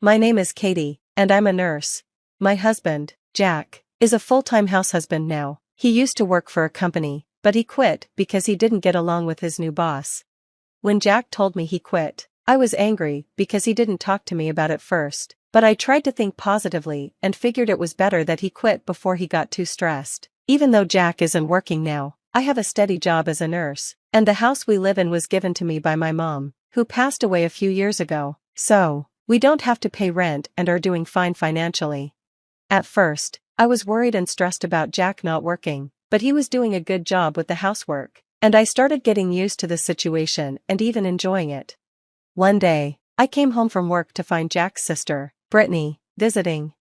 My name is Katie, and I'm a nurse. My husband, Jack, is a full-time house husband now. He used to work for a company, but he quit because he didn't get along with his new boss. When Jack told me he quit, I was angry because he didn't talk to me about it first, but I tried to think positively and figured it was better that he quit before he got too stressed. Even though Jack isn't working now, I have a steady job as a nurse, and the house we live in was given to me by my mom, who passed away a few years ago, so we don't have to pay rent and are doing fine financially. At first, I was worried and stressed about Jack not working, but he was doing a good job with the housework, and I started getting used to the situation and even enjoying it. One day, I came home from work to find Jack's sister, Brittany, visiting.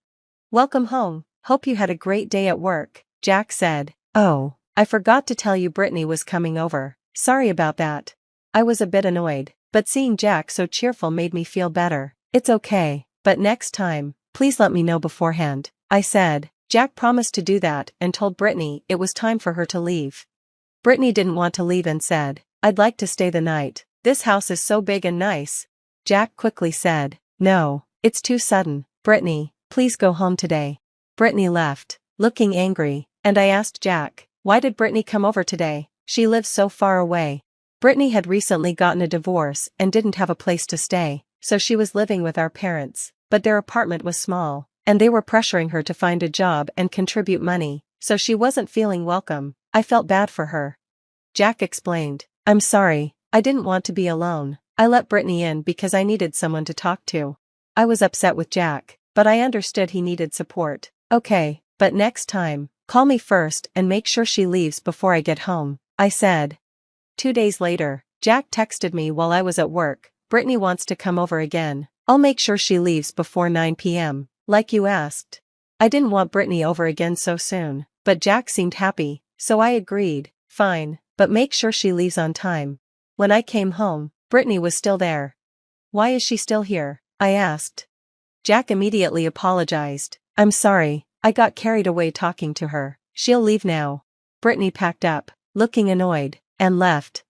"Welcome home, hope you had a great day at work," Jack said. "Oh, I forgot to tell you Brittany was coming over, sorry about that." I was a bit annoyed, but seeing Jack so cheerful made me feel better. "It's okay, but next time, please let me know beforehand," I said. Jack promised to do that and told Brittany it was time for her to leave. Brittany didn't want to leave and said, "I'd like to stay the night. This house is so big and nice." Jack quickly said, "No, it's too sudden, Brittany, please go home today." Brittany left, looking angry, and I asked Jack, "Why did Brittany come over today? She lives so far away." Brittany had recently gotten a divorce and didn't have a place to stay, so she was living with our parents, but their apartment was small, and they were pressuring her to find a job and contribute money, so she wasn't feeling welcome. I felt bad for her. Jack explained, "I'm sorry, I didn't want to be alone. I let Brittany in because I needed someone to talk to." I was upset with Jack, but I understood he needed support. "Okay, but next time, call me first and make sure she leaves before I get home," I said. 2 days later, Jack texted me while I was at work, "Brittany wants to come over again. I'll make sure she leaves before 9 p.m., like you asked." I didn't want Brittany over again so soon, but Jack seemed happy, so I agreed, "Fine, but make sure she leaves on time." When I came home, Brittany was still there. "Why is she still here?" I asked. Jack immediately apologized. "I'm sorry, I got carried away talking to her. She'll leave now." Brittany packed up, looking annoyed, and left.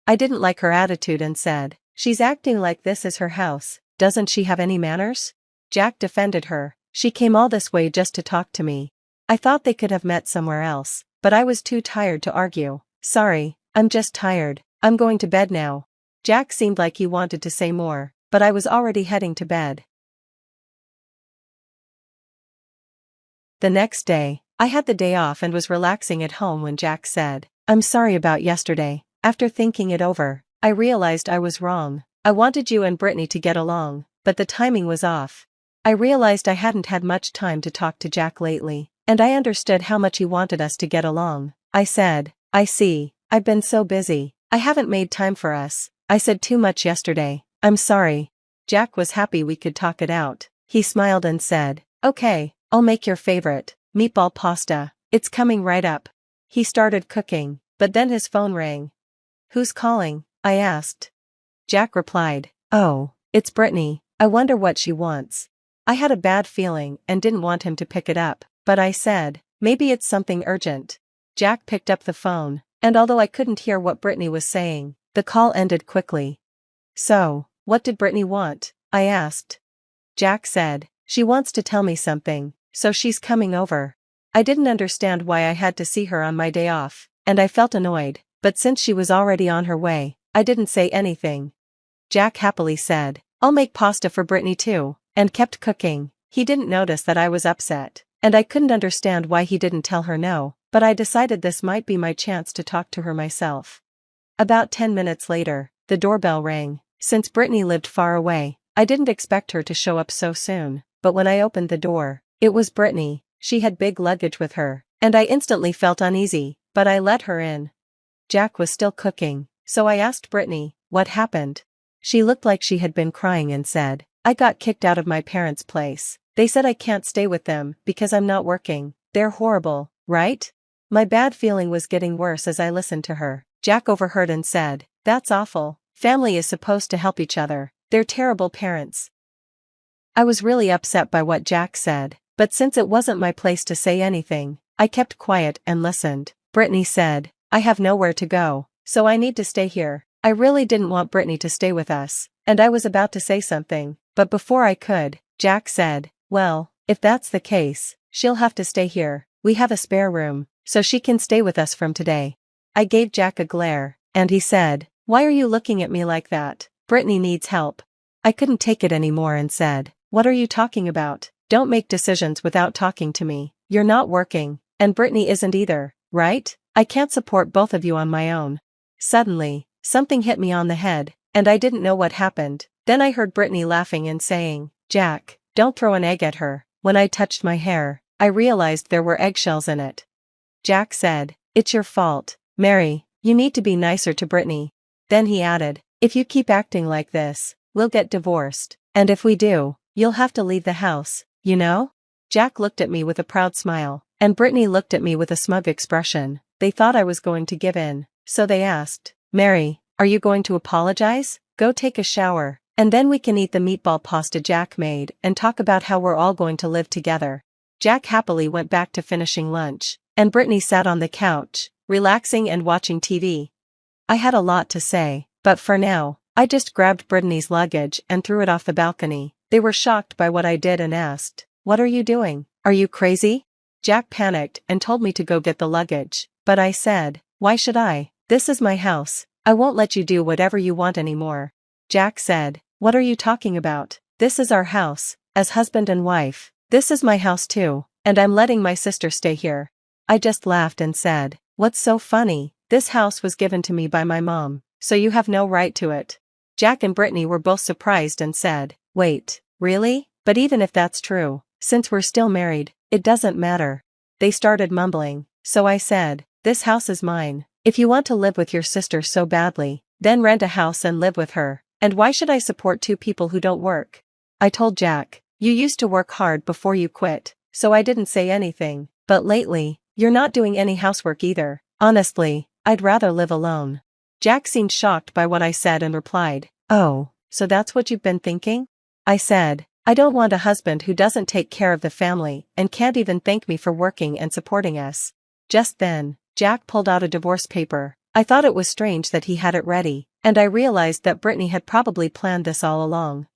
I didn't like her attitude and said, "She's acting like this is her house, doesn't she have any manners?" Jack defended her, "She came all this way just to talk to me." I thought they could have met somewhere else, but I was too tired to argue. "Sorry, I'm just tired, I'm going to bed now." Jack seemed like he wanted to say more, but I was already heading to bed. The next day, I had the day off and was relaxing at home when Jack said, "I'm sorry about yesterday. After thinking it over, I realized I was wrong. I wanted you and Brittany to get along, but the timing was off." I realized I hadn't had much time to talk to Jack lately, and I understood how much he wanted us to get along. I said, "I see, I've been so busy, I haven't made time for us. I said too much yesterday, I'm sorry." Jack was happy we could talk it out. He smiled and said, "Okay, I'll make your favorite, meatball pasta, it's coming right up." He started cooking, but then his phone rang. "Who's calling?" I asked. Jack replied, "Oh, it's Brittany, I wonder what she wants." I had a bad feeling and didn't want him to pick it up, but I said, "Maybe it's something urgent." Jack picked up the phone, and although I couldn't hear what Brittany was saying, the call ended quickly. "So, what did Brittany want?" I asked. Jack said, "She wants to tell me something, so she's coming over." I didn't understand why I had to see her on my day off, and I felt annoyed, but since she was already on her way, I didn't say anything. Jack happily said, "I'll make pasta for Brittany too," and kept cooking. He didn't notice that I was upset, and I couldn't understand why he didn't tell her no, but I decided this might be my chance to talk to her myself. About 10 minutes later, the doorbell rang. Since Brittany lived far away, I didn't expect her to show up so soon, but when I opened the door, it was Brittany. She had big luggage with her, and I instantly felt uneasy, but I let her in. Jack was still cooking, so I asked Brittany, "What happened?" She looked like she had been crying and said, "I got kicked out of my parents' place. They said I can't stay with them because I'm not working. They're horrible, right?" My bad feeling was getting worse as I listened to her. Jack overheard and said, "That's awful. Family is supposed to help each other. They're terrible parents." I was really upset by what Jack said, but since it wasn't my place to say anything, I kept quiet and listened. Brittany said, "I have nowhere to go, so I need to stay here." I really didn't want Brittany to stay with us, and I was about to say something, but before I could, Jack said. Well, if that's the case, she'll have to stay here. We have a spare room, so she can stay with us from today. I gave Jack a glare, and he said, Why are you looking at me like that? Brittany needs help. I couldn't take it anymore and said, What are you talking about? Don't make decisions without talking to me. You're not working, and Brittany isn't either, right? I can't support both of you on my own. Suddenly, something hit me on the head, and I didn't know what happened. Then I heard Brittany laughing and saying, Jack, don't throw an egg at her. When I touched my hair, I realized there were eggshells in it. Jack said, It's your fault, Mary, you need to be nicer to Brittany. Then he added, If you keep acting like this, we'll get divorced, and if we do, you'll have to leave the house, you know? Jack looked at me with a proud smile, and Brittany looked at me with a smug expression. They thought I was going to give in, so they asked, Mary, are you going to apologize? Go take a shower, and then we can eat the meatball pasta Jack made and talk about how we're all going to live together. Jack happily went back to finishing lunch, and Brittany sat on the couch, relaxing and watching TV. I had a lot to say, but for now, I just grabbed Brittany's luggage and threw it off the balcony. They were shocked by what I did and asked, What are you doing? Are you crazy? Jack panicked and told me to go get the luggage, but I said, Why should I? This is my house. I won't let you do whatever you want anymore. Jack said, What are you talking about? This is our house, as husband and wife. This is my house too, and I'm letting my sister stay here. I just laughed and said, What's so funny? This house was given to me by my mom, so you have no right to it. Jack and Brittany were both surprised and said, Wait, really? But even if that's true, since we're still married, it doesn't matter. They started mumbling, so I said, This house is mine. If you want to live with your sister so badly, then rent a house and live with her. And why should I support two people who don't work? I told Jack, You used to work hard before you quit, so I didn't say anything, but lately, you're not doing any housework either. Honestly, I'd rather live alone. Jack seemed shocked by what I said and replied, Oh, so that's what you've been thinking? I said, I don't want a husband who doesn't take care of the family and can't even thank me for working and supporting us. Just then, Jack pulled out a divorce paper. I thought it was strange that he had it ready, and I realized that Brittany had probably planned this all along.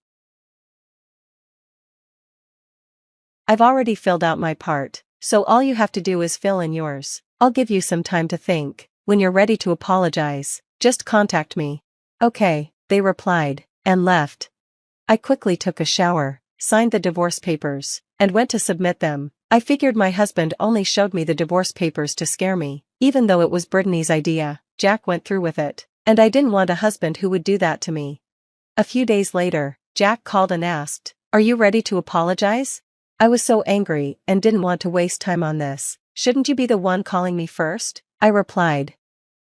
I've already filled out my part, so all you have to do is fill in yours. I'll give you some time to think. When you're ready to apologize, just contact me. Okay, they replied, and left. I quickly took a shower, signed the divorce papers, and went to submit them. I figured my husband only showed me the divorce papers to scare me, even though it was Brittany's idea. Jack went through with it, and I didn't want a husband who would do that to me. A few days later, Jack called and asked, Are you ready to apologize? I was so angry and didn't want to waste time on this. Shouldn't you be the one calling me first? I replied.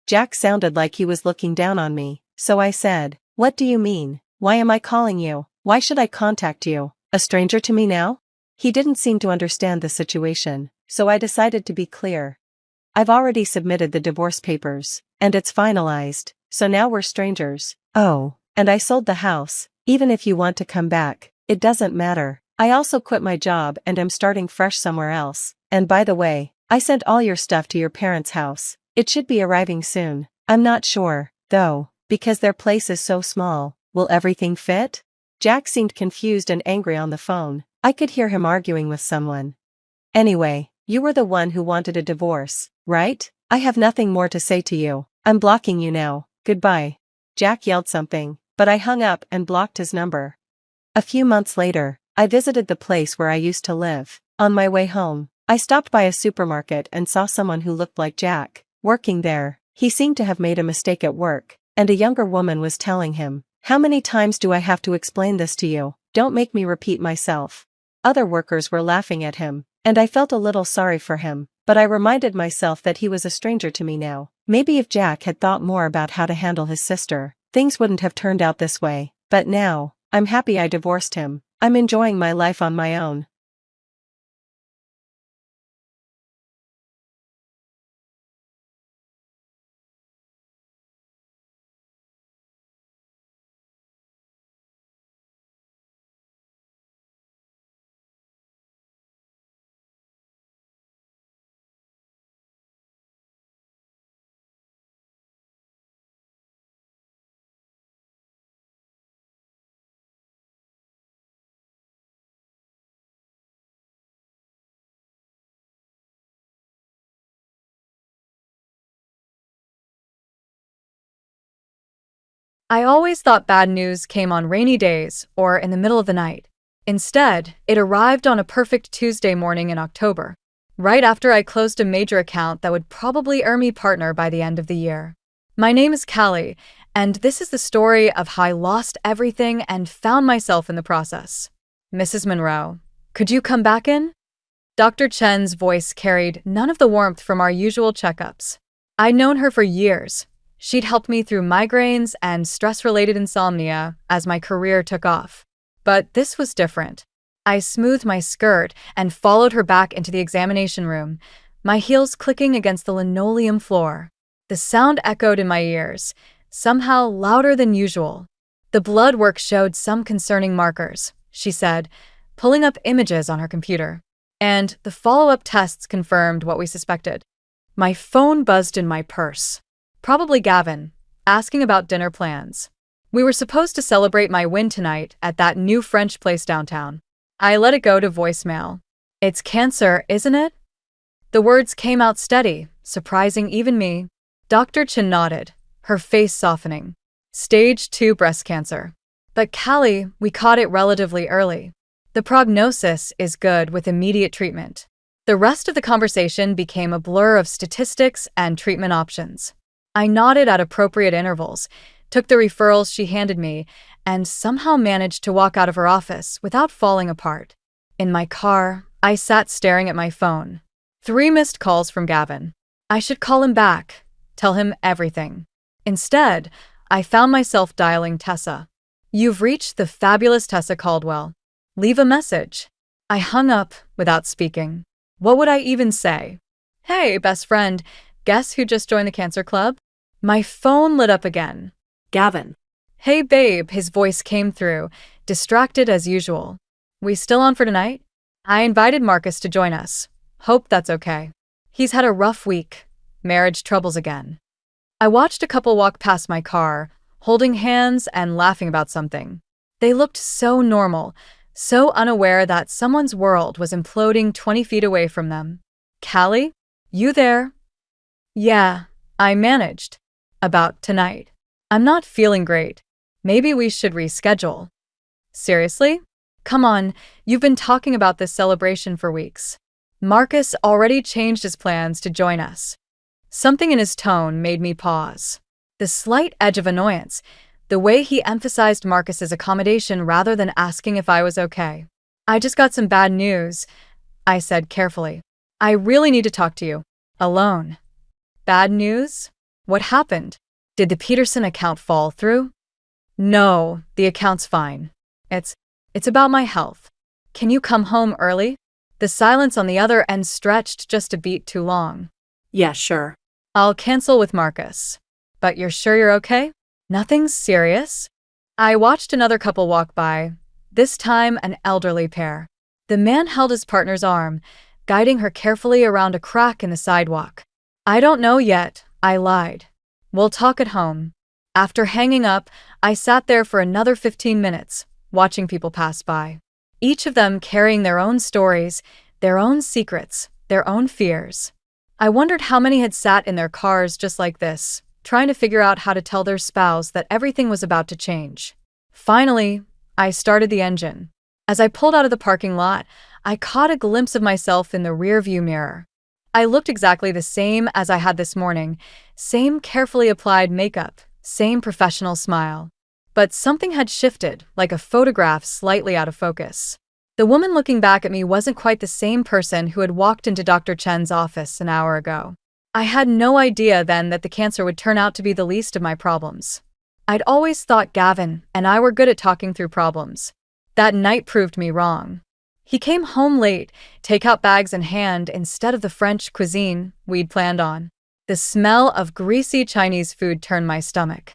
Jack sounded like he was looking down on me, so I said, What do you mean? Why am I calling you? Why should I contact you? A stranger to me now? He didn't seem to understand the situation, so I decided to be clear. I've already submitted the divorce papers, and it's finalized, so now we're strangers. Oh, and I sold the house. Even if you want to come back, it doesn't matter. I also quit my job and am starting fresh somewhere else. And by the way, I sent all your stuff to your parents' house. It should be arriving soon. I'm not sure, though, because their place is so small. Will everything fit? Jack seemed confused and angry on the phone. I could hear him arguing with someone. Anyway, you were the one who wanted a divorce, right? I have nothing more to say to you. I'm blocking you now. Goodbye. Jack yelled something, but I hung up and blocked his number. A few months later, I visited the place where I used to live. On my way home, I stopped by a supermarket and saw someone who looked like Jack, working there. He seemed to have made a mistake at work, and a younger woman was telling him, How many times do I have to explain this to you? Don't make me repeat myself. Other workers were laughing at him, and I felt a little sorry for him, but I reminded myself that he was a stranger to me now. Maybe if Jack had thought more about how to handle his sister, things wouldn't have turned out this way. But now, I'm happy I divorced him. I'm enjoying my life on my own. I always thought bad news came on rainy days or in the middle of the night. Instead, it arrived on a perfect Tuesday morning in October, right after I closed a major account that would probably earn me partner by the end of the year. My name is Callie, and this is the story of how I lost everything and found myself in the process. Mrs. Monroe, could you come back in? Dr. Chen's voice carried none of the warmth from our usual checkups. I'd known her for years. She'd helped me through migraines and stress-related insomnia as my career took off. But this was different. I smoothed my skirt and followed her back into the examination room, my heels clicking against the linoleum floor. The sound echoed in my ears, somehow louder than usual. The blood work showed some concerning markers, she said, pulling up images on her computer. And the follow-up tests confirmed what we suspected. My phone buzzed in my purse. Probably Gavin, asking about dinner plans. We were supposed to celebrate my win tonight at that new French place downtown. I let it go to voicemail. It's cancer, isn't it? The words came out steady, surprising even me. Dr. Chen nodded, her face softening. Stage 2 breast cancer. But Callie, we caught it relatively early. The prognosis is good with immediate treatment. The rest of the conversation became a blur of statistics and treatment options. I nodded at appropriate intervals, took the referrals she handed me, and somehow managed to walk out of her office without falling apart. In my car, I sat staring at my phone. 3 missed calls from Gavin. I should call him back, tell him everything. Instead, I found myself dialing Tessa. You've reached the fabulous Tessa Caldwell. Leave a message. I hung up without speaking. What would I even say? Hey, best friend, guess who just joined the cancer club? My phone lit up again. Gavin. Hey babe, his voice came through, distracted as usual. We still on for tonight? I invited Marcus to join us. Hope that's okay. He's had a rough week. Marriage troubles again. I watched a couple walk past my car, holding hands and laughing about something. They looked so normal, so unaware that someone's world was imploding 20 feet away from them. Callie? You there? Yeah, I managed. About tonight. I'm not feeling great. Maybe we should reschedule. Seriously? Come on, you've been talking about this celebration for weeks. Marcus already changed his plans to join us. Something in his tone made me pause. The slight edge of annoyance, the way he emphasized Marcus's accommodation rather than asking if I was okay. I just got some bad news, I said carefully. I really need to talk to you. Alone. Bad news? What happened? Did the Peterson account fall through? No, the account's fine. It's about my health. Can you come home early? The silence on the other end stretched just a beat too long. Yeah, sure. I'll cancel with Marcus. But you're sure you're okay? Nothing serious? I watched another couple walk by, this time an elderly pair. The man held his partner's arm, guiding her carefully around a crack in the sidewalk. I don't know yet, I lied. We'll talk at home. After hanging up, I sat there for another 15 minutes, watching people pass by. Each of them carrying their own stories, their own secrets, their own fears. I wondered how many had sat in their cars just like this, trying to figure out how to tell their spouse that everything was about to change. Finally, I started the engine. As I pulled out of the parking lot, I caught a glimpse of myself in the rearview mirror. I looked exactly the same as I had this morning, same carefully applied makeup, same professional smile. But something had shifted, like a photograph slightly out of focus. The woman looking back at me wasn't quite the same person who had walked into Dr. Chen's office an hour ago. I had no idea then that the cancer would turn out to be the least of my problems. I'd always thought Gavin and I were good at talking through problems. That night proved me wrong. He came home late, takeout bags in hand instead of the French cuisine we'd planned on. The smell of greasy Chinese food turned my stomach.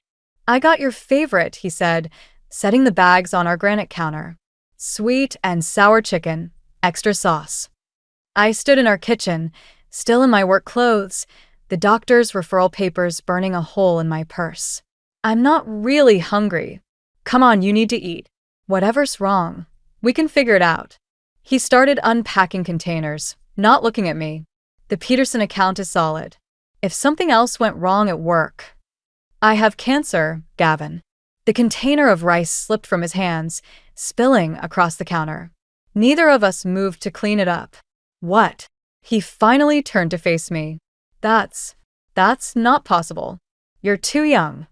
I got your favorite, he said, setting the bags on our granite counter. Sweet and sour chicken, extra sauce. I stood in our kitchen, still in my work clothes, the doctor's referral papers burning a hole in my purse. I'm not really hungry. Come on, you need to eat. Whatever's wrong, we can figure it out. He started unpacking containers, not looking at me. The Peterson account is solid. If something else went wrong at work. I have cancer, Gavin. The container of rice slipped from his hands, spilling across the counter. Neither of us moved to clean it up. What? He finally turned to face me. That's not possible. You're too young.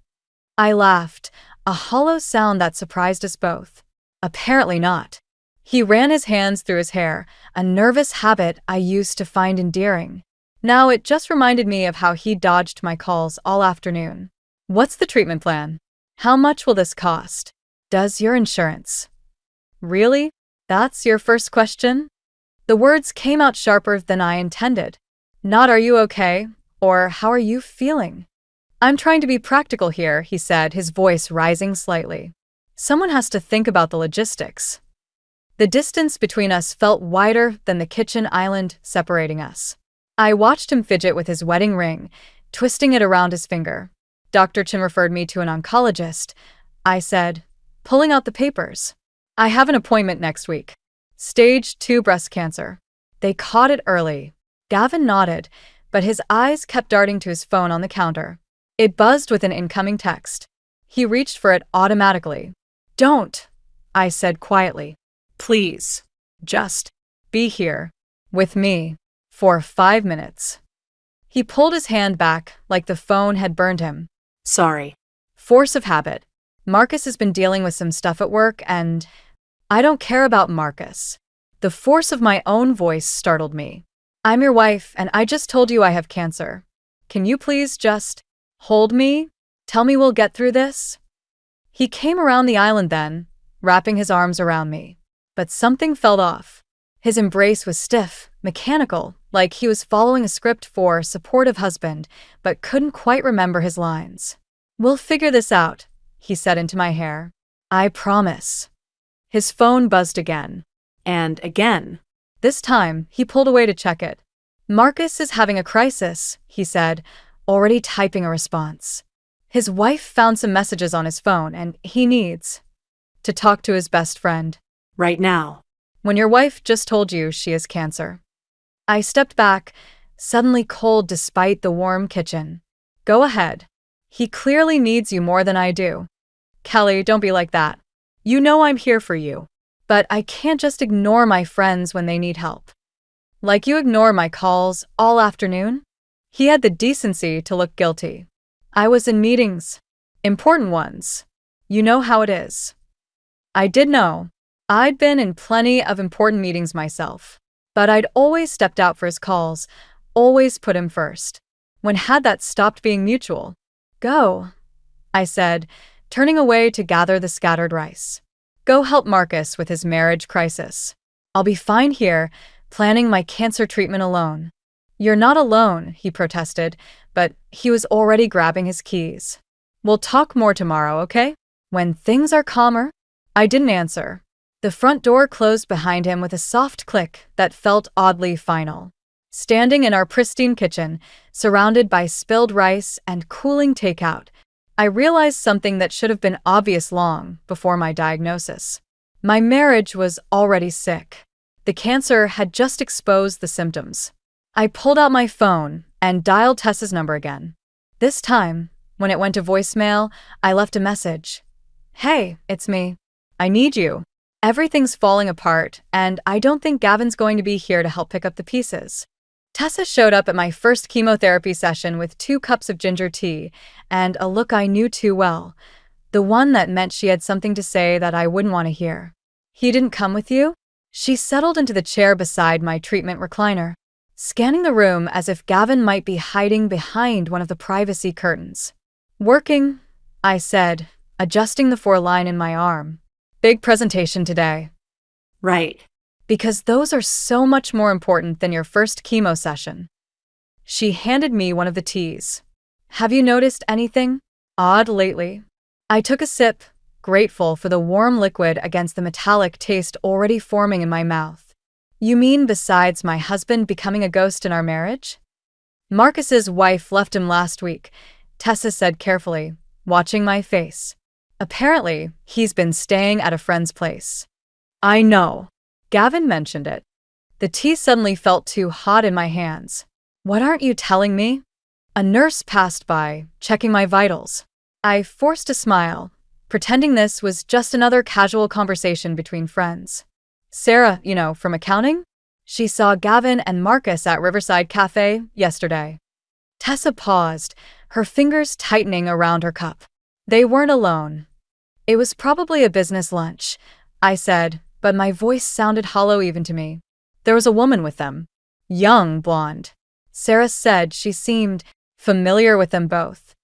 I laughed, a hollow sound that surprised us both. Apparently not. He ran his hands through his hair, a nervous habit I used to find endearing. Now it just reminded me of how he dodged my calls all afternoon. What's the treatment plan? How much will this cost? Does your insurance? Really? That's your first question? The words came out sharper than I intended. Not "are you okay?" or "how are you feeling?" I'm trying to be practical here, he said, his voice rising slightly. Someone has to think about the logistics. The distance between us felt wider than the kitchen island separating us. I watched him fidget with his wedding ring, twisting it around his finger. Dr. Chin referred me to an oncologist, I said, pulling out the papers. I have an appointment next week. Stage 2 breast cancer. They caught it early. Gavin nodded, but his eyes kept darting to his phone on the counter. It buzzed with an incoming text. He reached for it automatically. Don't, I said quietly. Please, just be here with me for 5 minutes. He pulled his hand back like the phone had burned him. Sorry. Force of habit. Marcus has been dealing with some stuff at work and I don't care about Marcus. The force of my own voice startled me. I'm your wife and I just told you I have cancer. Can you please just hold me? Tell me we'll get through this? He came around the island then, wrapping his arms around me. But something felt off. His embrace was stiff, mechanical, like he was following a script for supportive husband, but couldn't quite remember his lines. We'll figure this out, he said into my hair. I promise. His phone buzzed again. And again. This time, he pulled away to check it. Marcus is having a crisis, he said, already typing a response. His wife found some messages on his phone and he needs to talk to his best friend. Right now. When your wife just told you she has cancer. I stepped back, suddenly cold despite the warm kitchen. Go ahead. He clearly needs you more than I do. Kelly, don't be like that. You know I'm here for you. But I can't just ignore my friends when they need help. Like you ignore my calls all afternoon? He had the decency to look guilty. I was in meetings. Important ones. You know how it is. I did know. I'd been in plenty of important meetings myself. But I'd always stepped out for his calls, always put him first. When had that stopped being mutual? Go, I said, turning away to gather the scattered rice. Go help Marcus with his marriage crisis. I'll be fine here, planning my cancer treatment alone. You're not alone, he protested, but he was already grabbing his keys. We'll talk more tomorrow, okay? When things are calmer? I didn't answer. The front door closed behind him with a soft click that felt oddly final. Standing in our pristine kitchen, surrounded by spilled rice and cooling takeout, I realized something that should have been obvious long before my diagnosis. My marriage was already sick. The cancer had just exposed the symptoms. I pulled out my phone and dialed Tessa's number again. This time, when it went to voicemail, I left a message. Hey, it's me. I need you. Everything's falling apart, and I don't think Gavin's going to be here to help pick up the pieces. Tessa showed up at my first chemotherapy session with 2 cups of ginger tea and a look I knew too well, the one that meant she had something to say that I wouldn't want to hear. He didn't come with you? She settled into the chair beside my treatment recliner, scanning the room as if Gavin might be hiding behind one of the privacy curtains. Working, I said, adjusting the 4-line in my arm. Big presentation today. Right. Because those are so much more important than your first chemo session. She handed me one of the teas. Have you noticed anything odd lately? I took a sip, grateful for the warm liquid against the metallic taste already forming in my mouth. You mean besides my husband becoming a ghost in our marriage? Marcus's wife left him last week, Tessa said carefully, watching my face. Apparently, he's been staying at a friend's place. I know. Gavin mentioned it. The tea suddenly felt too hot in my hands. What aren't you telling me? A nurse passed by, checking my vitals. I forced a smile. pretending this was just another casual conversation between friends. Sarah, from accounting? She saw Gavin and Marcus at Riverside Cafe yesterday. Tessa paused, her fingers tightening around her cup. They weren't alone. It was probably a business lunch, I said, but my voice sounded hollow even to me. There was a woman with them. Young, blonde. Sarah said she seemed familiar with them both.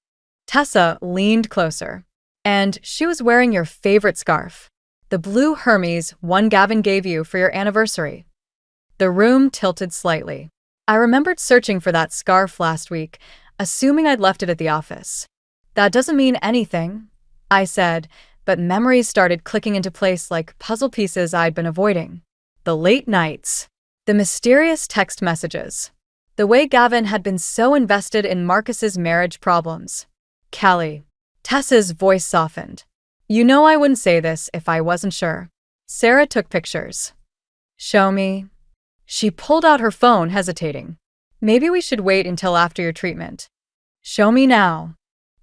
Tessa leaned closer. And she was wearing your favorite scarf. The blue Hermes one Gavin gave you for your anniversary. The room tilted slightly. I remembered searching for that scarf last week, assuming I'd left it at the office. That doesn't mean anything, I said, but memories started clicking into place like puzzle pieces I'd been avoiding. The late nights. The mysterious text messages. The way Gavin had been so invested in Marcus's marriage problems. Callie. Tessa's voice softened. I wouldn't say this if I wasn't sure. Sarah took pictures. Show me. She pulled out her phone, hesitating. Maybe we should wait until after your treatment. Show me now.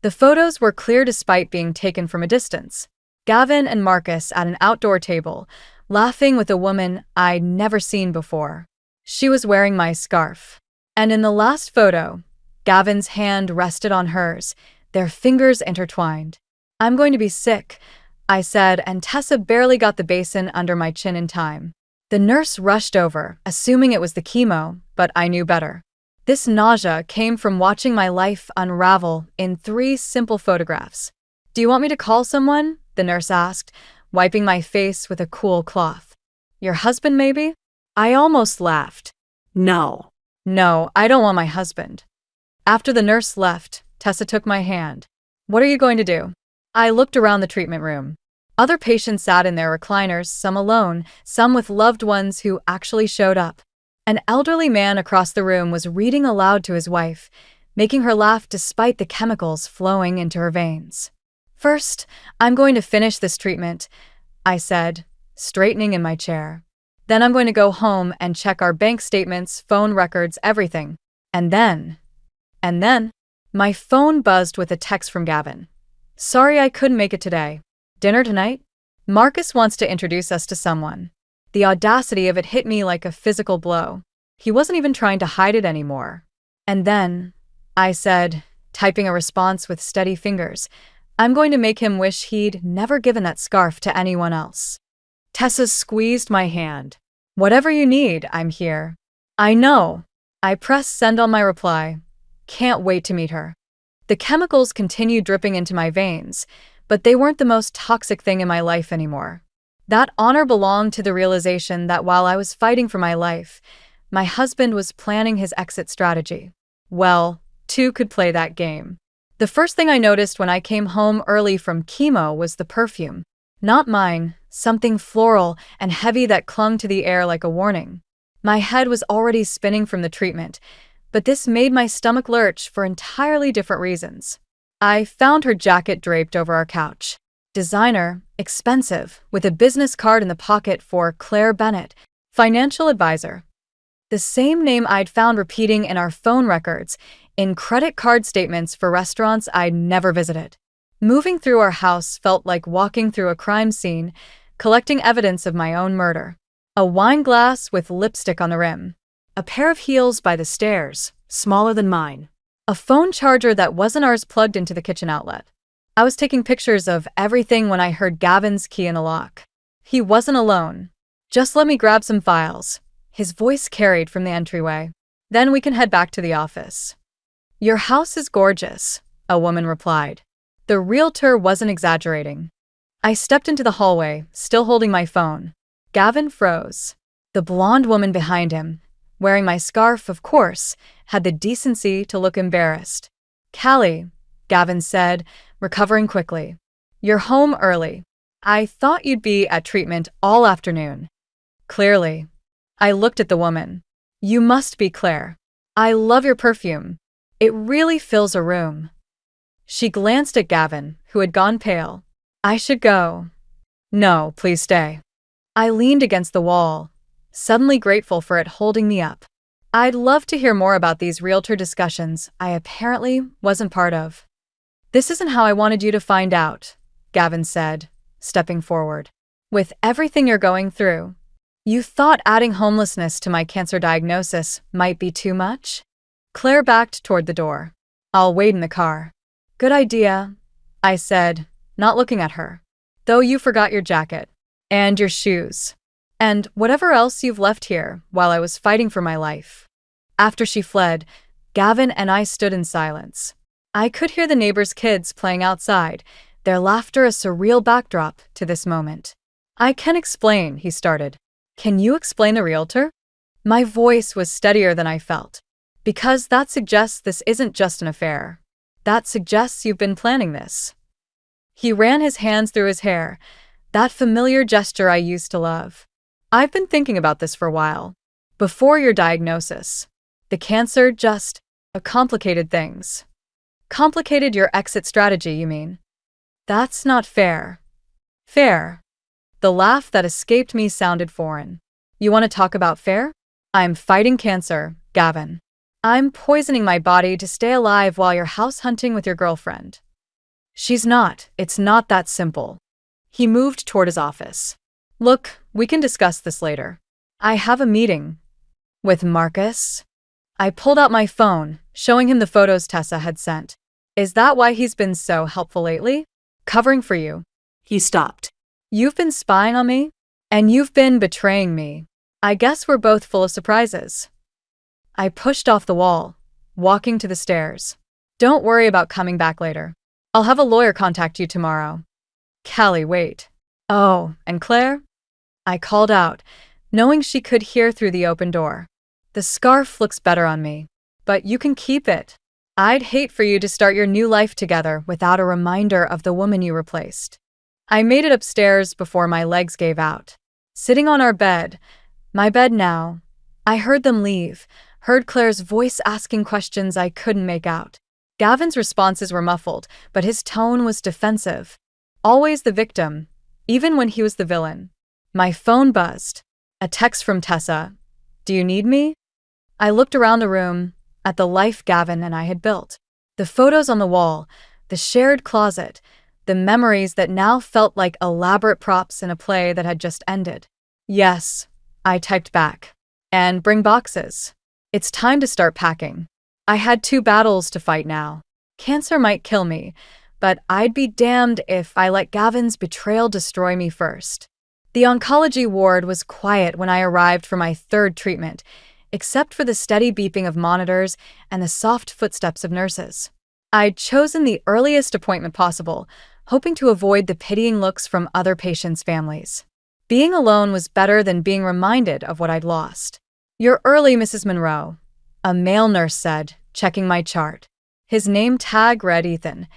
The photos were clear despite being taken from a distance. Gavin and Marcus at an outdoor table, laughing with a woman I'd never seen before. She was wearing my scarf. And in the last photo, Gavin's hand rested on hers, their fingers intertwined. I'm going to be sick, I said, and Tessa barely got the basin under my chin in time. The nurse rushed over, assuming it was the chemo, but I knew better. This nausea came from watching my life unravel in 3 simple photographs. Do you want me to call someone? The nurse asked, wiping my face with a cool cloth. Your husband, maybe? I almost laughed. No. No, I don't want my husband. After the nurse left, Tessa took my hand. What are you going to do? I looked around the treatment room. Other patients sat in their recliners, some alone, some with loved ones who actually showed up. An elderly man across the room was reading aloud to his wife, making her laugh despite the chemicals flowing into her veins. First, I'm going to finish this treatment, I said, straightening in my chair. Then I'm going to go home and check our bank statements, phone records, everything. And then, my phone buzzed with a text from Gavin. Sorry I couldn't make it today. Dinner tonight? Marcus wants to introduce us to someone. The audacity of it hit me like a physical blow. He wasn't even trying to hide it anymore. And then, I said, typing a response with steady fingers, I'm going to make him wish he'd never given that scarf to anyone else. Tessa squeezed my hand. Whatever you need, I'm here. I know. I pressed send on my reply. Can't wait to meet her. The chemicals continued dripping into my veins, but they weren't the most toxic thing in my life anymore. That honor belonged to the realization that while I was fighting for my life, my husband was planning his exit strategy. Well, 2 could play that game. The first thing I noticed when I came home early from chemo was the perfume. Not mine, something floral and heavy that clung to the air like a warning. My head was already spinning from the treatment, but this made my stomach lurch for entirely different reasons. I found her jacket draped over our couch. Designer, expensive, with a business card in the pocket for Claire Bennett, financial advisor. The same name I'd found repeating in our phone records, in credit card statements for restaurants I'd never visited. Moving through our house felt like walking through a crime scene, collecting evidence of my own murder. A wine glass with lipstick on the rim. A pair of heels by the stairs, Smaller than mine. a phone charger that wasn't ours plugged into the kitchen outlet. I was taking pictures of everything when I heard Gavin's key in the lock. He wasn't alone. Just let me grab some files. His voice carried from the entryway. Then we can head back to the office. Your house is gorgeous, a woman replied. The realtor wasn't exaggerating. I stepped into the hallway, still holding my phone. Gavin froze. The blonde woman behind him, wearing my scarf, of course, had the decency to look embarrassed. Callie, Gavin said, recovering quickly. You're home early. I thought you'd be at treatment all afternoon. Clearly. I looked at the woman. You must be Claire. I love your perfume. It really fills a room. She glanced at Gavin, who had gone pale. I should go. No, please stay. I leaned against the wall, suddenly grateful for it holding me up. I'd love to hear more about these realtor discussions I apparently wasn't part of. This isn't how I wanted you to find out, Gavin said, stepping forward. With everything you're going through, you thought adding homelessness to my cancer diagnosis might be too much? Claire backed toward the door. I'll wait in the car. Good idea, I said, not looking at her. Though you forgot your jacket. And your shoes. And whatever else you've left here while I was fighting for my life. After she fled, Gavin and I stood in silence. I could hear the neighbors' kids playing outside, their laughter a surreal backdrop to this moment. I can explain, he started. Can you explain the realtor? My voice was steadier than I felt. Because that suggests this isn't just an affair. That suggests you've been planning this. He ran his hands through his hair, that familiar gesture I used to love. I've been thinking about this for a while. Before your diagnosis. The cancer just complicated things. Complicated your exit strategy, you mean? That's not fair. Fair. The laugh that escaped me sounded foreign. You want to talk about fair? I'm fighting cancer, Gavin. I'm poisoning my body to stay alive while you're house hunting with your girlfriend. She's not. It's not that simple. He moved toward his office. Look, we can discuss this later. I have a meeting. With Marcus? I pulled out my phone, showing him the photos Tessa had sent. Is that why he's been so helpful lately? Covering for you. He stopped. You've been spying on me? And you've been betraying me. I guess we're both full of surprises. I pushed off the wall, walking to the stairs. Don't worry about coming back later. I'll have a lawyer contact you tomorrow. Callie, wait. Oh, and Claire? I called out, knowing she could hear through the open door. The scarf looks better on me, but you can keep it. I'd hate for you to start your new life together without a reminder of the woman you replaced. I made it upstairs before my legs gave out. Sitting on our bed, my bed now, I heard them leave, heard Claire's voice asking questions I couldn't make out. Gavin's responses were muffled, but his tone was defensive. Always the victim, even when he was the villain. My phone buzzed. A text from Tessa. Do you need me? I looked around the room, at the life Gavin and I had built. The photos on the wall, the shared closet, the memories that now felt like elaborate props in a play that had just ended. Yes, I typed back. And bring boxes. It's time to start packing. I had 2 battles to fight now. Cancer might kill me, but I'd be damned if I let Gavin's betrayal destroy me first. The oncology ward was quiet when I arrived for my 3rd treatment, except for the steady beeping of monitors and the soft footsteps of nurses. I'd chosen the earliest appointment possible, hoping to avoid the pitying looks from other patients' families. Being alone was better than being reminded of what I'd lost. You're early, Mrs. Monroe, a male nurse said, checking my chart. His name tag read Ethan.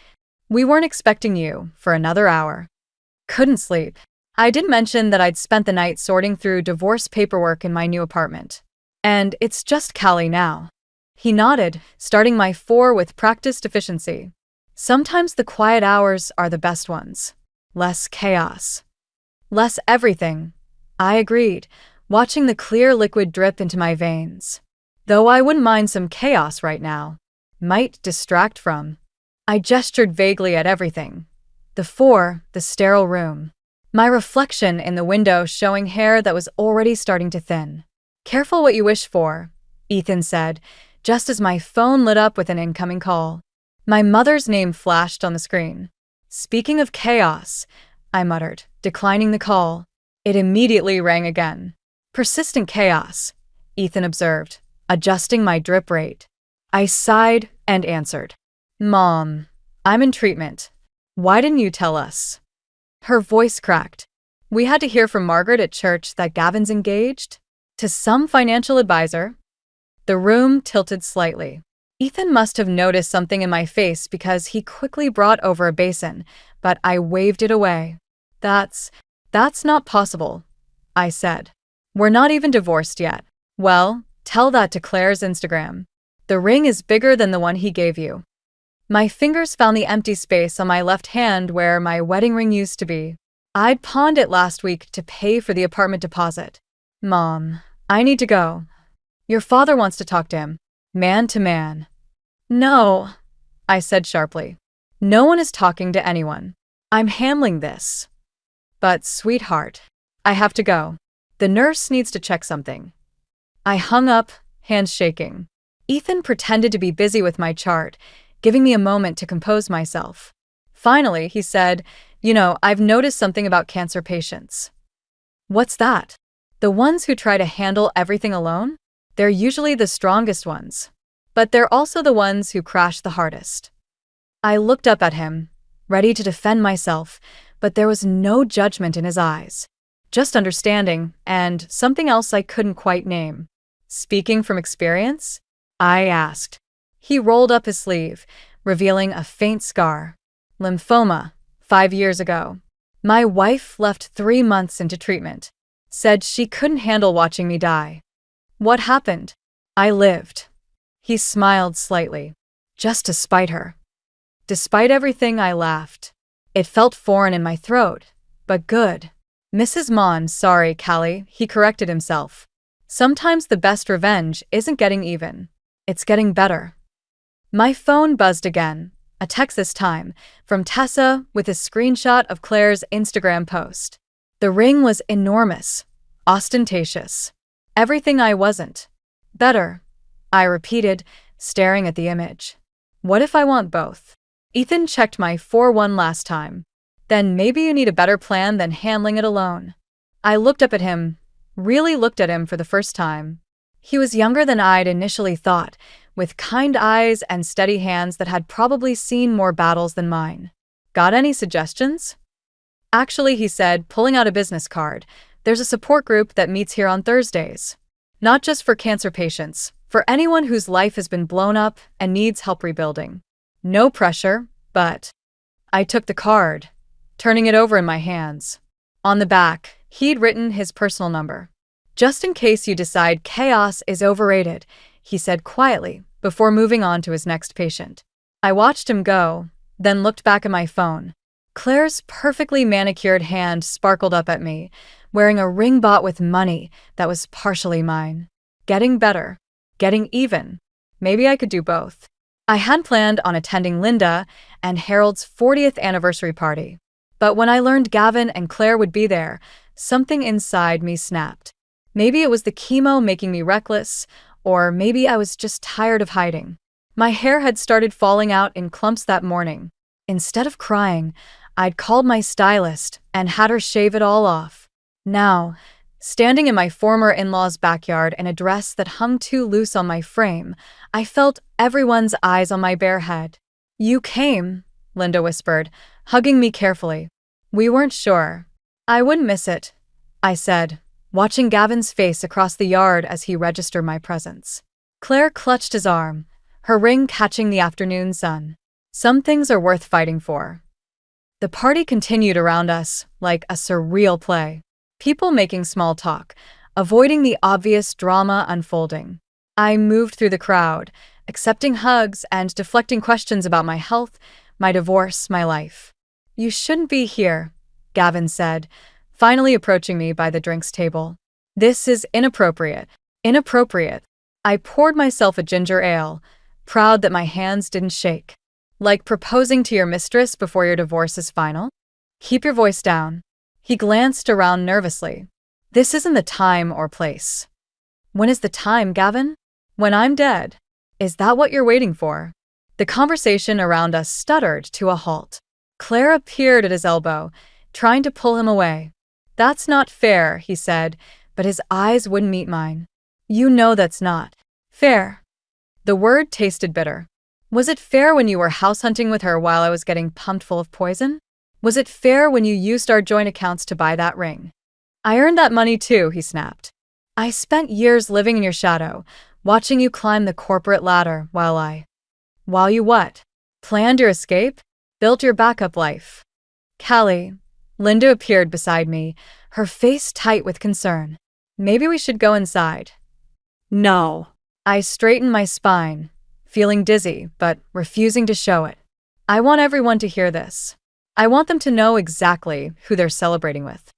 We weren't expecting you for another hour. Couldn't sleep. I did mention that I'd spent the night sorting through divorce paperwork in my new apartment. And it's just Callie now. He nodded, starting my 4 with practice deficiency. Sometimes the quiet hours are the best ones. Less chaos. Less everything. I agreed, watching the clear liquid drip into my veins. Though I wouldn't mind some chaos right now. Might distract from. I gestured vaguely at everything. The 4, the sterile room. My reflection in the window showing hair that was already starting to thin. Careful what you wish for, Ethan said, just as my phone lit up with an incoming call. My mother's name flashed on the screen. Speaking of chaos, I muttered, declining the call. It immediately rang again. Persistent chaos, Ethan observed, adjusting my drip rate. I sighed and answered. Mom, I'm in treatment. Why didn't you tell us? Her voice cracked. We had to hear from Margaret at church that Gavin's engaged? To some financial advisor? The room tilted slightly. Ethan must have noticed something in my face because he quickly brought over a basin, but I waved it away. That's not possible, I said. We're not even divorced yet. Well, tell that to Claire's Instagram. The ring is bigger than the one he gave you. My fingers found the empty space on my left hand where my wedding ring used to be. I'd pawned it last week to pay for the apartment deposit. Mom, I need to go. Your father wants to talk to him. Man to man. No, I said sharply. No one is talking to anyone. I'm handling this. But, sweetheart, I have to go. The nurse needs to check something. I hung up, hands shaking. Ethan pretended to be busy with my chart, giving me a moment to compose myself. Finally, he said, I've noticed something about cancer patients. What's that? The ones who try to handle everything alone? They're usually the strongest ones. But they're also the ones who crash the hardest. I looked up at him, ready to defend myself, but there was no judgment in his eyes. Just understanding, and something else I couldn't quite name. Speaking from experience? I asked. He rolled up his sleeve, revealing a faint scar. Lymphoma, 5 years ago. My wife left 3 months into treatment. Said she couldn't handle watching me die. What happened? I lived. He smiled slightly. Just to spite her. Despite everything, I laughed. It felt foreign in my throat, but good. Mrs. Mon, sorry, Callie, he corrected himself. Sometimes the best revenge isn't getting even. It's getting better. My phone buzzed again, a text this time, from Tessa with a screenshot of Claire's Instagram post. The ring was enormous, ostentatious. Everything I wasn't. Better, I repeated, staring at the image. What if I want both? Ethan checked my 4-1 last time. Then maybe you need a better plan than handling it alone. I looked up at him, really looked at him for the first time. He was younger than I'd initially thought, with kind eyes and steady hands that had probably seen more battles than mine. Got any suggestions? Actually, he said, pulling out a business card, there's a support group that meets here on Thursdays. Not just for cancer patients, for anyone whose life has been blown up and needs help rebuilding. No pressure, but... I took the card, turning it over in my hands. On the back, he'd written his personal number. Just in case you decide chaos is overrated, he said quietly, before moving on to his next patient. I watched him go, then looked back at my phone. Claire's perfectly manicured hand sparkled up at me, wearing a ring bought with money that was partially mine. Getting better. Getting even. Maybe I could do both. I had planned on attending Linda and Harold's 40th anniversary party. But when I learned Gavin and Claire would be there, something inside me snapped. Maybe it was the chemo making me reckless, or maybe I was just tired of hiding. My hair had started falling out in clumps that morning. Instead of crying, I'd called my stylist and had her shave it all off. Now, standing in my former in-law's backyard in a dress that hung too loose on my frame, I felt everyone's eyes on my bare head. You came, Linda whispered, hugging me carefully. We weren't sure. I wouldn't miss it, I said, watching Gavin's face across the yard as he registered my presence. Claire clutched his arm, her ring catching the afternoon sun. Some things are worth fighting for. The party continued around us like a surreal play. People making small talk, avoiding the obvious drama unfolding. I moved through the crowd, accepting hugs and deflecting questions about my health, my divorce, my life. You shouldn't be here, Gavin said, finally approaching me by the drinks table. This is inappropriate. Inappropriate. I poured myself a ginger ale, proud that my hands didn't shake. Like proposing to your mistress before your divorce is final? Keep your voice down. He glanced around nervously. This isn't the time or place. When is the time, Gavin? When I'm dead. Is that what you're waiting for? The conversation around us stuttered to a halt. Claire appeared at his elbow, trying to pull him away. That's not fair, he said, but his eyes wouldn't meet mine. You know that's not fair. The word tasted bitter. Was it fair when you were house hunting with her while I was getting pumped full of poison? Was it fair when you used our joint accounts to buy that ring? I earned that money too, he snapped. I spent years living in your shadow, watching you climb the corporate ladder While you what? Planned your escape? Built your backup life? Callie. Linda appeared beside me, her face tight with concern. Maybe we should go inside. No. I straightened my spine, feeling dizzy, but refusing to show it. I want everyone to hear this. I want them to know exactly who they're celebrating with.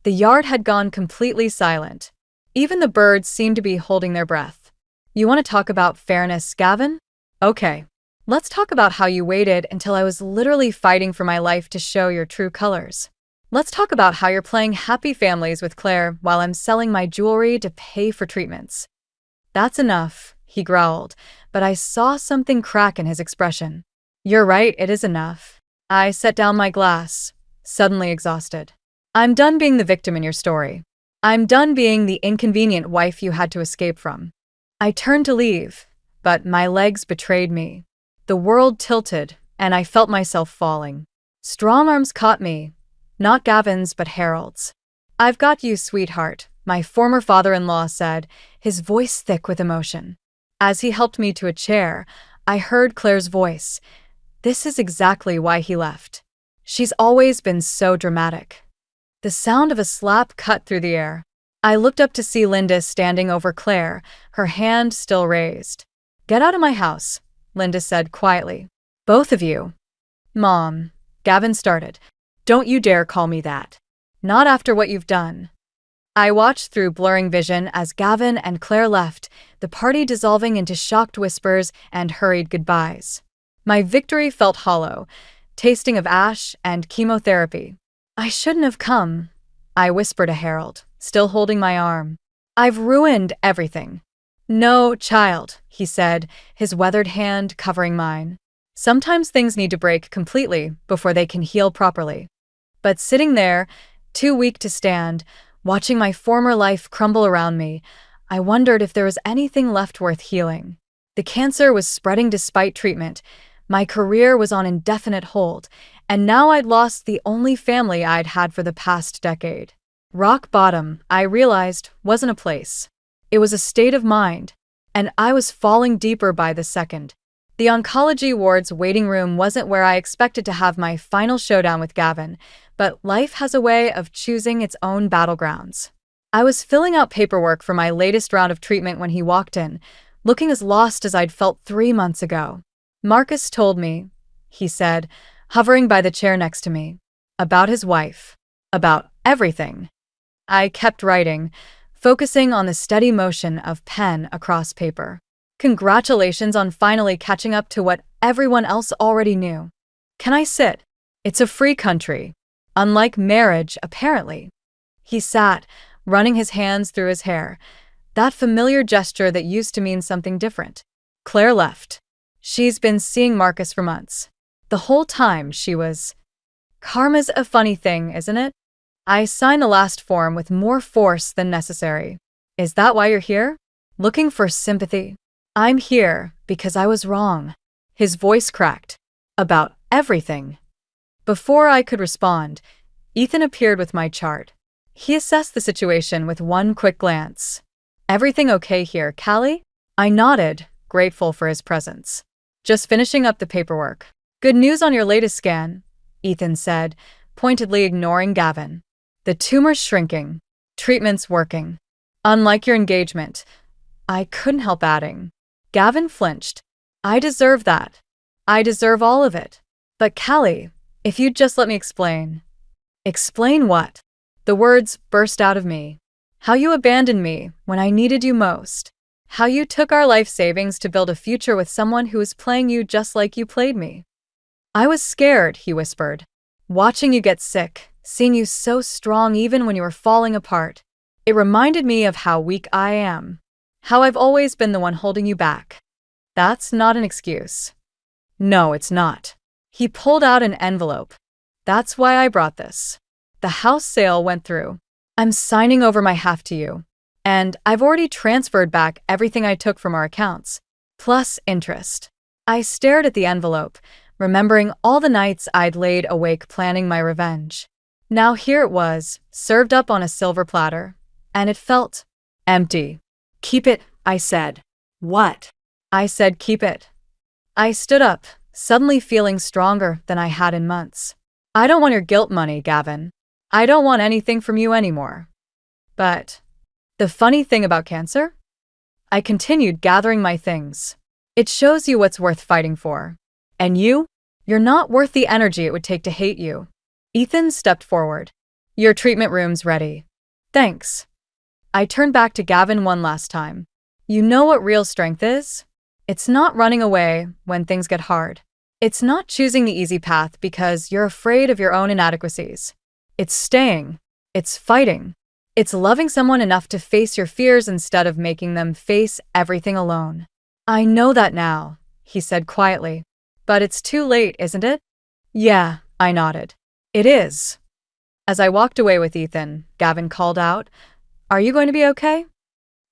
The yard had gone completely silent. Even the birds seemed to be holding their breath. You want to talk about fairness, Gavin? Okay. Let's talk about how you waited until I was literally fighting for my life to show your true colors. Let's talk about how you're playing happy families with Claire while I'm selling my jewelry to pay for treatments. That's enough, he growled, but I saw something crack in his expression. You're right, it is enough. I set down my glass, suddenly exhausted. I'm done being the victim in your story. I'm done being the inconvenient wife you had to escape from. I turned to leave, but my legs betrayed me. The world tilted, and I felt myself falling. Strong arms caught me, not Gavin's but Harold's. I've got you, sweetheart, my former father-in-law said, his voice thick with emotion. As he helped me to a chair, I heard Claire's voice. This is exactly why he left. She's always been so dramatic. The sound of a slap cut through the air. I looked up to see Linda standing over Claire, her hand still raised. Get out of my house, Linda said quietly. Both of you. Mom, Gavin started. Don't you dare call me that. Not after what you've done. I watched through blurring vision as Gavin and Claire left, the party dissolving into shocked whispers and hurried goodbyes. My victory felt hollow, tasting of ash and chemotherapy. I shouldn't have come, I whispered to Harold, still holding my arm. I've ruined everything. No, child, he said, his weathered hand covering mine. Sometimes things need to break completely before they can heal properly. But sitting there, too weak to stand, watching my former life crumble around me, I wondered if there was anything left worth healing. The cancer was spreading despite treatment, my career was on indefinite hold, and now I'd lost the only family I'd had for the past decade. Rock bottom, I realized, wasn't a place. It was a state of mind, and I was falling deeper by the second. The oncology ward's waiting room wasn't where I expected to have my final showdown with Gavin, but life has a way of choosing its own battlegrounds. I was filling out paperwork for my latest round of treatment when he walked in, looking as lost as I'd felt 3 months ago. Marcus told me, he said, hovering by the chair next to me, about his wife, about everything. I kept writing, focusing on the steady motion of pen across paper. Congratulations on finally catching up to what everyone else already knew. Can I sit? It's a free country. Unlike marriage, apparently. He sat, running his hands through his hair, that familiar gesture that used to mean something different. Claire left. She's been seeing Marcus for months. The whole time she was... Karma's a funny thing, isn't it? I signed the last form with more force than necessary. Is that why you're here? Looking for sympathy? I'm here because I was wrong. His voice cracked. About everything. Before I could respond, Ethan appeared with my chart. He assessed the situation with one quick glance. Everything okay here, Callie? I nodded, grateful for his presence. Just finishing up the paperwork. Good news on your latest scan, Ethan said, pointedly ignoring Gavin. The tumor's shrinking. Treatment's working. Unlike your engagement. I couldn't help adding. Gavin flinched. I deserve that. I deserve all of it. But Callie, if you'd just let me explain. Explain what? The words burst out of me. How you abandoned me when I needed you most. How you took our life savings to build a future with someone who was playing you just like you played me. I was scared, he whispered. Watching you get sick, seeing you so strong even when you were falling apart. It reminded me of how weak I am. How I've always been the one holding you back. That's not an excuse. No, it's not. He pulled out an envelope. That's why I brought this. The house sale went through. I'm signing over my half to you. And I've already transferred back everything I took from our accounts, plus interest. I stared at the envelope, remembering all the nights I'd laid awake planning my revenge. Now here it was, served up on a silver platter, and it felt empty. Keep it, I said. What? I said keep it. I stood up, suddenly feeling stronger than I had in months. I don't want your guilt money, Gavin. I don't want anything from you anymore. But the funny thing about cancer? I continued gathering my things. It shows you what's worth fighting for. And you're not worth the energy it would take to hate you. Ethan stepped forward. Your treatment room's ready. Thanks. I turned back to Gavin one last time. You know what real strength is? It's not running away when things get hard. It's not choosing the easy path because you're afraid of your own inadequacies. It's staying. It's fighting. It's loving someone enough to face your fears instead of making them face everything alone. I know that now, he said quietly. But it's too late, isn't it? Yeah, I nodded. It is. As I walked away with Ethan, Gavin called out, "Are you going to be okay?"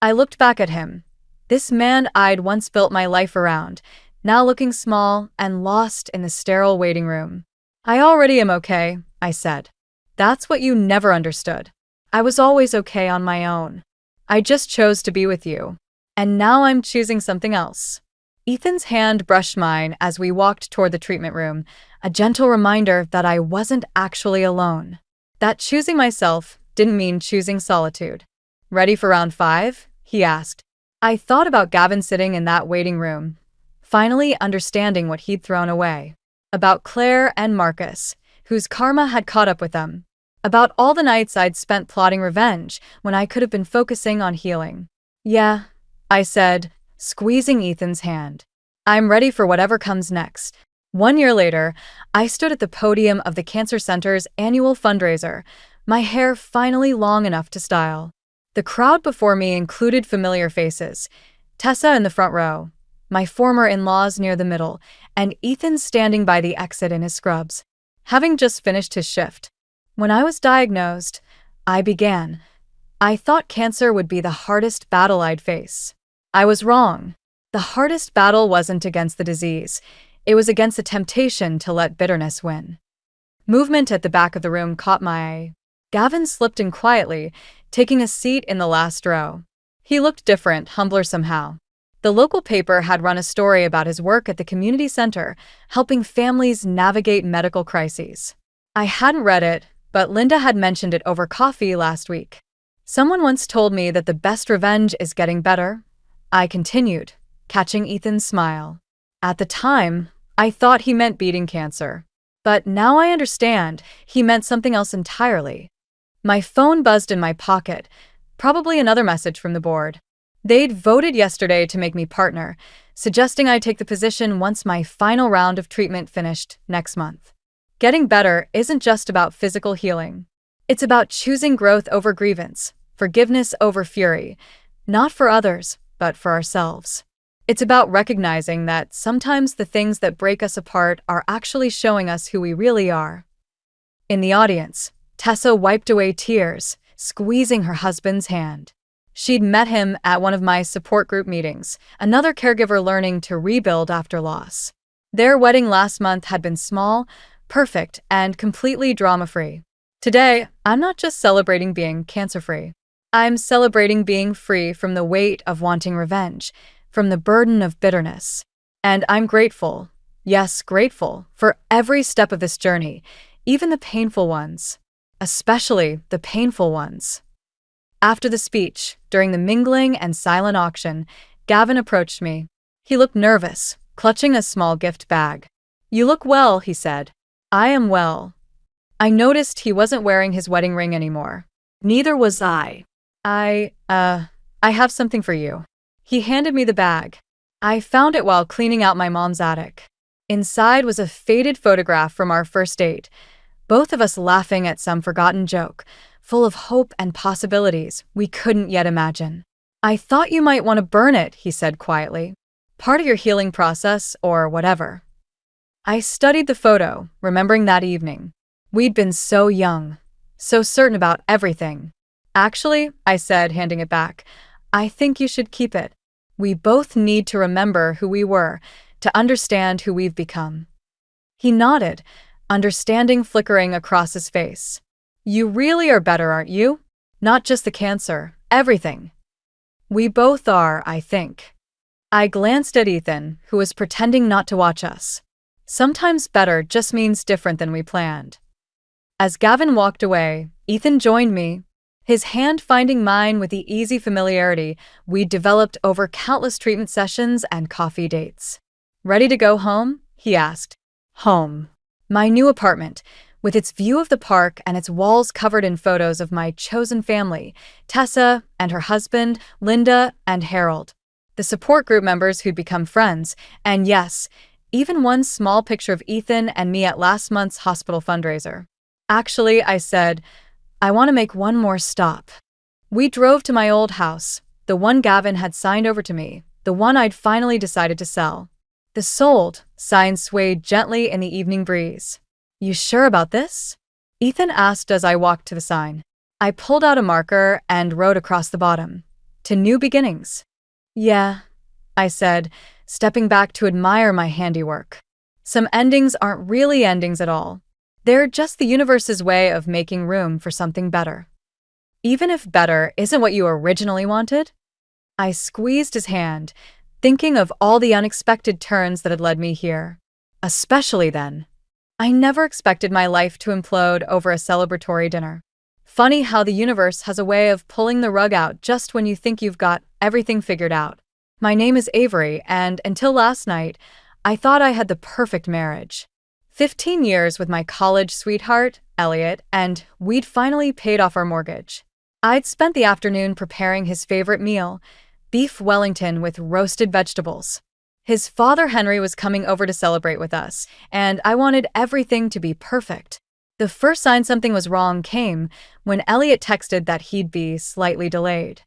I looked back at him. This man I'd once built my life around, now looking small and lost in the sterile waiting room. "I already am okay," I said. "That's what you never understood. I was always okay on my own. I just chose to be with you. And now I'm choosing something else." Ethan's hand brushed mine as we walked toward the treatment room, a gentle reminder that I wasn't actually alone. That choosing myself didn't mean choosing solitude. "Ready for round 5? He asked. I thought about Gavin sitting in that waiting room, finally understanding what he'd thrown away. About Claire and Marcus, whose karma had caught up with them. About all the nights I'd spent plotting revenge when I could have been focusing on healing. "Yeah," I said, squeezing Ethan's hand. "I'm ready for whatever comes next." 1 year later, I stood at the podium of the Cancer Center's annual fundraiser, my hair finally long enough to style. The crowd before me included familiar faces: Tessa in the front row, my former in-laws near the middle, and Ethan standing by the exit in his scrubs, having just finished his shift. When I was diagnosed, I began. I thought cancer would be the hardest battle I'd face. I was wrong. The hardest battle wasn't against the disease. It was against the temptation to let bitterness win. Movement at the back of the room caught my eye. Gavin slipped in quietly, taking a seat in the last row. He looked different, humbler somehow. The local paper had run a story about his work at the community center, helping families navigate medical crises. I hadn't read it, but Linda had mentioned it over coffee last week. "Someone once told me that the best revenge is getting better," I continued, catching Ethan's smile. At the time, I thought he meant beating cancer. But now I understand, he meant something else entirely. My phone buzzed in my pocket, probably another message from the board. They'd voted yesterday to make me partner, suggesting I take the position once my final round of treatment finished next month. Getting better isn't just about physical healing. It's about choosing growth over grievance, forgiveness over fury, not for others, but for ourselves. It's about recognizing that sometimes the things that break us apart are actually showing us who we really are. In the audience, Tessa wiped away tears, squeezing her husband's hand. She'd met him at one of my support group meetings, another caregiver learning to rebuild after loss. Their wedding last month had been small, perfect, and completely drama-free. Today, I'm not just celebrating being cancer-free. I'm celebrating being free from the weight of wanting revenge, from the burden of bitterness. And I'm grateful, yes, grateful, for every step of this journey, even the painful ones, especially the painful ones. After the speech, during the mingling and silent auction, Gavin approached me. He looked nervous, clutching a small gift bag. "You look well," he said. "I am well." I noticed he wasn't wearing his wedding ring anymore. Neither was I. I have something for you." He handed me the bag. I found it while cleaning out my mom's attic. Inside was a faded photograph from our first date, both of us laughing at some forgotten joke, full of hope and possibilities we couldn't yet imagine. "I thought you might want to burn it," he said quietly. "Part of your healing process, or whatever." I studied the photo, remembering that evening. We'd been so young, so certain about everything. "Actually," I said, handing it back, "I think you should keep it. We both need to remember who we were, to understand who we've become." He nodded, understanding flickering across his face. "You really are better, aren't you? Not just the cancer, everything." "We both are, I think." I glanced at Ethan, who was pretending not to watch us. Sometimes better just means different than we planned. As Gavin walked away, Ethan joined me, his hand finding mine with the easy familiarity we'd developed over countless treatment sessions and coffee dates. "Ready to go home?" he asked. Home. My new apartment, with its view of the park and its walls covered in photos of my chosen family, Tessa and her husband, Linda and Harold. the support group members who'd become friends, and yes, even one small picture of Ethan and me at last month's hospital fundraiser. Actually, I said, I want to make one more stop. We drove to my old house, the one Gavin had signed over to me, the one I'd finally decided to sell. The sold sign swayed gently in the evening breeze. You sure about this? Ethan asked as I walked to the sign. I pulled out a marker and wrote across the bottom, "To new beginnings." Yeah, I said, stepping back to admire my handiwork. Some endings aren't really endings at all. They're just the universe's way of making room for something better. Even if better isn't what you originally wanted? I squeezed his hand, thinking of all the unexpected turns that had led me here. Especially then. I never expected my life to implode over a celebratory dinner. Funny how the universe has a way of pulling the rug out just when you think you've got everything figured out. My name is Avery, and until last night, I thought I had the perfect marriage. 15 years with my college sweetheart, Elliot, and we'd finally paid off our mortgage. I'd spent the afternoon preparing his favorite meal, beef Wellington with roasted vegetables. His father Henry was coming over to celebrate with us, and I wanted everything to be perfect. The first sign something was wrong came when Elliot texted that he'd be slightly delayed.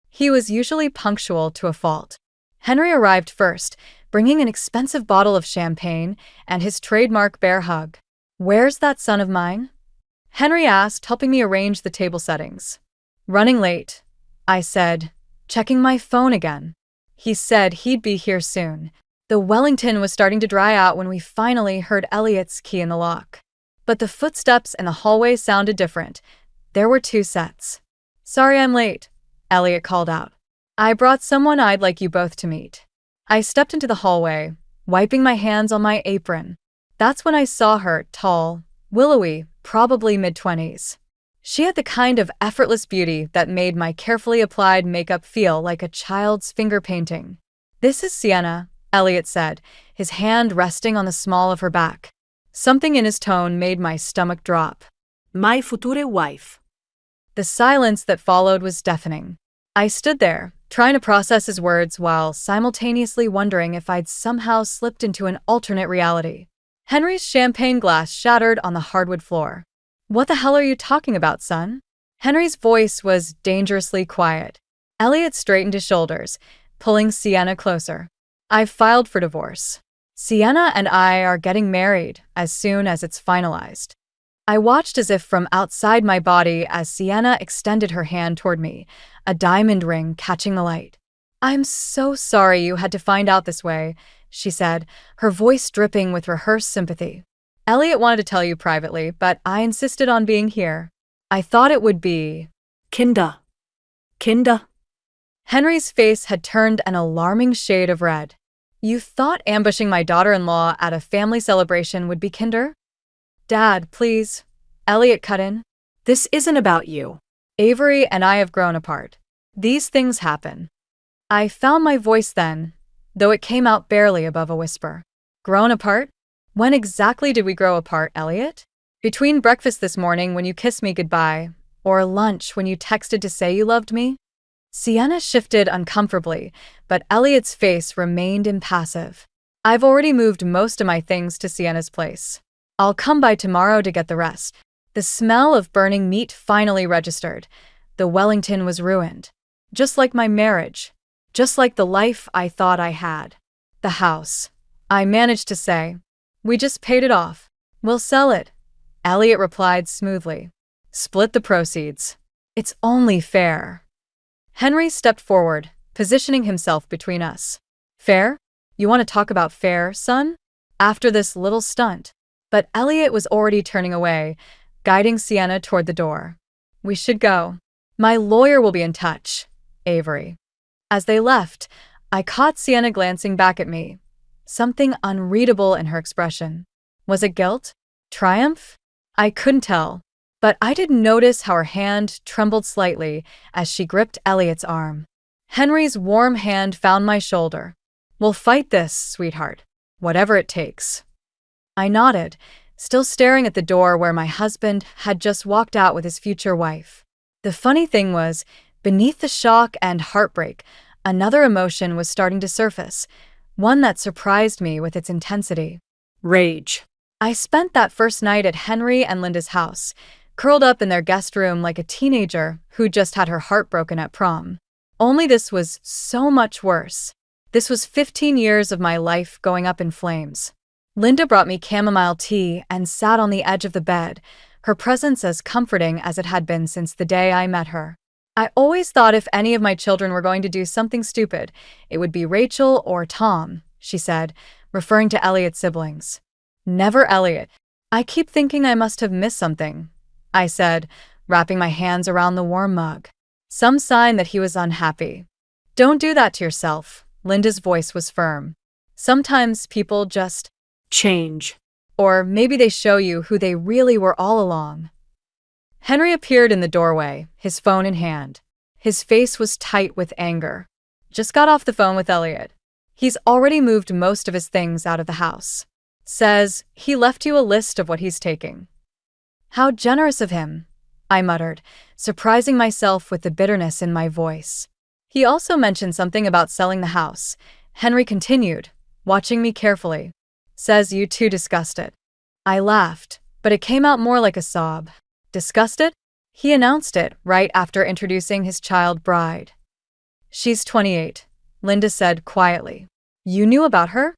He was usually punctual to a fault. Henry arrived first, bringing an expensive bottle of champagne and his trademark bear hug. "Where's that son of mine?" Henry asked, helping me arrange the table settings. "Running late," I said, checking my phone again. He said he'd be here soon. The Wellington was starting to dry out when we finally heard Elliot's key in the lock. But the footsteps in the hallway sounded different. There were 2 sets. "Sorry I'm late," Elliot called out. "I brought someone I'd like you both to meet." I stepped into the hallway, wiping my hands on my apron. That's when I saw her, tall, willowy, probably mid-20s. She had the kind of effortless beauty that made my carefully applied makeup feel like a child's finger painting. "This is Sienna," Elliot said, his hand resting on the small of her back. Something in his tone made my stomach drop. My future wife. The silence that followed was deafening. I stood there, trying to process his words while simultaneously wondering if I'd somehow slipped into an alternate reality. Henry's champagne glass shattered on the hardwood floor. "What the hell are you talking about, son?" Henry's voice was dangerously quiet. Elliot straightened his shoulders, pulling Sienna closer. "I've filed for divorce. Sienna and I are getting married as soon as it's finalized." I watched as if from outside my body as Sienna extended her hand toward me, a diamond ring catching the light. "I'm so sorry you had to find out this way," she said, her voice dripping with rehearsed sympathy. "Elliot wanted to tell you privately, but I insisted on being here. I thought it would be..." Kinder. Henry's face had turned an alarming shade of red. "You thought ambushing my daughter-in-law at a family celebration would be kinder?" "Dad, please," Elliot cut in. This isn't about you. "Avery and I have grown apart. These things happen." I found my voice then, though it came out barely above a whisper. "Grown apart? When exactly did we grow apart, Elliot? Between breakfast this morning when you kissed me goodbye, or lunch when you texted to say you loved me?" Sienna shifted uncomfortably, but Elliot's face remained impassive. "I've already moved most of my things to Sienna's place. I'll come by tomorrow to get the rest." The smell of burning meat finally registered. The Wellington was ruined. Just like my marriage. Just like the life I thought I had. "The house," I managed to say. "We just paid it off. We'll sell it," Elliot replied smoothly. "Split the proceeds. It's only fair." Henry stepped forward, positioning himself between us. "Fair? You want to talk about fair, son? After this little stunt?" But Elliot was already turning away, guiding Sienna toward the door. "We should go. My lawyer will be in touch, Avery." As they left, I caught Sienna glancing back at me. Something unreadable in her expression. Was it guilt? Triumph? I couldn't tell. But I did notice how her hand trembled slightly as she gripped Elliot's arm. Henry's warm hand found my shoulder. "We'll fight this, sweetheart. Whatever it takes." I nodded, still staring at the door where my husband had just walked out with his future wife. The funny thing was, beneath the shock and heartbreak, Another emotion was starting to surface, one that surprised me with its intensity. Rage. I spent that first night at Henry and Linda's house, curled up in their guest room like a teenager who just had her heart broken at prom. Only this was so much worse. This was 15 years of my life going up in flames. Linda brought me chamomile tea and sat on the edge of the bed, her presence as comforting as it had been since the day I met her. I always thought if any of my children were going to do something stupid, it would be Rachel or Tom, she said, referring to Elliot's siblings. Never Elliot. I keep thinking I must have missed something, I said, wrapping my hands around the warm mug. Some sign that he was unhappy. Don't do that to yourself. Linda's voice was firm. Sometimes people just change. Or maybe they show you who they really were all along. Henry appeared in the doorway, his phone in hand. His face was tight with anger. Just got off the phone with Elliot. He's already moved most of his things out of the house. Says he left you a list of what he's taking. How generous of him, I muttered, surprising myself with the bitterness in my voice. He also mentioned something about selling the house. Henry continued, watching me carefully. Says you two discussed it. I laughed, but it came out more like a sob. Discussed it? He announced it right after introducing his child bride. She's 28, Linda said quietly. You knew about her?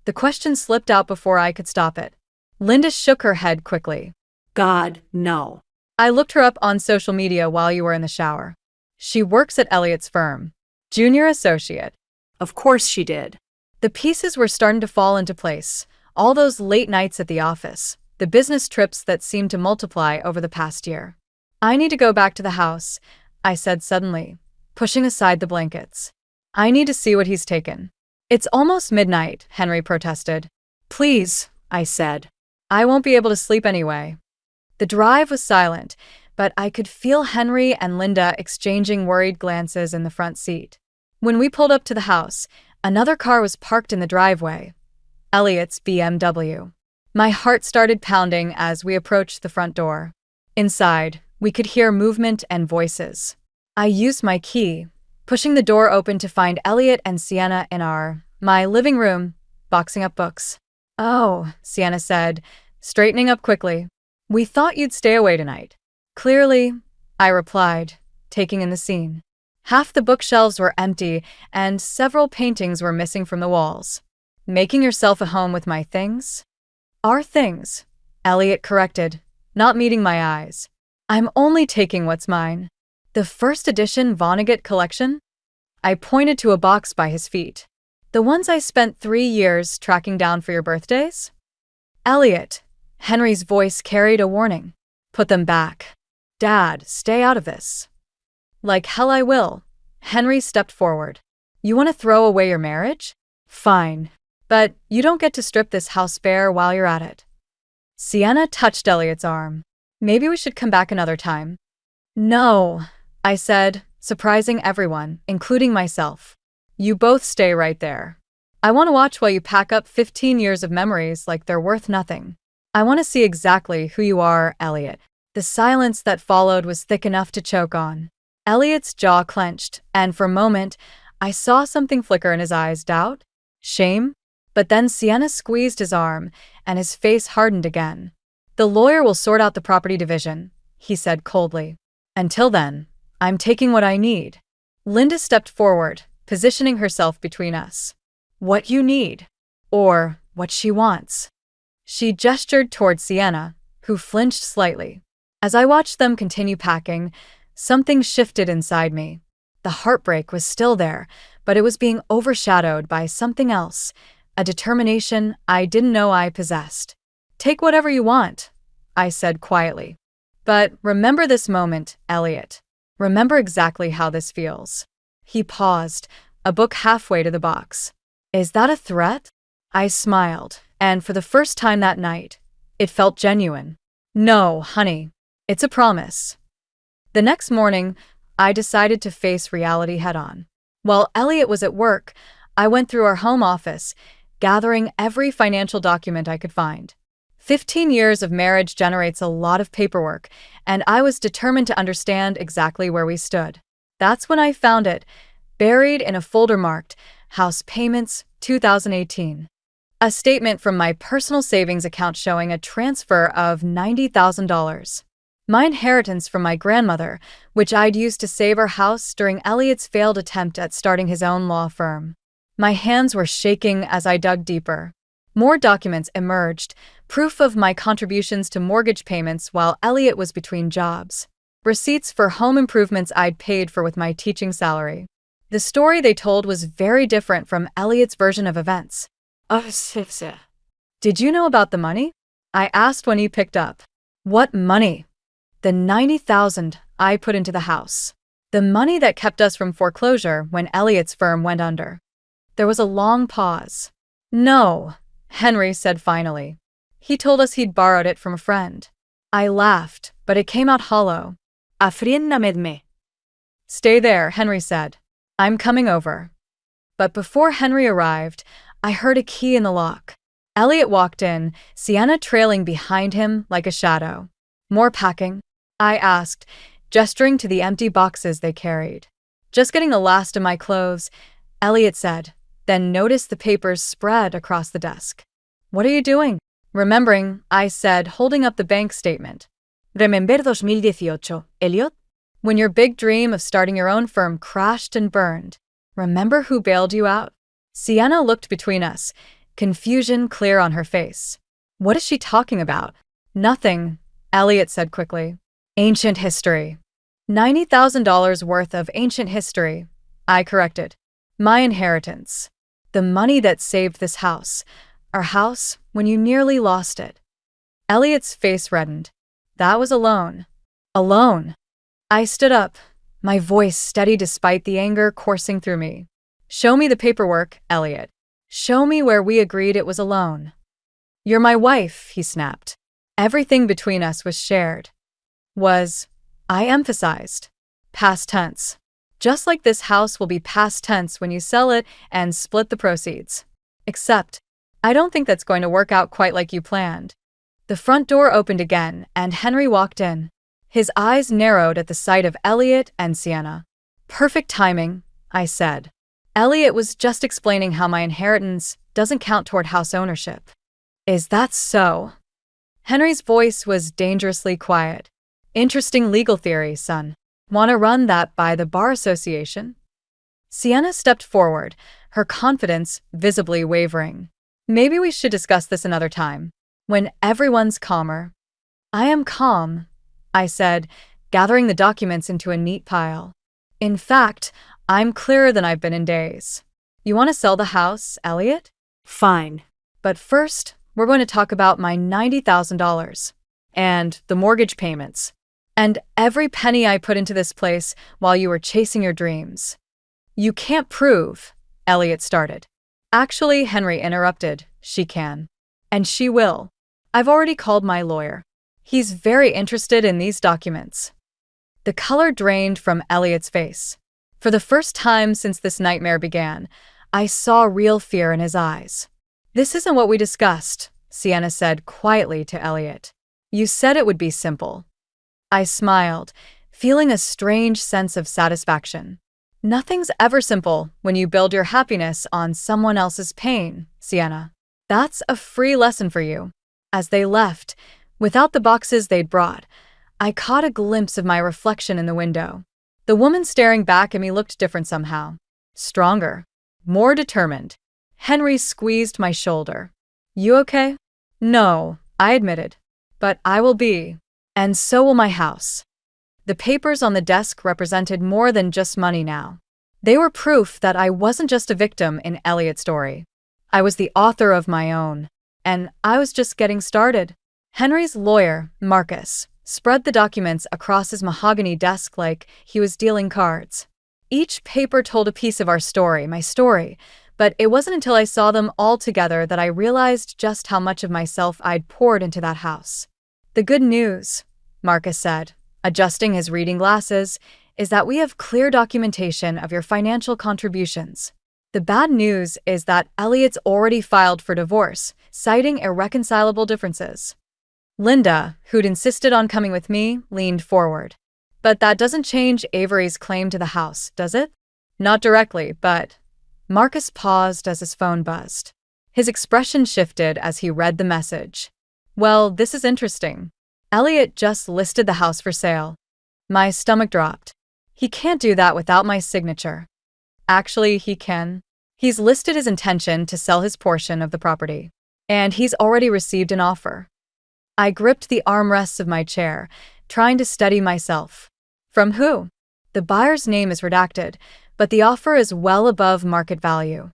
The question slipped out before I could stop it. Linda shook her head quickly. God, no. I looked her up on social media while you were in the shower. She works at Elliot's firm. Junior associate. Of course she did. The pieces were starting to fall into place. All those late nights at the office, the business trips that seemed to multiply over the past year. I need to go back to the house, I said suddenly, pushing aside the blankets. I need to see what he's taken. It's almost midnight, Henry protested. Please, I said. I won't be able to sleep anyway. The drive was silent, but I could feel Henry and Linda exchanging worried glances in the front seat. When we pulled up to the house, another car was parked in the driveway. Elliot's BMW. My heart started pounding as we approached the front door. Inside, we could hear movement and voices. I used my key, pushing the door open to find Elliot and Sienna in my living room, boxing up books. Oh, Sienna said, straightening up quickly. We thought you'd stay away tonight. Clearly, I replied, taking in the scene. Half the bookshelves were empty, and several paintings were missing from the walls. Making yourself a home with my things? Our things, Elliot corrected, not meeting my eyes. I'm only taking what's mine. The first edition Vonnegut collection? I pointed to a box by his feet. The ones I spent 3 years tracking down for your birthdays? Elliot, Henry's voice carried a warning. Put them back. Dad, stay out of this. Like hell I will. Henry stepped forward. You want to throw away your marriage? Fine. But you don't get to strip this house bare while you're at it. Sienna touched Elliot's arm. Maybe we should come back another time. No, I said, surprising everyone, including myself. You both stay right there. I want to watch while you pack up 15 years of memories like they're worth nothing. I want to see exactly who you are, Elliot. The silence that followed was thick enough to choke on. Elliot's jaw clenched, and for a moment, I saw something flicker in his eyes. Doubt? Shame? But then Sienna squeezed his arm, and his face hardened again. The lawyer will sort out the property division, he said coldly. Until then, I'm taking what I need. Linda stepped forward, positioning herself between us. What you need. Or what she wants. She gestured toward Sienna, who flinched slightly. As I watched them continue packing, something shifted inside me. The heartbreak was still there, but it was being overshadowed by something else, a determination I didn't know I possessed. Take whatever you want, I said quietly. But remember this moment, Elliot. Remember exactly how this feels. He paused, a book halfway to the box. Is that a threat? I smiled, and for the first time that night, it felt genuine. No, honey, it's a promise. The next morning, I decided to face reality head-on. While Elliot was at work, I went through our home office, gathering every financial document I could find. 15 years of marriage generates a lot of paperwork, and I was determined to understand exactly where we stood. That's when I found it, buried in a folder marked House Payments 2018. A statement from my personal savings account showing a transfer of $90,000. My inheritance from my grandmother, which I'd used to save our house during Elliot's failed attempt at starting his own law firm. My hands were shaking as I dug deeper. More documents emerged, proof of my contributions to mortgage payments while Elliot was between jobs. Receipts for home improvements I'd paid for with my teaching salary. The story they told was very different from Elliot's version of events. Did you know about the money? I asked when he picked up. What money? The $90,000 I put into the house. The money that kept us from foreclosure when Elliot's firm went under. There was a long pause. No, Henry said finally. He told us he'd borrowed it from a friend. I laughed, but it came out hollow. Stay there, Henry said. I'm coming over. But before Henry arrived, I heard a key in the lock. Elliot walked in, Sienna trailing behind him like a shadow. More packing? I asked, gesturing to the empty boxes they carried. Just getting the last of my clothes, Elliot said, then noticed the papers spread across the desk. What are you doing? Remembering, I said, holding up the bank statement. Remember 2018, Elliot? When your big dream of starting your own firm crashed and burned. Remember who bailed you out? Sienna looked between us, confusion clear on her face. What is she talking about? Nothing, Elliot said quickly. Ancient history. $90,000 worth of ancient history, I corrected. My inheritance. The money that saved this house. Our house when you nearly lost it. Elliot's face reddened. That was a loan. A loan. I stood up, my voice steady despite the anger coursing through me. Show me the paperwork, Elliot. Show me where we agreed it was a loan. You're my wife, he snapped. Everything between us was shared. I emphasized. Past tense. Just like this house will be past tense when you sell it and split the proceeds. Except, I don't think that's going to work out quite like you planned. The front door opened again and Henry walked in. His eyes narrowed at the sight of Elliot and Sienna. Perfect timing, I said. Elliot was just explaining how my inheritance doesn't count toward house ownership. Is that so? Henry's voice was dangerously quiet. Interesting legal theory, son. Want to run that by the Bar Association? Sienna stepped forward, her confidence visibly wavering. Maybe we should discuss this another time, when everyone's calmer. I am calm, I said, gathering the documents into a neat pile. In fact, I'm clearer than I've been in days. You want to sell the house, Elliot? Fine. But first, we're going to talk about my $90,000 and the mortgage payments and every penny I put into this place while you were chasing your dreams. You can't prove, Elliot started. Actually, Henry interrupted, she can. And she will. I've already called my lawyer. He's very interested in these documents. The color drained from Elliot's face. For the first time since this nightmare began, I saw real fear in his eyes. This isn't what we discussed, Sienna said quietly to Elliot. You said it would be simple. I smiled, feeling a strange sense of satisfaction. Nothing's ever simple when you build your happiness on someone else's pain, Sienna. That's a free lesson for you. As they left, without the boxes they'd brought, I caught a glimpse of my reflection in the window. The woman staring back at me looked different somehow. Stronger. More determined. Henry squeezed my shoulder. You okay? No, I admitted. But I will be. And so will my house. The papers on the desk represented more than just money now. They were proof that I wasn't just a victim in Elliot's story. I was the author of my own. And I was just getting started. Henry's lawyer, Marcus, spread the documents across his mahogany desk like he was dealing cards. Each paper told a piece of our story, my story, but it wasn't until I saw them all together that I realized just how much of myself I'd poured into that house. The good news, Marcus said, adjusting his reading glasses, is that we have clear documentation of your financial contributions. The bad news is that Elliot's already filed for divorce, citing irreconcilable differences. Linda, who'd insisted on coming with me, leaned forward. But that doesn't change Avery's claim to the house, does it? Not directly, but… Marcus paused as his phone buzzed. His expression shifted as he read the message. Well, this is interesting. Elliot just listed the house for sale. My stomach dropped. He can't do that without my signature. Actually, he can. He's listed his intention to sell his portion of the property. And he's already received an offer. I gripped the armrests of my chair, trying to steady myself. From who? The buyer's name is redacted, but the offer is well above market value.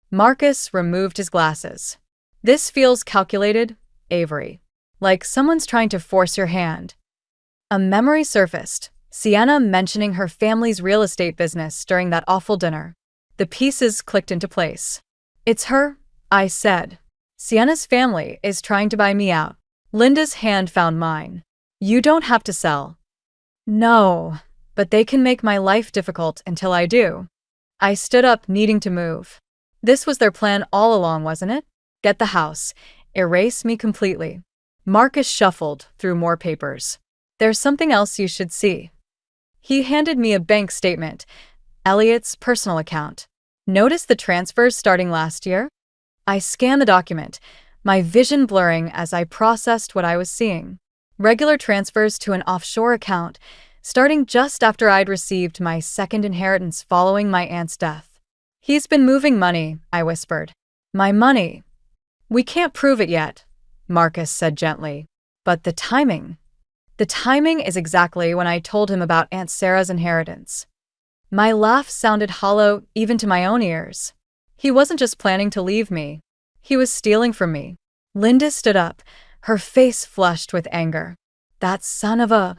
Marcus removed his glasses. This feels calculated, Avery. Like someone's trying to force your hand. A memory surfaced, Sienna mentioning her family's real estate business during that awful dinner. The pieces clicked into place. It's her, I said. Sienna's family is trying to buy me out. Linda's hand found mine. You don't have to sell. No, but they can make my life difficult until I do. I stood up, needing to move. This was their plan all along, wasn't it? Get the house. Erase me completely. Marcus shuffled through more papers. There's something else you should see. He handed me a bank statement, Elliot's personal account. Notice the transfers starting last year? I scanned the document, my vision blurring as I processed what I was seeing. Regular transfers to an offshore account, starting just after I'd received my second inheritance following my aunt's death. He's been moving money, I whispered. My money. We can't prove it yet, Marcus said gently. But the timing. The timing is exactly when I told him about Aunt Sarah's inheritance. My laugh sounded hollow even to my own ears. He wasn't just planning to leave me. He was stealing from me. Linda stood up, her face flushed with anger. That son of a…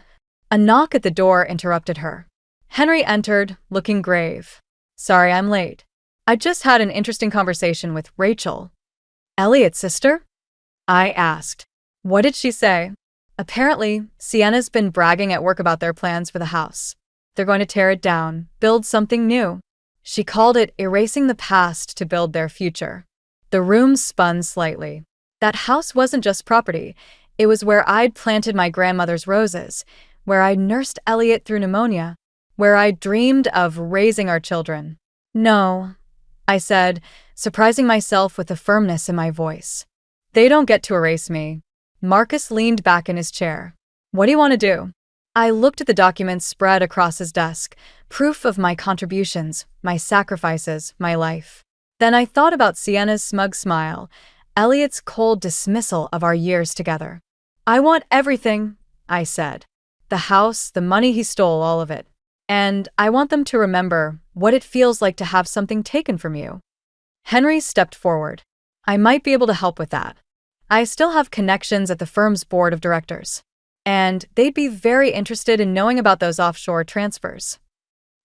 A knock at the door interrupted her. Henry entered, looking grave. Sorry I'm late. I just had an interesting conversation with Rachel. Elliot's sister? I asked. What did she say? Apparently, Sienna's been bragging at work about their plans for the house. They're going to tear it down, build something new. She called it erasing the past to build their future. The room spun slightly. That house wasn't just property. It was where I'd planted my grandmother's roses, where I'd nursed Elliot through pneumonia, where I dreamed of raising our children. No, I said, surprising myself with the firmness in my voice. They don't get to erase me. Marcus leaned back in his chair. What do you want to do? I looked at the documents spread across his desk, proof of my contributions, my sacrifices, my life. Then I thought about Sienna's smug smile, Elliot's cold dismissal of our years together. I want everything, I said. The house, the money he stole, all of it. And I want them to remember what it feels like to have something taken from you. Henry stepped forward. I might be able to help with that. I still have connections at the firm's board of directors. And they'd be very interested in knowing about those offshore transfers.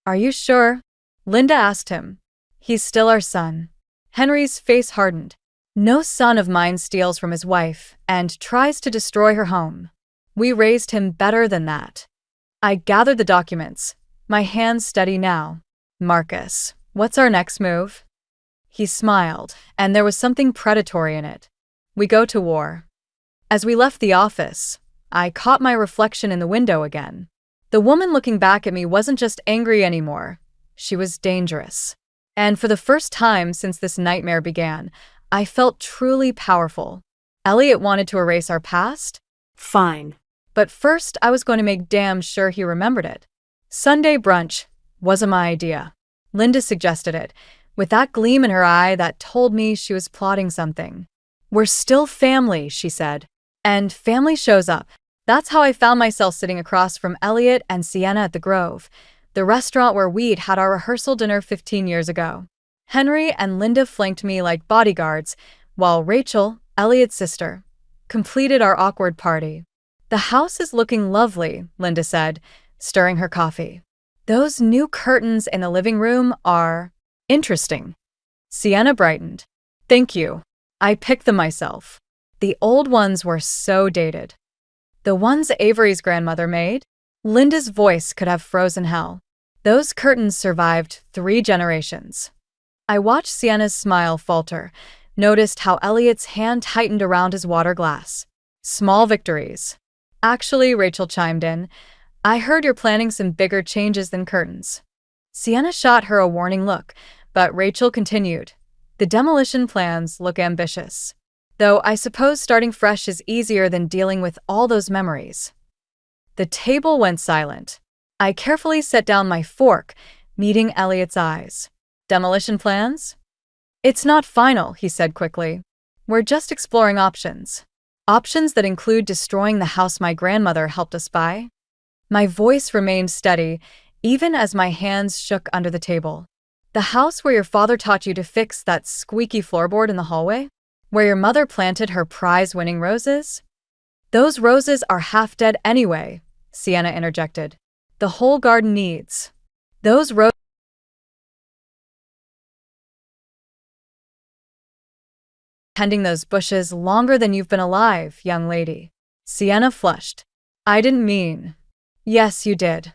Are you sure? Linda asked him. He's still our son. Henry's face hardened. No son of mine steals from his wife and tries to destroy her home. We raised him better than that. I gathered the documents, my hands steady now. Marcus, what's our next move? He smiled, and there was something predatory in it. We go to war. As we left the office, I caught my reflection in the window again. The woman looking back at me wasn't just angry anymore. She was dangerous. And for the first time since this nightmare began, I felt truly powerful. Elliot wanted to erase our past? Fine. But first, I was going to make damn sure he remembered it. Sunday brunch wasn't my idea. Linda suggested it, with that gleam in her eye that told me she was plotting something. We're still family, she said. And family shows up. That's how I found myself sitting across from Elliot and Sienna at the Grove, the restaurant where we'd had our rehearsal dinner 15 years ago. Henry and Linda flanked me like bodyguards, while Rachel, Elliot's sister, completed our awkward party. The house is looking lovely, Linda said, stirring her coffee. Those new curtains in the living room are interesting. Sienna brightened. Thank you. I picked them myself. The old ones were so dated. The ones Avery's grandmother made? Linda's voice could have frozen hell. Those curtains survived 3 generations. I watched Sienna's smile falter, noticed how Elliot's hand tightened around his water glass. Small victories. Actually, Rachel chimed in, I heard you're planning some bigger changes than curtains. Sienna shot her a warning look, but Rachel continued. The demolition plans look ambitious. Though I suppose starting fresh is easier than dealing with all those memories. The table went silent. I carefully set down my fork, meeting Elliot's eyes. Demolition plans? It's not final, he said quickly. We're just exploring options. Options that include destroying the house my grandmother helped us buy. My voice remained steady, even as my hands shook under the table. The house where your father taught you to fix that squeaky floorboard in the hallway? Where your mother planted her prize-winning roses? Those roses are half dead anyway, Sienna interjected. The whole garden needs those roses. Tending those bushes longer than you've been alive, young lady. Sienna flushed. I didn't mean. Yes, you did,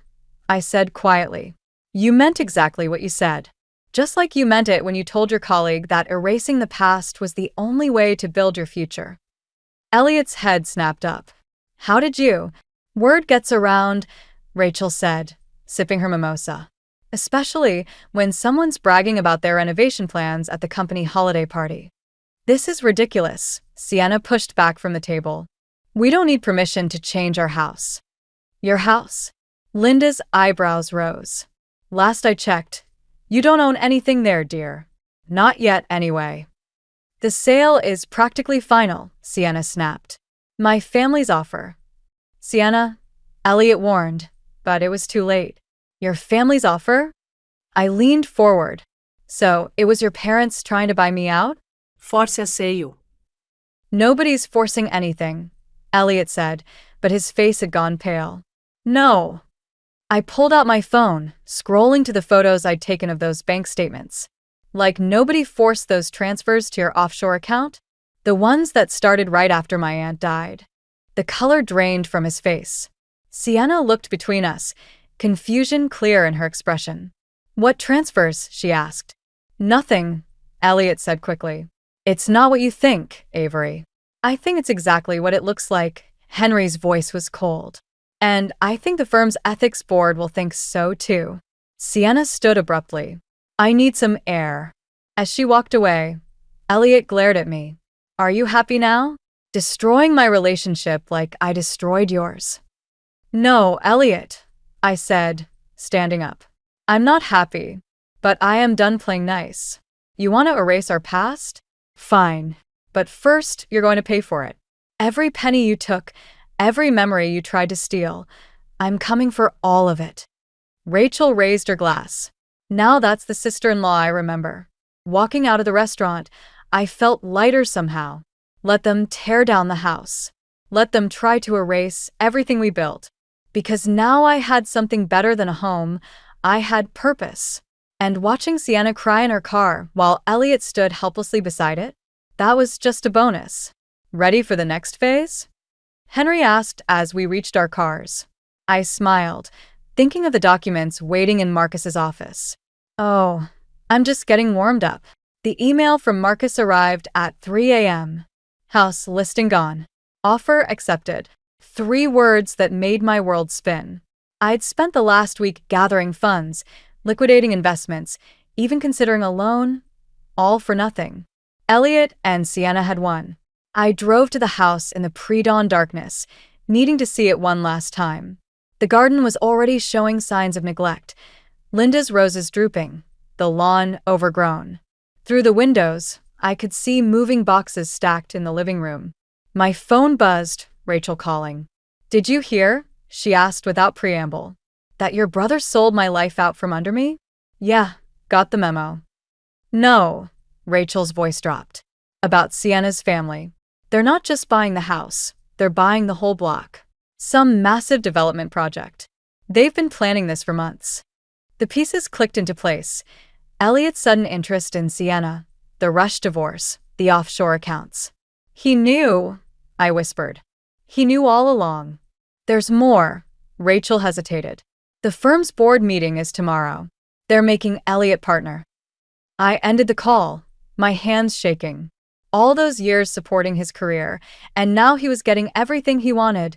I said quietly. You meant exactly what you said. Just like you meant it when you told your colleague that erasing the past was the only way to build your future. Elliot's head snapped up. How did you? Word gets around, Rachel said, sipping her mimosa. Especially when someone's bragging about their renovation plans at the company holiday party. This is ridiculous, Sienna pushed back from the table. We don't need permission to change our house. Your house? Linda's eyebrows rose. Last I checked, you don't own anything there, dear. Not yet, anyway. The sale is practically final, Sienna snapped. My family's offer. Sienna, Elliot warned, but it was too late. Your family's offer? I leaned forward. So, it was your parents trying to buy me out? Forceseio. Nobody's forcing anything, Elliot said, but his face had gone pale. No. I pulled out my phone, scrolling to the photos I'd taken of those bank statements. Like nobody forced those transfers to your offshore account? The ones that started right after my aunt died. The color drained from his face. Sienna looked between us, confusion clear in her expression. What transfers? She asked. Nothing, Elliot said quickly. It's not what you think, Avery. I think it's exactly what it looks like. Henry's voice was cold. And I think the firm's ethics board will think so too. Sienna stood abruptly. I need some air. As she walked away, Elliot glared at me. Are you happy now? Destroying my relationship like I destroyed yours. No, Elliot, I said, standing up. I'm not happy, but I am done playing nice. You want to erase our past? Fine. But first, you're going to pay for it. Every penny you took, every memory you tried to steal, I'm coming for all of it. Rachel raised her glass. Now that's the sister-in-law I remember. Walking out of the restaurant, I felt lighter somehow. Let them tear down the house. Let them try to erase everything we built. Because now I had something better than a home. I had purpose. And watching Sienna cry in her car while Elliot stood helplessly beside it, that was just a bonus. Ready for the next phase? Henry asked as we reached our cars. I smiled, thinking of the documents waiting in Marcus's office. Oh, I'm just getting warmed up. The email from Marcus arrived at 3 a.m. House listing gone. Offer accepted. 3 words that made my world spin. I'd spent the last week gathering funds, liquidating investments, even considering a loan, all for nothing. Elliot and Sienna had won. I drove to the house in the pre-dawn darkness, needing to see it one last time. The garden was already showing signs of neglect. Linda's roses drooping, the lawn overgrown. Through the windows, I could see moving boxes stacked in the living room. My phone buzzed, Rachel calling. Did you hear? She asked without preamble. That your brother sold my life out from under me? Yeah, got the memo. No, Rachel's voice dropped. About Sienna's family. They're not just buying the house, they're buying the whole block. Some massive development project. They've been planning this for months. The pieces clicked into place. Elliot's sudden interest in Sienna, the rushed divorce, the offshore accounts. He knew, I whispered. He knew all along. There's more, Rachel hesitated. The firm's board meeting is tomorrow. They're making Elliot partner. I ended the call, my hands shaking. All those years supporting his career, and now he was getting everything he wanted.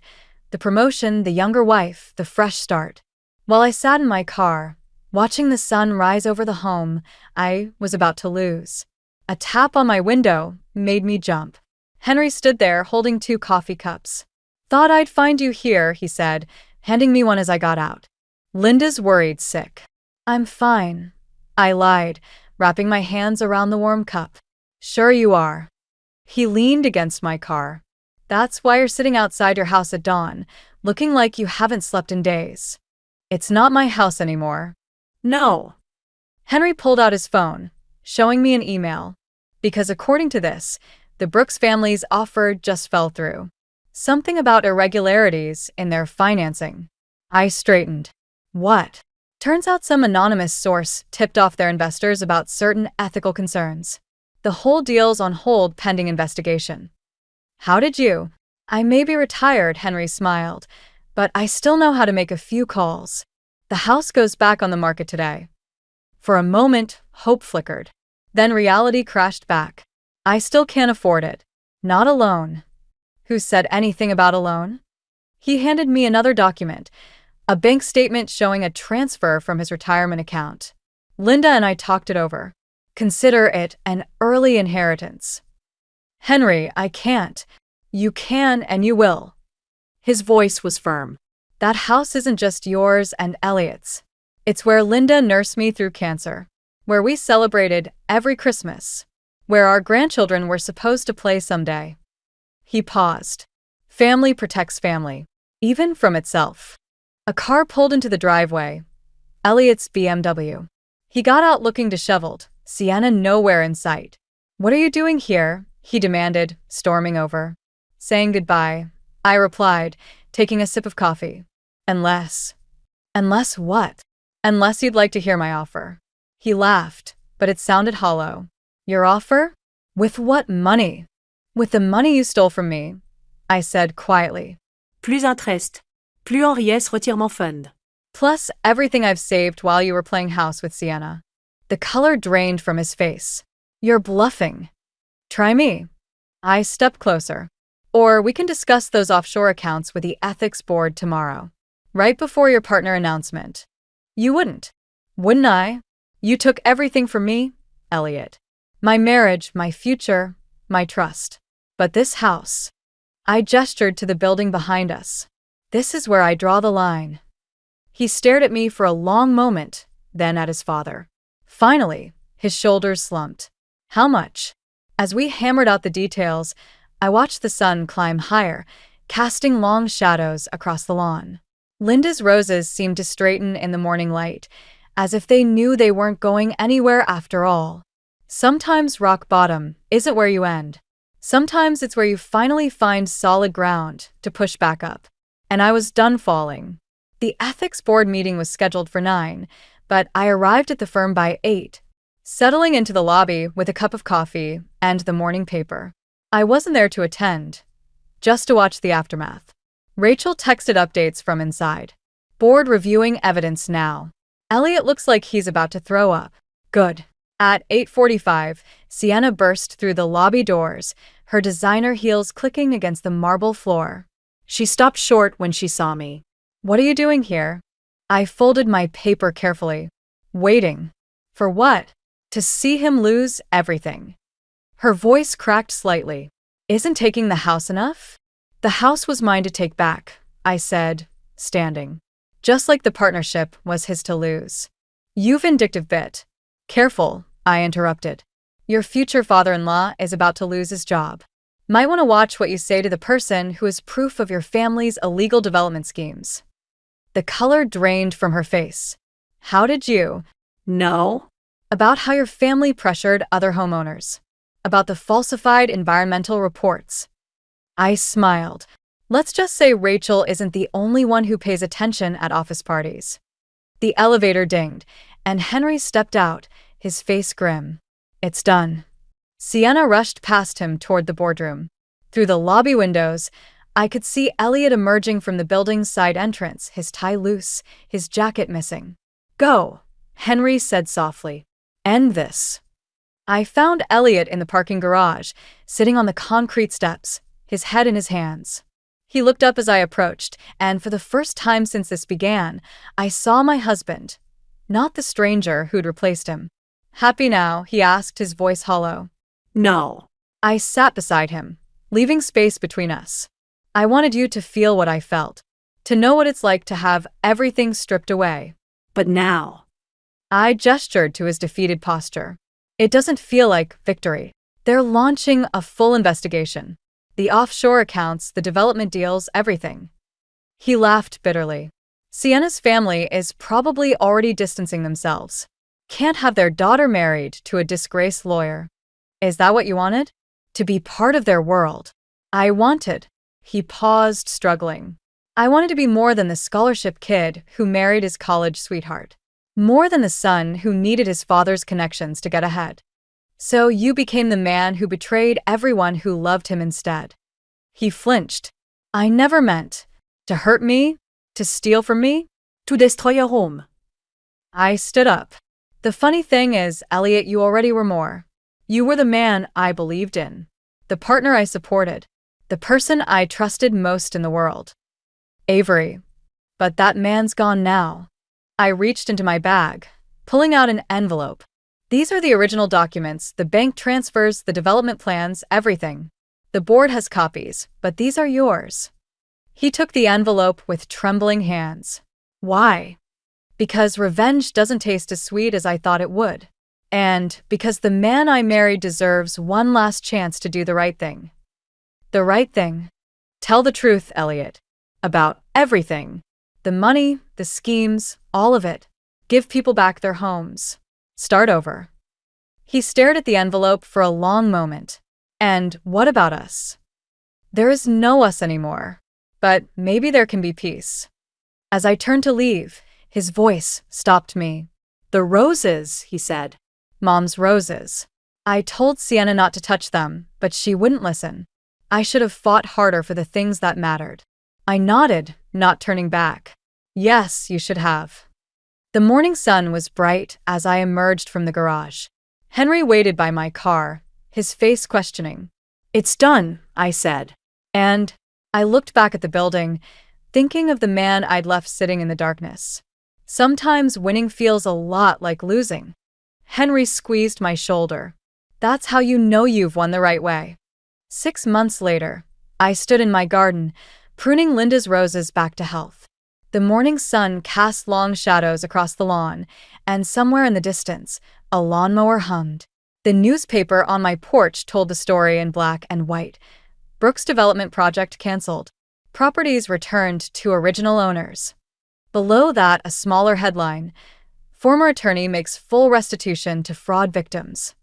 The promotion, the younger wife, the fresh start. While I sat in my car, watching the sun rise over the home I was about to lose. A tap on my window made me jump. Henry stood there holding 2 coffee cups. "Thought I'd find you here," he said, handing me one as I got out. "Linda's worried sick." "I'm fine," I lied, wrapping my hands around the warm cup. "Sure you are." He leaned against my car. "That's why you're sitting outside your house at dawn, looking like you haven't slept in days." "It's not my house anymore." No. Henry pulled out his phone, showing me an email. Because according to this, the Brooks family's offer just fell through. Something about irregularities in their financing. I straightened. What? Turns out some anonymous source tipped off their investors about certain ethical concerns. The whole deal's on hold pending investigation. "How did you?" "I may be retired," Henry smiled, "but I still know how to make a few calls." The house goes back on the market today. For a moment, hope flickered. Then reality crashed back. I still can't afford it. Not a loan. Who said anything about a loan? He handed me another document, a bank statement showing a transfer from his retirement account. Linda and I talked it over. Consider it an early inheritance. "Henry, I can't." "You can and you will." His voice was firm. "That house isn't just yours and Elliot's. It's where Linda nursed me through cancer, where we celebrated every Christmas, where our grandchildren were supposed to play someday." He paused. Family protects family, even from itself. A car pulled into the driveway. Elliot's BMW. He got out looking disheveled, Sienna nowhere in sight. "What are you doing here?" he demanded, storming over. "Saying goodbye," I replied, taking a sip of coffee. "Unless..." "Unless what?" "Unless you'd like to hear my offer." He laughed, but it sounded hollow. "Your offer? With what money?" "With the money you stole from me," I said quietly. Plus interest. Plus en riesse retirement fund. "Plus everything I've saved while you were playing house with Sienna." The color drained from his face. "You're bluffing." "Try me." I stepped closer. "Or we can discuss those offshore accounts with the ethics board tomorrow, right before your partner announcement." "You wouldn't." "Wouldn't I? You took everything from me, Elliot. My marriage, my future, my trust. But this house..." I gestured to the building behind us. "This is where I draw the line." He stared at me for a long moment, then at his father. Finally, his shoulders slumped. "How much?" As we hammered out the details, I watched the sun climb higher, casting long shadows across the lawn. Linda's roses seemed to straighten in the morning light, as if they knew they weren't going anywhere after all. Sometimes rock bottom isn't where you end. Sometimes it's where you finally find solid ground to push back up. And I was done falling. The ethics board meeting was scheduled for 9, but I arrived at the firm by 8, settling into the lobby with a cup of coffee and the morning paper. I wasn't there to attend, just to watch the aftermath. Rachel texted updates from inside. "Board reviewing evidence now. Elliot looks like he's about to throw up." Good. At 8:45, Sienna burst through the lobby doors, her designer heels clicking against the marble floor. She stopped short when she saw me. "What are you doing here?" I folded my paper carefully. "Waiting." "For what?" "To see him lose everything." Her voice cracked slightly. "Isn't taking the house enough?" "The house was mine to take back," I said, standing. "Just like the partnership was his to lose." "You vindictive bit." "Careful," I interrupted. "Your future father-in-law is about to lose his job. Might want to watch what you say to the person who is proof of your family's illegal development schemes." The color drained from her face. "How did you?" No. "About how your family pressured other homeowners. About the falsified environmental reports." I smiled. Let's just say Rachel isn't the only one who pays attention at office parties. The elevator dinged, and Henry stepped out, his face grim. "It's done." Sienna rushed past him toward the boardroom. Through the lobby windows, I could see Elliot emerging from the building's side entrance, his tie loose, his jacket missing. "Go," Henry said softly. "End this." I found Elliot in the parking garage, sitting on the concrete steps, his head in his hands. He looked up as I approached, and for the first time since this began, I saw my husband, not the stranger who'd replaced him. Happy now? He asked, his voice hollow. No. I sat beside him, leaving space between us. I wanted you to feel what I felt, to know what it's like to have everything stripped away. But now. I gestured to his defeated posture. It doesn't feel like victory. They're launching a full investigation. The offshore accounts, the development deals, everything. He laughed bitterly. Sienna's family is probably already distancing themselves. Can't have their daughter married to a disgraced lawyer. Is that what you wanted? To be part of their world. I wanted. He paused, struggling. I wanted to be more than the scholarship kid who married his college sweetheart. More than the son who needed his father's connections to get ahead. So you became the man who betrayed everyone who loved him instead. He flinched. I never meant. To hurt me? To steal from me? To destroy your home. I stood up. The funny thing is, Elliot, you already were more. You were the man I believed in. The partner I supported. The person I trusted most in the world. Avery. But that man's gone now. I reached into my bag, pulling out an envelope. These are the original documents, the bank transfers, the development plans, everything. The board has copies, but these are yours. He took the envelope with trembling hands. Why? Because revenge doesn't taste as sweet as I thought it would. And because the man I married deserves one last chance to do the right thing. The right thing. Tell the truth, Elliot. About everything. The money, the schemes, all of it. Give people back their homes. Start over. He stared at the envelope for a long moment. And what about us? There is no us anymore. But maybe there can be peace. As I turned to leave, his voice stopped me. The roses, he said. Mom's roses. I told Sienna not to touch them, but she wouldn't listen. I should have fought harder for the things that mattered. I nodded, not turning back. Yes, you should have. The morning sun was bright as I emerged from the garage. Henry waited by my car, his face questioning. It's done, I said. And I looked back at the building, thinking of the man I'd left sitting in the darkness. Sometimes winning feels a lot like losing. Henry squeezed my shoulder. That's how you know you've won the right way. 6 months later, I stood in my garden, pruning Linda's roses back to health. The morning sun cast long shadows across the lawn, and somewhere in the distance, a lawnmower hummed. The newspaper on my porch told the story in black and white. Brooks' development project canceled. Properties returned to original owners. Below that, a smaller headline. Former attorney makes full restitution to fraud victims.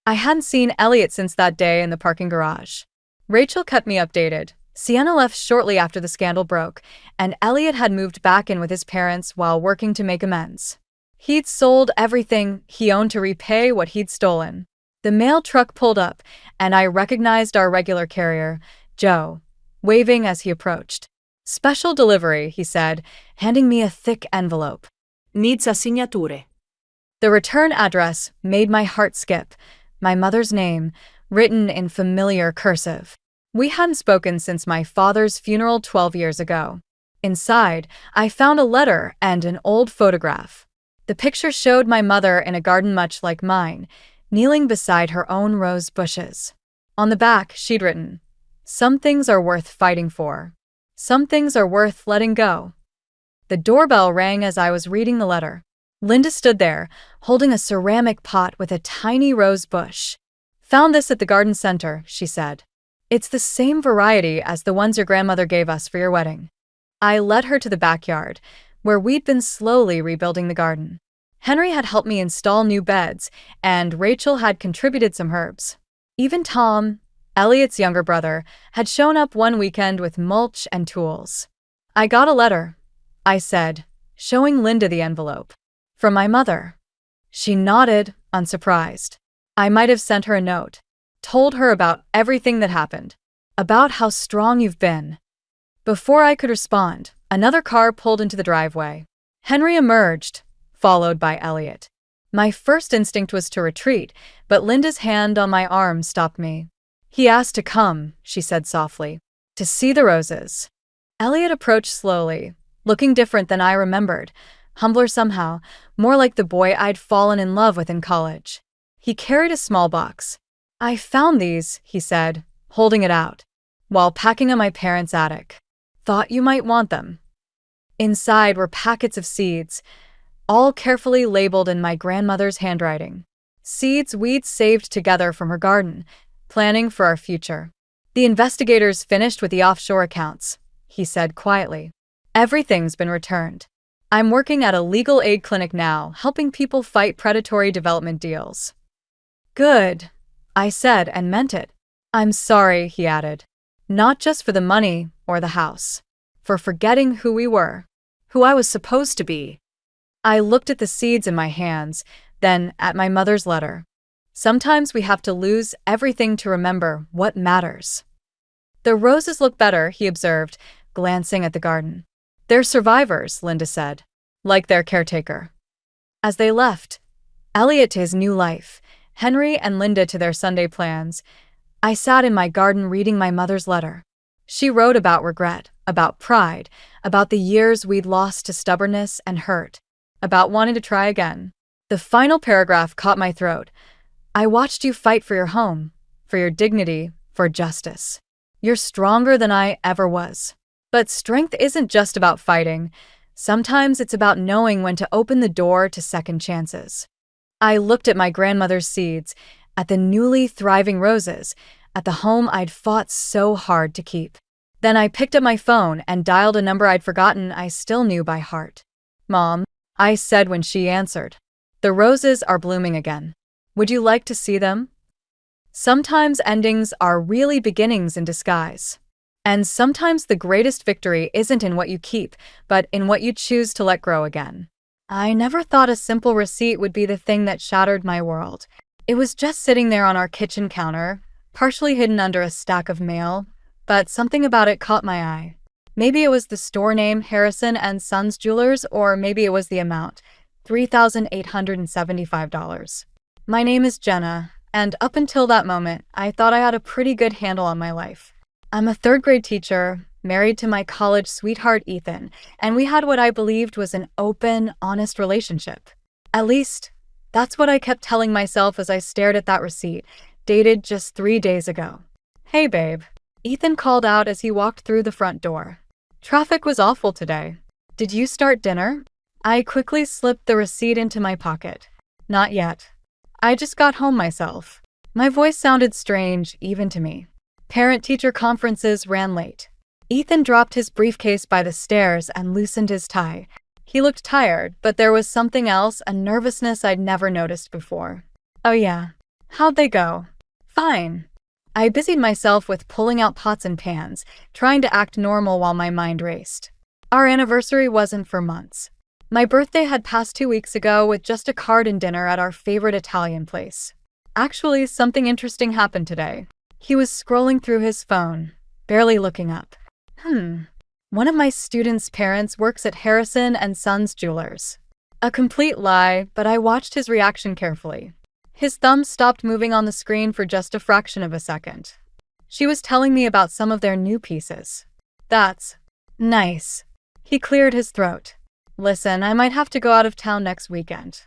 I hadn't seen Elliot since that day in the parking garage. Rachel kept me updated. Sienna left shortly after the scandal broke, and Elliot had moved back in with his parents while working to make amends. He'd sold everything he owned to repay what he'd stolen. The mail truck pulled up, and I recognized our regular carrier, Joe, waving as he approached. Special delivery, he said, handing me a thick envelope. Needs a signature. The return address made my heart skip. My mother's name, written in familiar cursive. We hadn't spoken since my father's funeral 12 years ago. Inside, I found a letter and an old photograph. The picture showed my mother in a garden much like mine, kneeling beside her own rose bushes. On the back, she'd written, "Some things are worth fighting for. Some things are worth letting go." The doorbell rang as I was reading the letter. Linda stood there, holding a ceramic pot with a tiny rose bush. "Found this at the garden center," she said. "It's the same variety as the ones your grandmother gave us for your wedding." I led her to the backyard, where we'd been slowly rebuilding the garden. Henry had helped me install new beds, and Rachel had contributed some herbs. Even Tom, Elliot's younger brother, had shown up one weekend with mulch and tools. "I got a letter," I said, showing Linda the envelope. "From my mother." She nodded, unsurprised. I might have sent her a note. Told her about everything that happened. About how strong you've been. Before I could respond, another car pulled into the driveway. Henry emerged, followed by Elliot. My first instinct was to retreat, but Linda's hand on my arm stopped me. "He asked to come," she said softly. "To see the roses." Elliot approached slowly, looking different than I remembered. humbler somehow, more like the boy I'd fallen in love with in college. He carried a small box. "I found these," he said, holding it out, "while packing in my parents' attic. Thought you might want them." Inside were packets of seeds, all carefully labeled in my grandmother's handwriting. Seeds we'd saved together from her garden, planning for our future. "The investigators finished with the offshore accounts," he said quietly. "Everything's been returned. I'm working at a legal aid clinic now, helping people fight predatory development deals." "Good," I said and meant it. "I'm sorry," he added. "Not just for the money or the house. For forgetting who we were, who I was supposed to be." I looked at the seeds in my hands, then at my mother's letter. Sometimes we have to lose everything to remember what matters. "The roses look better," he observed, glancing at the garden. "They're survivors," Linda said, like their caretaker. As they left, Elliot to his new life, Henry and Linda to their Sunday plans, I sat in my garden reading my mother's letter. She wrote about regret, about pride, about the years we'd lost to stubbornness and hurt, about wanting to try again. The final paragraph caught my throat. "I watched you fight for your home, for your dignity, for justice. You're stronger than I ever was." But strength isn't just about fighting. Sometimes it's about knowing when to open the door to second chances. I looked at my grandmother's seeds, at the newly thriving roses, at the home I'd fought so hard to keep. Then I picked up my phone and dialed a number I'd forgotten I still knew by heart. "Mom," I said when she answered. "The roses are blooming again. Would you like to see them?" Sometimes endings are really beginnings in disguise. And sometimes the greatest victory isn't in what you keep, but in what you choose to let grow again. I never thought a simple receipt would be the thing that shattered my world. It was just sitting there on our kitchen counter, partially hidden under a stack of mail, but something about it caught my eye. Maybe it was the store name, Harrison and Sons Jewelers, or maybe it was the amount, $3,875. My name is Jenna, and up until that moment, I thought I had a pretty good handle on my life. I'm a third-grade teacher, married to my college sweetheart Ethan, and we had what I believed was an open, honest relationship. At least, that's what I kept telling myself as I stared at that receipt, dated just 3 days ago. "Hey, babe," Ethan called out as he walked through the front door. "Traffic was awful today. Did you start dinner?" I quickly slipped the receipt into my pocket. "Not yet. I just got home myself." My voice sounded strange, even to me. Parent-teacher conferences ran late. Ethan dropped his briefcase by the stairs and loosened his tie. He looked tired, but there was something else, a nervousness I'd never noticed before. "Oh yeah. How'd they go?" "Fine." I busied myself with pulling out pots and pans, trying to act normal while my mind raced. Our anniversary wasn't for months. My birthday had passed 2 weeks ago with just a card and dinner at our favorite Italian place. Actually, something interesting happened today. He was scrolling through his phone, barely looking up. One of my students' parents works at Harrison and Sons Jewelers. A complete lie, but I watched his reaction carefully. His thumb stopped moving on the screen for just a fraction of a second. She was telling me about some of their new pieces. "That's nice." He cleared his throat. "Listen, I might have to go out of town next weekend.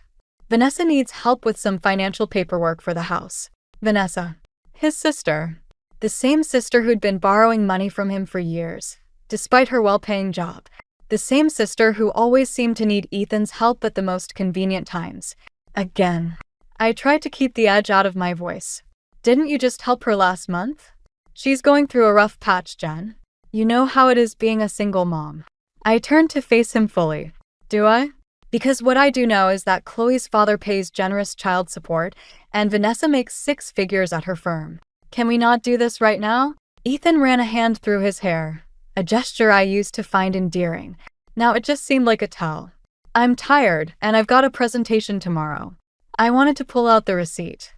Vanessa needs help with some financial paperwork for the house." Vanessa. His sister. The same sister who'd been borrowing money from him for years, despite her well-paying job. The same sister who always seemed to need Ethan's help at the most convenient times. Again. I tried to keep the edge out of my voice. "Didn't you just help her last month?" "She's going through a rough patch, Jen. You know how it is being a single mom." I turned to face him fully. "Do I?" "Because what I do know is that Chloe's father pays generous child support, and Vanessa makes 6 figures at her firm. Can we not do this right now?" Ethan ran a hand through his hair, a gesture I used to find endearing. Now it just seemed like a tell. "I'm tired, and I've got a presentation tomorrow." I wanted to pull out the receipt.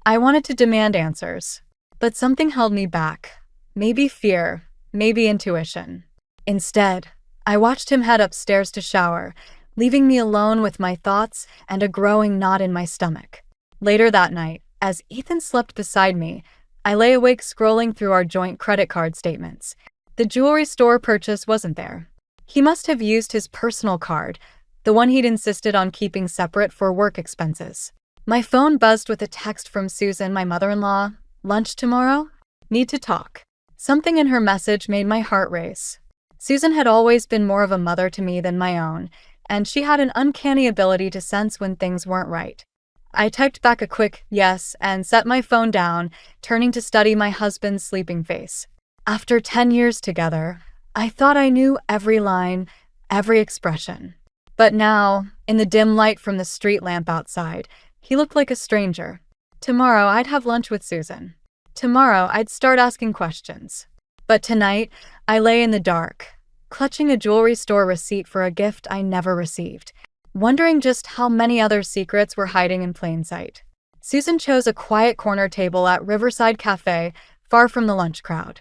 I wanted to demand answers. But something held me back. Maybe fear, maybe intuition. Instead, I watched him head upstairs to shower, leaving me alone with my thoughts and a growing knot in my stomach. Later that night, as Ethan slept beside me, I lay awake scrolling through our joint credit card statements. The jewelry store purchase wasn't there. He must have used his personal card, the one he'd insisted on keeping separate for work expenses. My phone buzzed with a text from Susan, my mother-in-law. Lunch tomorrow? Need to talk. Something in her message made my heart race. Susan had always been more of a mother to me than my own, and she had an uncanny ability to sense when things weren't right. I typed back a quick yes and set my phone down, turning to study my husband's sleeping face. After 10 years together, I thought I knew every line, every expression. But now, in the dim light from the street lamp outside, he looked like a stranger. Tomorrow I'd have lunch with Susan. Tomorrow I'd start asking questions. But tonight, I lay in the dark, clutching a jewelry store receipt for a gift I never received, wondering just how many other secrets were hiding in plain sight. Susan chose a quiet corner table at Riverside Cafe, far from the lunch crowd.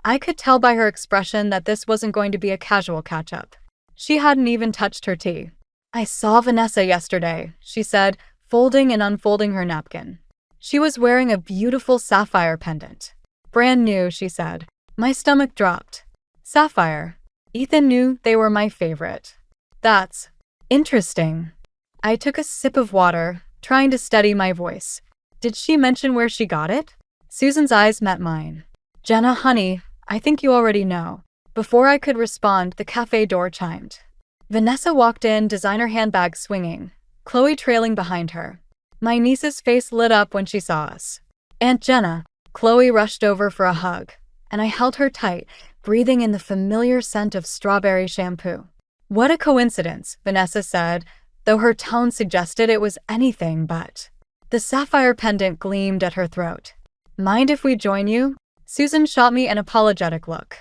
I could tell by her expression that this wasn't going to be a casual catch-up. She hadn't even touched her tea. "I saw Vanessa yesterday," she said, folding and unfolding her napkin. She was wearing a beautiful sapphire pendant. "Brand new," she said. My stomach dropped. Sapphire. Ethan knew they were my favorite. "That's interesting." I took a sip of water, trying to steady my voice. "Did she mention where she got it?" Susan's eyes met mine. "Jenna, honey, I think you already know." Before I could respond, the cafe door chimed. Vanessa walked in, designer handbag swinging, Chloe trailing behind her. My niece's face lit up when she saw us. "Aunt Jenna." Chloe rushed over for a hug, and I held her tight, breathing in the familiar scent of strawberry shampoo. "What a coincidence," Vanessa said, though her tone suggested it was anything but. The sapphire pendant gleamed at her throat. "Mind if we join you?" Susan shot me an apologetic look.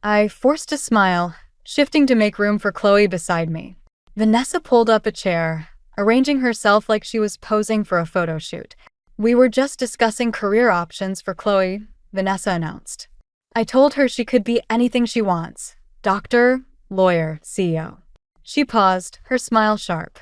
I forced a smile, shifting to make room for Chloe beside me. Vanessa pulled up a chair, arranging herself like she was posing for a photo shoot. "We were just discussing career options for Chloe," Vanessa announced. "I told her she could be anything she wants. Doctor, lawyer, CEO. She paused, her smile sharp.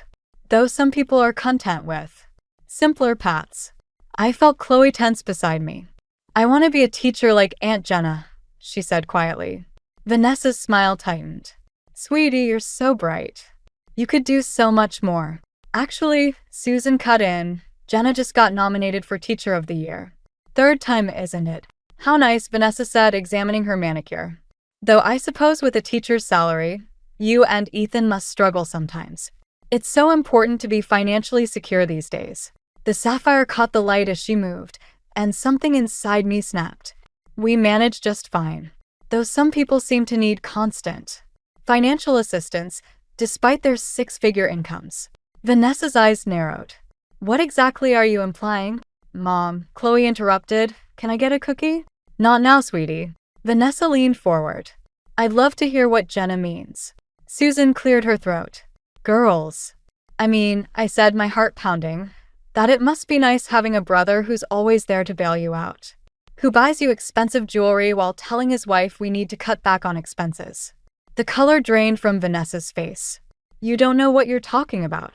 "Though some people are content with simpler paths." I felt Chloe tense beside me. "I want to be a teacher like Aunt Jenna," she said quietly. Vanessa's smile tightened. "Sweetie, you're so bright. You could do so much more." "Actually," Susan cut in, "Jenna just got nominated for Teacher of the Year. Third time, isn't it?" "How nice," Vanessa said, examining her manicure. "Though I suppose with a teacher's salary, you and Ethan must struggle sometimes. It's so important to be financially secure these days." The sapphire caught the light as she moved, and something inside me snapped. "We manage just fine. Though some people seem to need constant financial assistance, despite their six-figure incomes." Vanessa's eyes narrowed. "What exactly are you implying?" "Mom," Chloe interrupted, "can I get a cookie?" "Not now, sweetie." Vanessa leaned forward. "I'd love to hear what Jenna means." Susan cleared her throat. "Girls. I said, my heart pounding, that it must be nice having a brother who's always there to bail you out. Who buys you expensive jewelry while telling his wife we need to cut back on expenses." The color drained from Vanessa's face. "You don't know what you're talking about.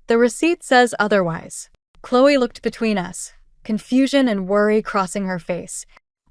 The receipt says otherwise." Chloe looked between us, confusion and worry crossing her face.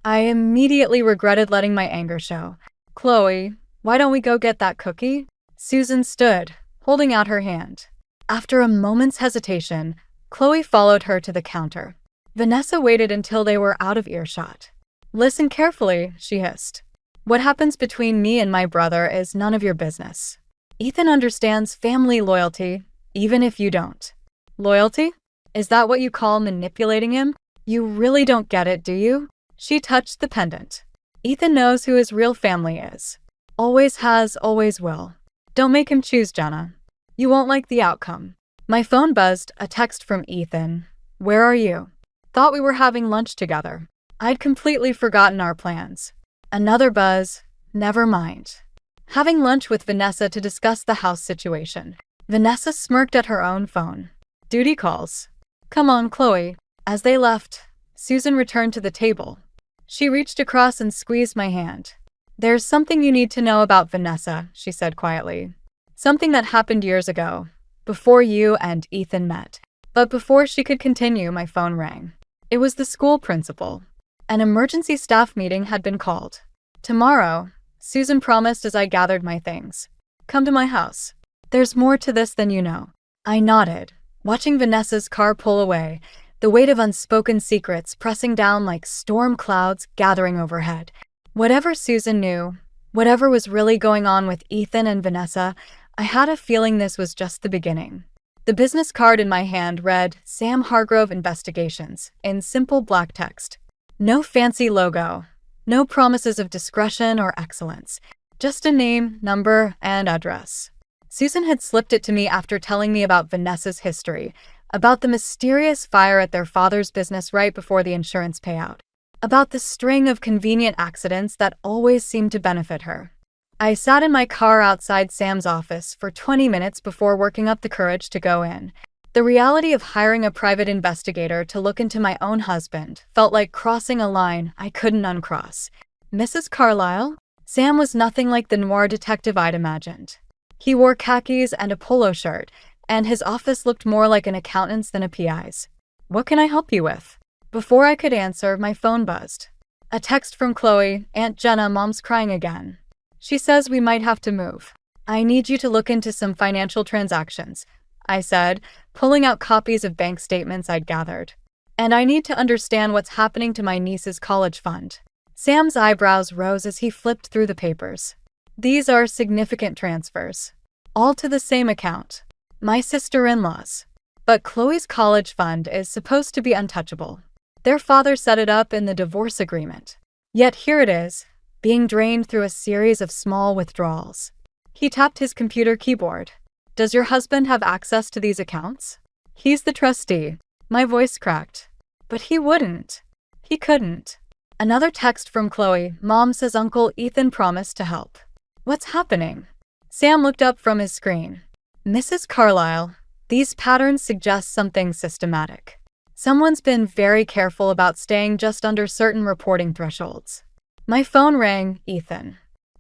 I immediately regretted letting my anger show. "Chloe, why don't we go get that cookie?" Susan stood, holding out her hand. After a moment's hesitation, Chloe followed her to the counter. Vanessa waited until they were out of earshot. "Listen carefully," she hissed. "What happens between me and my brother is none of your business. Ethan understands family loyalty, even if you don't." "Loyalty? Is that what you call manipulating him? You really don't get it, do you?" She touched the pendant. "Ethan knows who his real family is. Always has, always will. Don't make him choose, Jenna. You won't like the outcome." My phone buzzed, a text from Ethan. "Where are you? Thought we were having lunch together." I'd completely forgotten our plans. Another buzz. Never mind. Having lunch with Vanessa to discuss the house situation. Vanessa smirked at her own phone. "Duty calls." "Come on, Chloe." As they left, Susan returned to the table. She reached across and squeezed my hand. "There's something you need to know about Vanessa," she said quietly. "Something that happened years ago, before you and Ethan met." But before she could continue, my phone rang. It was the school principal. An emergency staff meeting had been called. "Tomorrow," Susan promised as I gathered my things. "Come to my house. There's more to this than you know. I nodded, watching Vanessa's car pull away, the weight of unspoken secrets pressing down like storm clouds gathering overhead. Whatever Susan knew, whatever was really going on with Ethan and Vanessa, I had a feeling this was just the beginning. The business card in my hand read Sam Hargrove Investigations in simple black text. No fancy logo, no promises of discretion or excellence, just a name, number, and address. Susan had slipped it to me after telling me about Vanessa's history, about the mysterious fire at their father's business right before the insurance payout, about the string of convenient accidents that always seemed to benefit her. I sat in my car outside Sam's office for 20 minutes before working up the courage to go in. The reality of hiring a private investigator to look into my own husband felt like crossing a line I couldn't uncross. Mrs. Carlyle? Sam was nothing like the noir detective I'd imagined. He wore khakis and a polo shirt, and his office looked more like an accountant's than a PI's. "What can I help you with?" Before I could answer, my phone buzzed. A text from Chloe. "Aunt Jenna, Mom's crying again. She says we might have to move. I need you to look into some financial transactions," I said, pulling out copies of bank statements I'd gathered. "And I need to understand what's happening to my niece's college fund." Sam's eyebrows rose as he flipped through the papers. "These are significant transfers. All to the same account. My sister-in-law's. But Chloe's college fund is supposed to be untouchable. Their father set it up in the divorce agreement. Yet here it is, being drained through a series of small withdrawals." He tapped his computer keyboard. "Does your husband have access to these accounts?" "He's the trustee." My voice cracked. "But he wouldn't. He couldn't." Another text from Chloe. "Mom says Uncle Ethan promised to help." "What's happening?" Sam looked up from his screen. "Mrs. Carlyle, these patterns suggest something systematic. Someone's been very careful about staying just under certain reporting thresholds." My phone rang. "Ethan."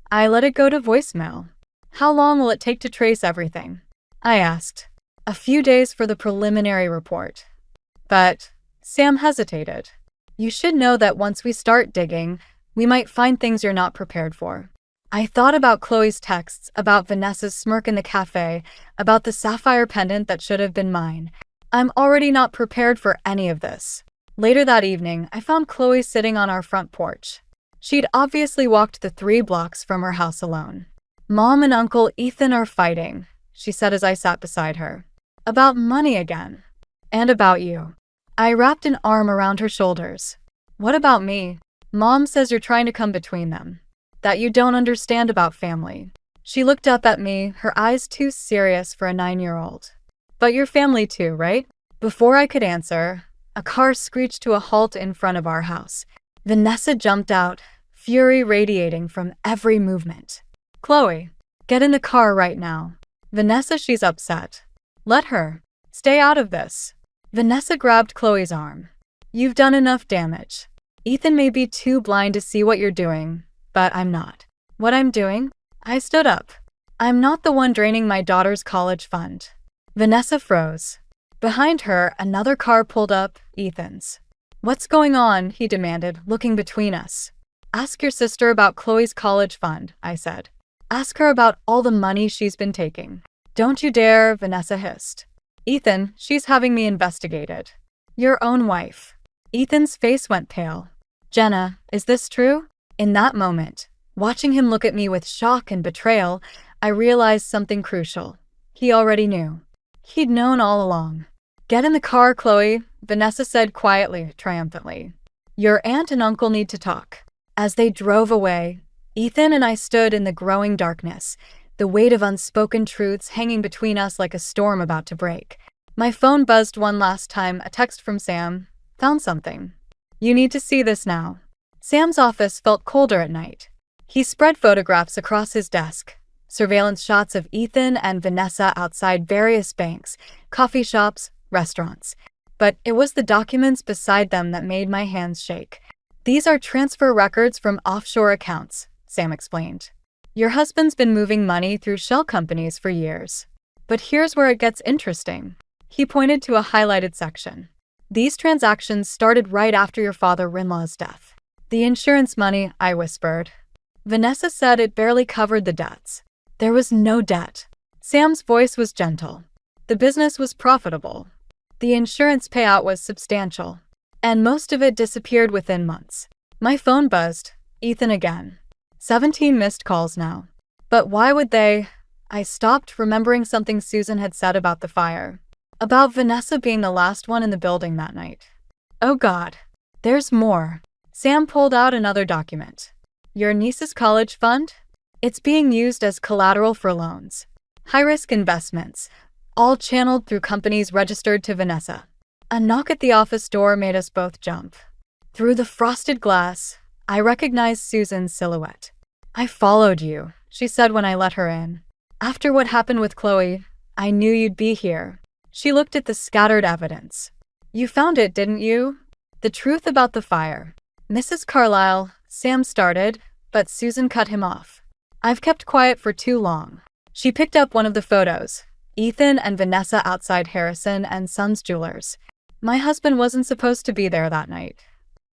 I let it go to voicemail. "How long will it take to trace everything?" I asked. "A few days for the preliminary report." "But," Sam hesitated, "you should know that once we start digging, we might find things you're not prepared for." I thought about Chloe's texts, about Vanessa's smirk in the cafe, about the sapphire pendant that should have been mine. I'm already not prepared for any of this. Later that evening, I found Chloe sitting on our front porch. She'd obviously walked the 3 blocks from her house alone. "Mom and Uncle Ethan are fighting," she said as I sat beside her. "About money again. And about you." I wrapped an arm around her shoulders. "What about me?" "Mom says you're trying to come between them. That you don't understand about family." She looked up at me, her eyes too serious for a 9-year-old. "But your family too, right?" Before I could answer, a car screeched to a halt in front of our house. Vanessa jumped out, fury radiating from every movement. "Chloe, get in the car right now." "Vanessa, she's upset." "Let her. Stay out of this." Vanessa grabbed Chloe's arm. "You've done enough damage. Ethan may be too blind to see what you're doing, but I'm not." "What I'm doing?" I stood up. "I'm not the one draining my daughter's college fund." Vanessa froze. Behind her, another car pulled up, Ethan's. "What's going on?" he demanded, looking between us. "Ask your sister about Chloe's college fund," I said. "Ask her about all the money she's been taking." "Don't you dare," Vanessa hissed. "Ethan, she's having me investigated." "Your own wife." Ethan's face went pale. "Jenna, is this true?" In that moment, watching him look at me with shock and betrayal, I realized something crucial. He already knew. He'd known all along. "Get in the car, Chloe," Vanessa said quietly, triumphantly. "Your aunt and uncle need to talk." As they drove away, Ethan and I stood in the growing darkness, the weight of unspoken truths hanging between us like a storm about to break. My phone buzzed one last time, a text from Sam. "Found something. You need to see this now." Sam's office felt colder at night. He spread photographs across his desk, surveillance shots of Ethan and Vanessa outside various banks, coffee shops, restaurants. But it was the documents beside them that made my hands shake. "These are transfer records from offshore accounts," Sam explained. "Your husband's been moving money through shell companies for years. But here's where it gets interesting." He pointed to a highlighted section. "These transactions started right after your father-in-law's death." "The insurance money," I whispered. Vanessa said it barely covered the debts. There was no debt. Sam's voice was gentle. The business was profitable. The insurance payout was substantial. And most of it disappeared within months. My phone buzzed. Ethan again. 17 missed calls now. But why would they? I stopped, remembering something Susan had said about the fire. About Vanessa being the last one in the building that night. Oh God. There's more. Sam pulled out another document. Your niece's college fund? It's being used as collateral for loans. High-risk investments. All channeled through companies registered to Vanessa. A knock at the office door made us both jump. Through the frosted glass, I recognized Susan's silhouette. I followed you, she said when I let her in. After what happened with Chloe, I knew you'd be here. She looked at the scattered evidence. You found it, didn't you? The truth about the fire. Mrs. Carlyle, Sam started, but Susan cut him off. I've kept quiet for too long. She picked up one of the photos. Ethan and Vanessa outside Harrison and Sons Jewelers. My husband wasn't supposed to be there that night.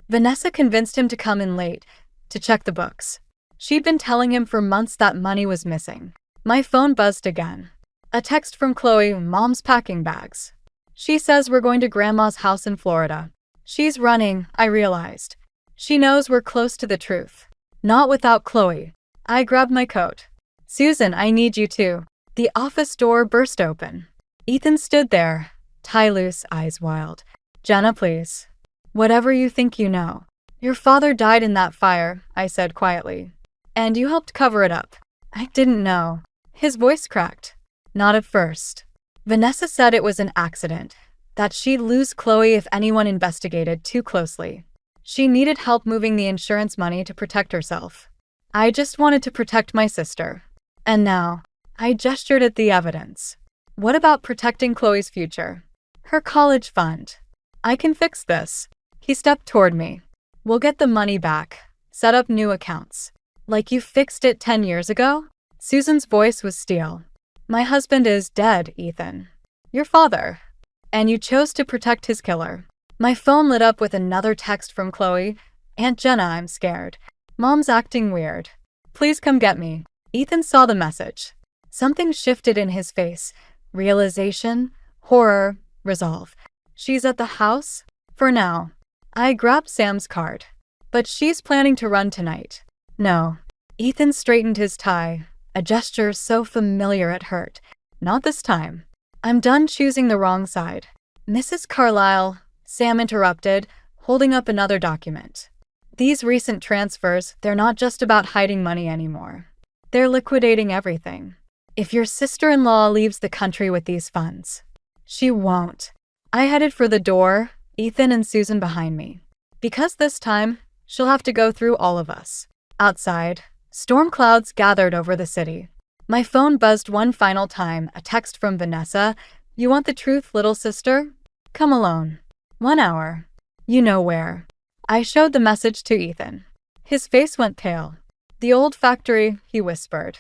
Vanessa convinced him to come in late, to check the books. She'd been telling him for months that money was missing. My phone buzzed again. A text from Chloe, Mom's packing bags. She says we're going to Grandma's house in Florida. She's running, I realized. She knows we're close to the truth. Not without Chloe. I grabbed my coat. Susan, I need you too. The office door burst open. Ethan stood there, tie loose, eyes wild. Jenna, please. Whatever you think you know. Your father died in that fire, I said quietly. And you helped cover it up. I didn't know. His voice cracked. Not at first. Vanessa said it was an accident, that she'd lose Chloe if anyone investigated too closely. She needed help moving the insurance money to protect herself. I just wanted to protect my sister. And now, I gestured at the evidence. What about protecting Chloe's future? Her college fund. I can fix this. He stepped toward me. We'll get the money back. Set up new accounts. Like you fixed it 10 years ago? Susan's voice was steel. My husband is dead, Ethan. Your father. And you chose to protect his killer. My phone lit up with another text from Chloe. Aunt Jenna, I'm scared. Mom's acting weird. Please come get me. Ethan saw the message. Something shifted in his face. Realization, horror, resolve. She's at the house? For now. I grabbed Sam's card. But she's planning to run tonight. No. Ethan straightened his tie, a gesture so familiar it hurt. Not this time. I'm done choosing the wrong side. Mrs. Carlyle, Sam interrupted, holding up another document. These recent transfers, they're not just about hiding money anymore. They're liquidating everything. If your sister-in-law leaves the country with these funds. She won't. I headed for the door, Ethan and Susan behind me. Because this time, she'll have to go through all of us. Outside, storm clouds gathered over the city. My phone buzzed one final time, a text from Vanessa. You want the truth, little sister? Come alone. 1 hour. You know where. I showed the message to Ethan. His face went pale. The old factory, he whispered.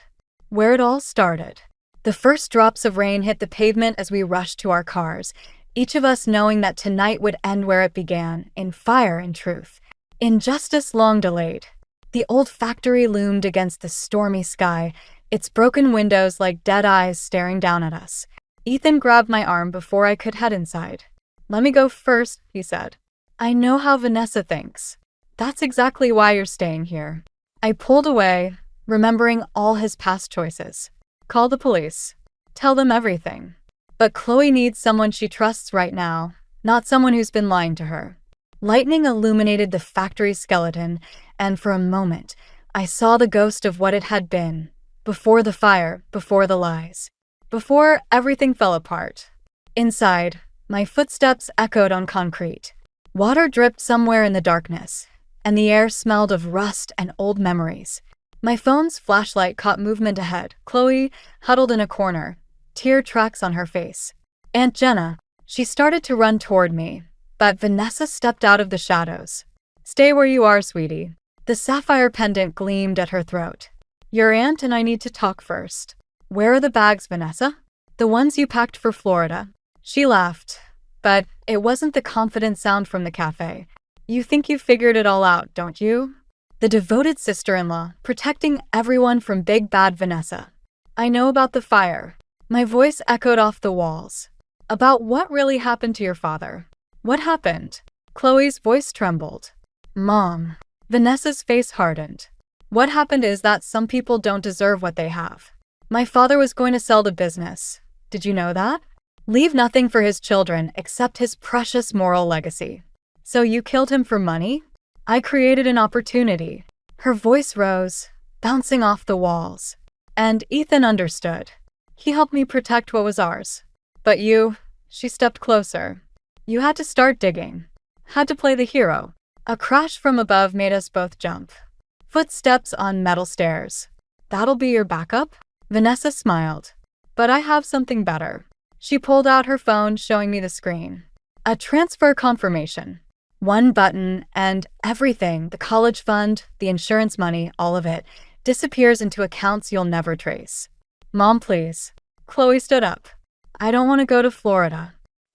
Where it all started. The first drops of rain hit the pavement as we rushed to our cars, each of us knowing that tonight would end where it began, in fire and truth. Injustice long delayed. The old factory loomed against the stormy sky, its broken windows like dead eyes staring down at us. Ethan grabbed my arm before I could head inside. Let me go first, he said. I know how Vanessa thinks. That's exactly why you're staying here. I pulled away, remembering all his past choices. Call the police. Tell them everything. But Chloe needs someone she trusts right now, not someone who's been lying to her. Lightning illuminated the factory skeleton, and for a moment, I saw the ghost of what it had been. Before the fire, before the lies. Before everything fell apart. Inside, my footsteps echoed on concrete. Water dripped somewhere in the darkness, and the air smelled of rust and old memories. My phone's flashlight caught movement ahead. Chloe, huddled in a corner, tear tracks on her face. Aunt Jenna. She started to run toward me, but Vanessa stepped out of the shadows. Stay where you are, sweetie. The sapphire pendant gleamed at her throat. Your aunt and I need to talk first. Where are the bags, Vanessa? The ones you packed for Florida. She laughed, but it wasn't the confident sound from the cafe. You think you figured it all out, don't you? The devoted sister-in-law, protecting everyone from big bad Vanessa. I know about the fire. My voice echoed off the walls. About what really happened to your father? What happened? Chloe's voice trembled. Mom. Vanessa's face hardened. What happened is that some people don't deserve what they have. My father was going to sell the business. Did you know that? Leave nothing for his children except his precious moral legacy. So you killed him for money? I created an opportunity. Her voice rose, bouncing off the walls. And Ethan understood. He helped me protect what was ours. But you, she stepped closer. You had to start digging. Had to play the hero. A crash from above made us both jump. Footsteps on metal stairs. That'll be your backup? Vanessa smiled. But I have something better. She pulled out her phone, showing me the screen. A transfer confirmation. One button, and everything, the college fund, the insurance money, all of it, disappears into accounts you'll never trace. Mom, please. Chloe stood up. I don't want to go to Florida.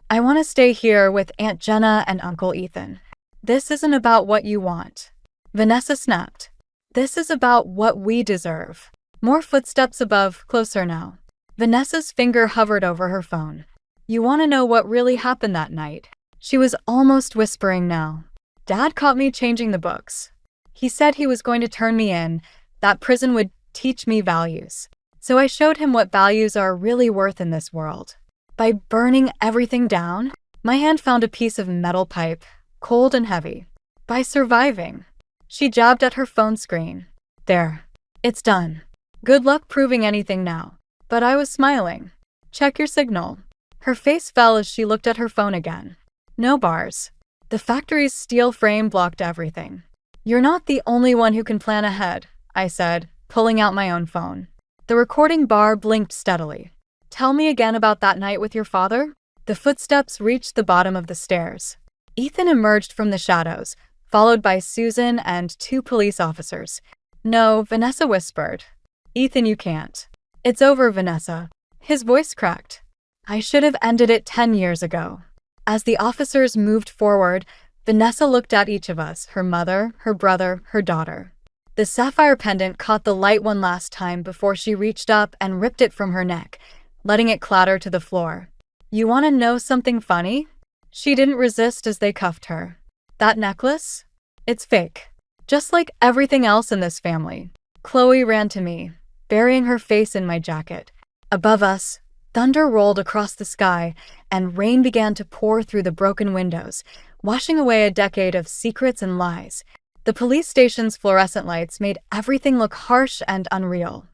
I want to stay here with Aunt Jenna and Uncle Ethan. This isn't about what you want. Vanessa snapped. This is about what we deserve. More footsteps above, closer now. Vanessa's finger hovered over her phone. You want to know what really happened that night? She was almost whispering now. Dad caught me changing the books. He said he was going to turn me in, that prison would teach me values. So I showed him what values are really worth in this world. By burning everything down, my hand found a piece of metal pipe, cold and heavy. By surviving. She jabbed at her phone screen. There. It's done. Good luck proving anything now. But I was smiling. Check your signal. Her face fell as she looked at her phone again. No bars. The factory's steel frame blocked everything. You're not the only one who can plan ahead, I said, pulling out my own phone. The recording bar blinked steadily. Tell me again about that night with your father? The footsteps reached the bottom of the stairs. Ethan emerged from the shadows, followed by Susan and 2 police officers. No, Vanessa whispered. Ethan, you can't. It's over, Vanessa. His voice cracked. I should have ended it 10 years ago. As the officers moved forward, Vanessa looked at each of us, her mother, her brother, her daughter. The sapphire pendant caught the light one last time before she reached up and ripped it from her neck, letting it clatter to the floor. You want to know something funny? She didn't resist as they cuffed her. That necklace? It's fake. Just like everything else in this family. Chloe ran to me, burying her face in my jacket. Above us, thunder rolled across the sky, and rain began to pour through the broken windows, washing away a decade of secrets and lies. The police station's fluorescent lights made everything look harsh and unreal.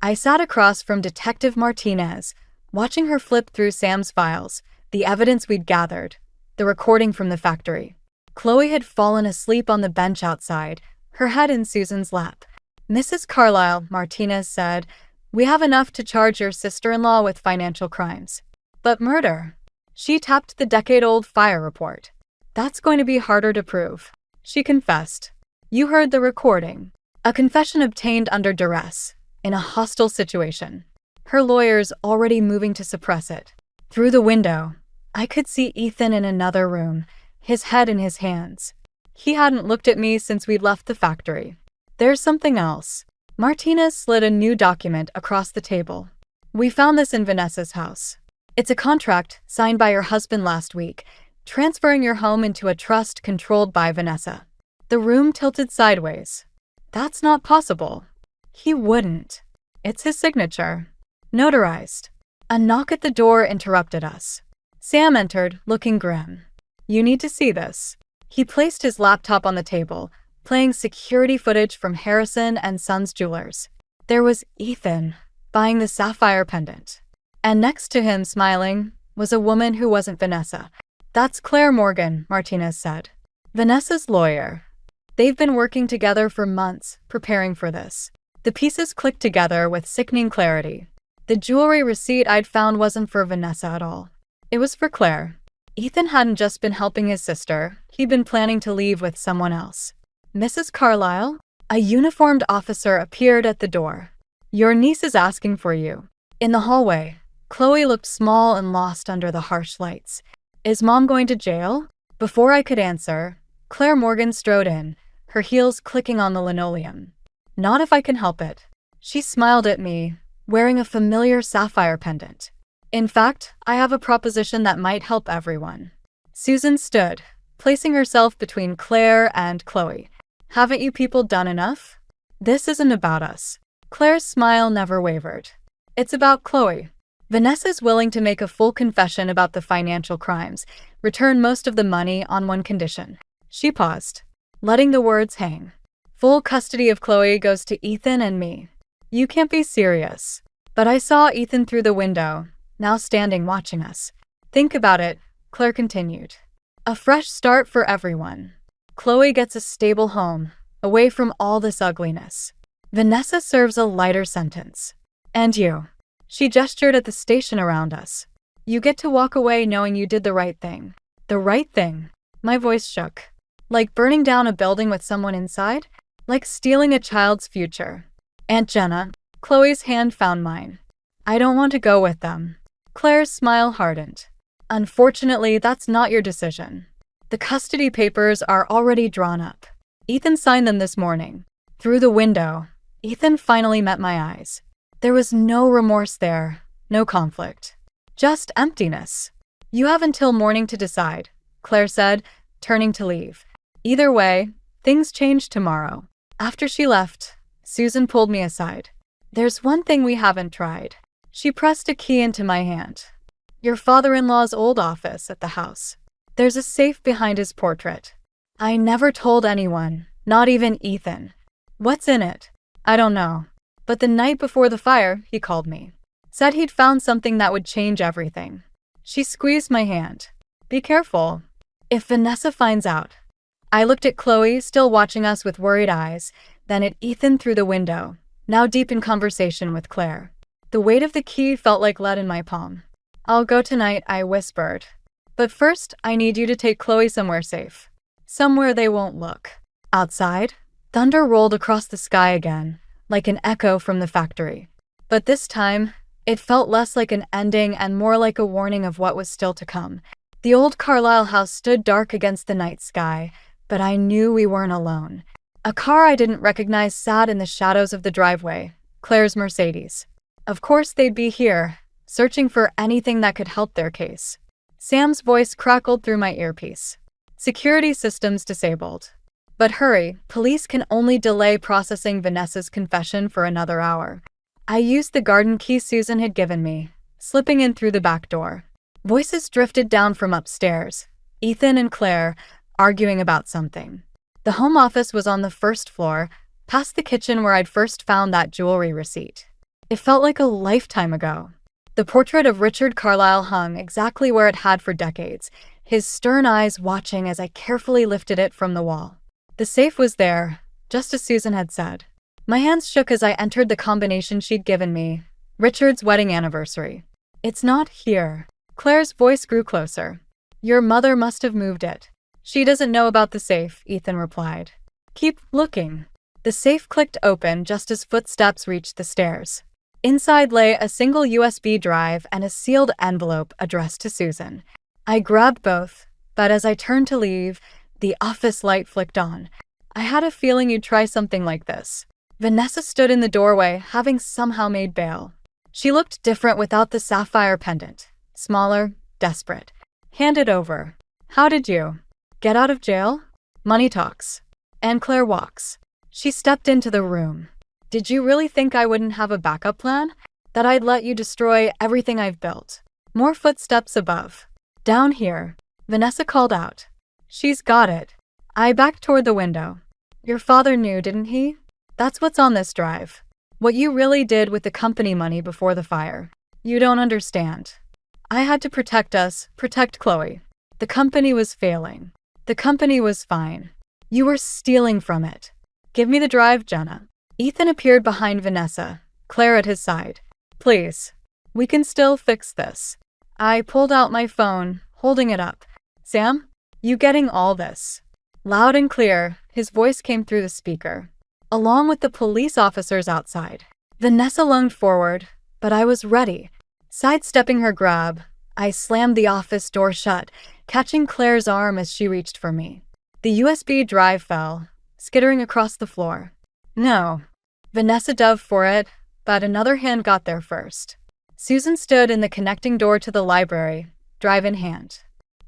I sat across from Detective Martinez, watching her flip through Sam's files, the evidence we'd gathered, the recording from the factory. Chloe had fallen asleep on the bench outside, her head in Susan's lap. Mrs. Carlyle, Martinez said, we have enough to charge your sister-in-law with financial crimes. But murder? She tapped the decade-old fire report. That's going to be harder to prove. She confessed. You heard the recording. A confession obtained under duress, in a hostile situation. Her lawyers already moving to suppress it. Through the window, I could see Ethan in another room, his head in his hands. He hadn't looked at me since we'd left the factory. There's something else. Martinez slid a new document across the table. We found this in Vanessa's house. It's a contract signed by your husband last week, transferring your home into a trust controlled by Vanessa. The room tilted sideways. That's not possible. He wouldn't. It's his signature. Notarized. A knock at the door interrupted us. Sam entered, looking grim. You need to see this. He placed his laptop on the table, playing security footage from Harrison and Sons Jewelers. There was Ethan, buying the sapphire pendant. And next to him, smiling, was a woman who wasn't Vanessa. That's Claire Morgan, Martinez said. Vanessa's lawyer. They've been working together for months, preparing for this. The pieces clicked together with sickening clarity. The jewelry receipt I'd found wasn't for Vanessa at all. It was for Claire. Ethan hadn't just been helping his sister, he'd been planning to leave with someone else. Mrs. Carlyle? A uniformed officer appeared at the door. Your niece is asking for you. In the hallway, Chloe looked small and lost under the harsh lights. Is Mom going to jail? Before I could answer, Claire Morgan strode in, her heels clicking on the linoleum. Not if I can help it. She smiled at me, wearing a familiar sapphire pendant. In fact, I have a proposition that might help everyone. Susan stood, placing herself between Claire and Chloe. Haven't you people done enough? This isn't about us. Claire's smile never wavered. It's about Chloe. Vanessa's willing to make a full confession about the financial crimes, return most of the money on one condition. She paused, letting the words hang. Full custody of Chloe goes to Ethan and me. You can't be serious. But I saw Ethan through the window, now standing watching us. Think about it, Claire continued. A fresh start for everyone. Chloe gets a stable home, away from all this ugliness. Vanessa serves a lighter sentence. And you. She gestured at the station around us. You get to walk away knowing you did the right thing. The right thing. My voice shook. Like burning down a building with someone inside? Like stealing a child's future. Aunt Jenna, Chloe's hand found mine. I don't want to go with them. Claire's smile hardened. Unfortunately, that's not your decision. The custody papers are already drawn up. Ethan signed them this morning. Through the window, Ethan finally met my eyes. There was no remorse there, no conflict. Just emptiness. You have until morning to decide, Claire said, turning to leave. Either way, things change tomorrow. After she left, Susan pulled me aside. There's one thing we haven't tried. She pressed a key into my hand. Your father-in-law's old office at the house. There's a safe behind his portrait. I never told anyone, not even Ethan. What's in it? I don't know. But the night before the fire, he called me. Said he'd found something that would change everything. She squeezed my hand. Be careful. If Vanessa finds out. I looked at Chloe, still watching us with worried eyes, then at Ethan through the window, now deep in conversation with Claire. The weight of the key felt like lead in my palm. I'll go tonight, I whispered. But first, I need you to take Chloe somewhere safe. Somewhere they won't look. Outside, thunder rolled across the sky again, like an echo from the factory. But this time, it felt less like an ending and more like a warning of what was still to come. The old Carlisle house stood dark against the night sky, but I knew we weren't alone. A car I didn't recognize sat in the shadows of the driveway, Claire's Mercedes. Of course they'd be here, searching for anything that could help their case. Sam's voice crackled through my earpiece. Security systems disabled. But hurry, police can only delay processing Vanessa's confession for another hour. I used the garden key Susan had given me, slipping in through the back door. Voices drifted down from upstairs. Ethan and Claire, arguing about something. The home office was on the first floor, past the kitchen where I'd first found that jewelry receipt. It felt like a lifetime ago. The portrait of Richard Carlisle hung exactly where it had for decades, his stern eyes watching as I carefully lifted it from the wall. The safe was there, just as Susan had said. My hands shook as I entered the combination she'd given me. Richard's wedding anniversary. It's not here. Claire's voice grew closer. Your mother must have moved it. She doesn't know about the safe, Ethan replied. Keep looking. The safe clicked open just as footsteps reached the stairs. Inside lay a single USB drive and a sealed envelope addressed to Susan. I grabbed both, but as I turned to leave, the office light flicked on. I had a feeling you'd try something like this. Vanessa stood in the doorway, having somehow made bail. She looked different without the sapphire pendant. Smaller, desperate. Hand it over. How did you get out of jail? Money talks. And Claire walks. She stepped into the room. Did you really think I wouldn't have a backup plan? That I'd let you destroy everything I've built? More footsteps above. Down here. Vanessa called out. She's got it. I backed toward the window. Your father knew, didn't he? That's what's on this drive. What you really did with the company money before the fire. You don't understand. I had to protect us, protect Chloe. The company was failing. The company was fine. You were stealing from it. Give me the drive, Jenna. Ethan appeared behind Vanessa, Claire at his side. Please. We can still fix this. I pulled out my phone, holding it up. Sam? You getting all this? Loud and clear, his voice came through the speaker, along with the police officers outside. Vanessa lunged forward, but I was ready. Sidestepping her grab, I slammed the office door shut, catching Claire's arm as she reached for me. The USB drive fell, skittering across the floor. No. Vanessa dove for it, but another hand got there first. Susan stood in the connecting door to the library, drive in hand.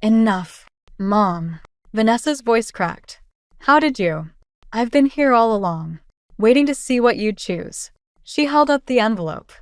Enough, Mom. Vanessa's voice cracked. How did you? I've been here all along, waiting to see what you'd choose. She held up the envelope.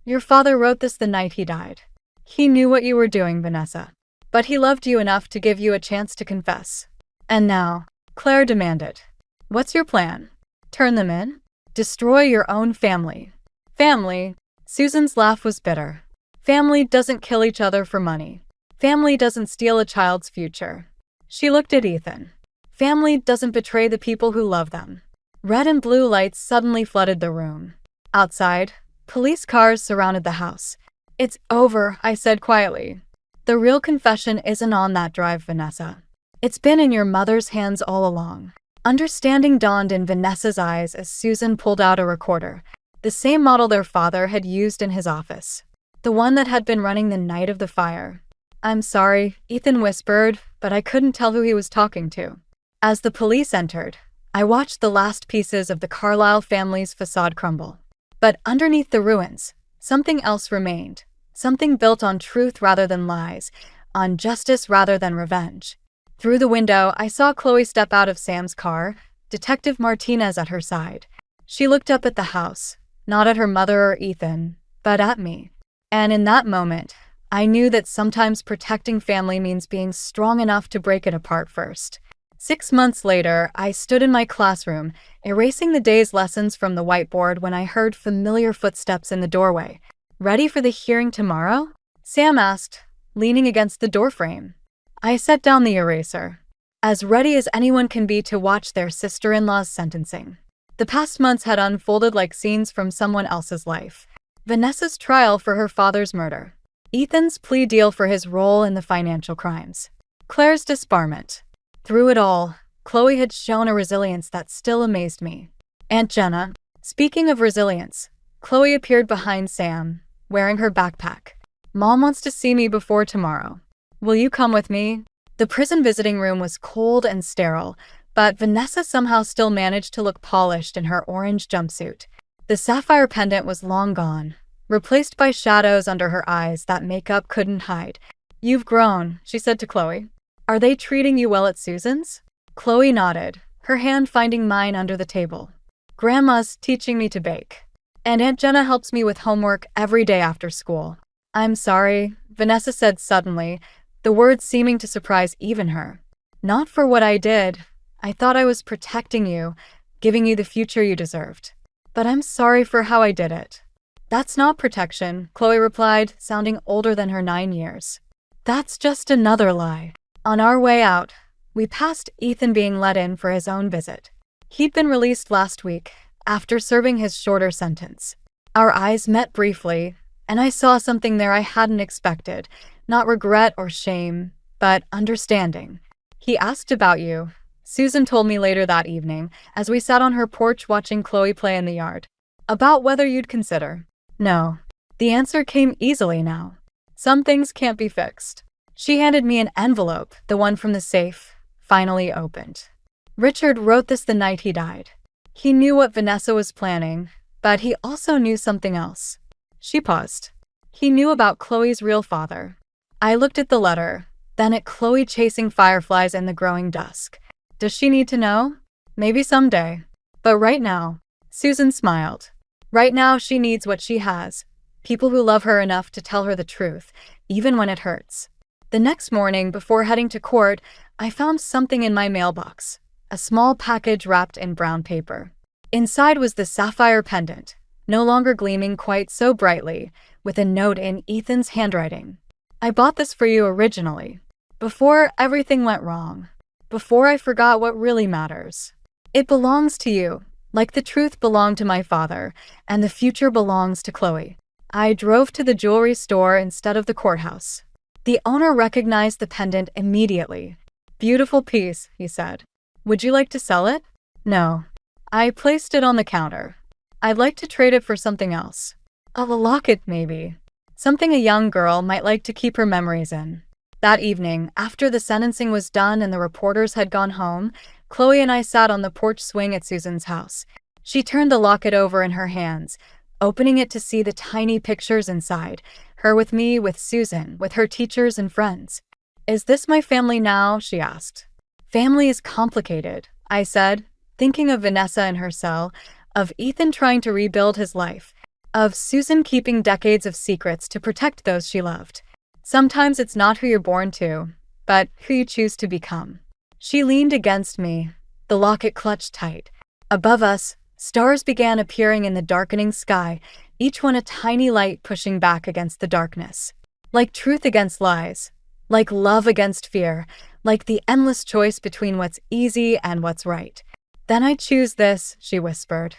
Your father wrote this the night he died. He knew what you were doing, Vanessa. But he loved you enough to give you a chance to confess. And now, Claire demanded. What's your plan? Turn them in? Destroy your own family. Family? Susan's laugh was bitter. Family doesn't kill each other for money. Family doesn't steal a child's future. She looked at Ethan. Family doesn't betray the people who love them. Red and blue lights suddenly flooded the room. Outside, police cars surrounded the house. It's over, I said quietly. The real confession isn't on that drive, Vanessa. It's been in your mother's hands all along. Understanding dawned in Vanessa's eyes as Susan pulled out a recorder, the same model their father had used in his office. The one that had been running the night of the fire. I'm sorry, Ethan whispered, but I couldn't tell who he was talking to. As the police entered, I watched the last pieces of the Carlyle family's facade crumble. But underneath the ruins, something else remained. Something built on truth rather than lies, on justice rather than revenge. Through the window, I saw Chloe step out of Sam's car, Detective Martinez at her side. She looked up at the house, not at her mother or Ethan, but at me. And in that moment, I knew that sometimes protecting family means being strong enough to break it apart first. 6 months later, I stood in my classroom, erasing the day's lessons from the whiteboard when I heard familiar footsteps in the doorway. Ready for the hearing tomorrow? Sam asked, leaning against the doorframe. I set down the eraser, as ready as anyone can be to watch their sister-in-law's sentencing. The past months had unfolded like scenes from someone else's life. Vanessa's trial for her father's murder. Ethan's plea deal for his role in the financial crimes. Claire's disbarment. Through it all, Chloe had shown a resilience that still amazed me. Aunt Jenna. Speaking of resilience, Chloe appeared behind Sam, wearing her backpack. Mom wants to see me before tomorrow. Will you come with me? The prison visiting room was cold and sterile, but Vanessa somehow still managed to look polished in her orange jumpsuit. The sapphire pendant was long gone, replaced by shadows under her eyes that makeup couldn't hide. You've grown, she said to Chloe. Are they treating you well at Susan's? Chloe nodded, her hand finding mine under the table. Grandma's teaching me to bake. And Aunt Jenna helps me with homework every day after school. I'm sorry, Vanessa said suddenly, the words seeming to surprise even her. Not for what I did. I thought I was protecting you, giving you the future you deserved. But I'm sorry for how I did it. That's not protection, Chloe replied, sounding older than her 9 years. That's just another lie. On our way out, we passed Ethan being let in for his own visit. He'd been released last week, after serving his shorter sentence. Our eyes met briefly, and I saw something there I hadn't expected. Not regret or shame, but understanding. He asked about you, Susan told me later that evening, as we sat on her porch watching Chloe play in the yard. About whether you'd consider. No. The answer came easily now. Some things can't be fixed. She handed me an envelope, the one from the safe, finally opened. Richard wrote this the night he died. He knew what Vanessa was planning, but he also knew something else. She paused. He knew about Chloe's real father. I looked at the letter, then at Chloe chasing fireflies in the growing dusk. Does she need to know? Maybe someday. But right now, Susan smiled. Right now she needs what she has. People who love her enough to tell her the truth, even when it hurts. The next morning, before heading to court, I found something in my mailbox. A small package wrapped in brown paper. Inside was the sapphire pendant, no longer gleaming quite so brightly, with a note in Ethan's handwriting. I bought this for you originally, before everything went wrong, before I forgot what really matters. It belongs to you, like the truth belonged to my father, and the future belongs to Chloe. I drove to the jewelry store instead of the courthouse. The owner recognized the pendant immediately. Beautiful piece, he said. Would you like to sell it? No. I placed it on the counter. I'd like to trade it for something else. A locket, maybe. Something a young girl might like to keep her memories in. That evening, after the sentencing was done and the reporters had gone home, Chloe and I sat on the porch swing at Susan's house. She turned the locket over in her hands, opening it to see the tiny pictures inside, her with me, with Susan, with her teachers and friends. "Is this my family now?" she asked. "Family is complicated," I said, thinking of Vanessa in her cell, of Ethan trying to rebuild his life, of Susan keeping decades of secrets to protect those she loved. Sometimes it's not who you're born to, but who you choose to become. She leaned against me, the locket clutched tight. Above us, stars began appearing in the darkening sky, each one a tiny light pushing back against the darkness. Like truth against lies, like love against fear, like the endless choice between what's easy and what's right. "Then I choose this," she whispered.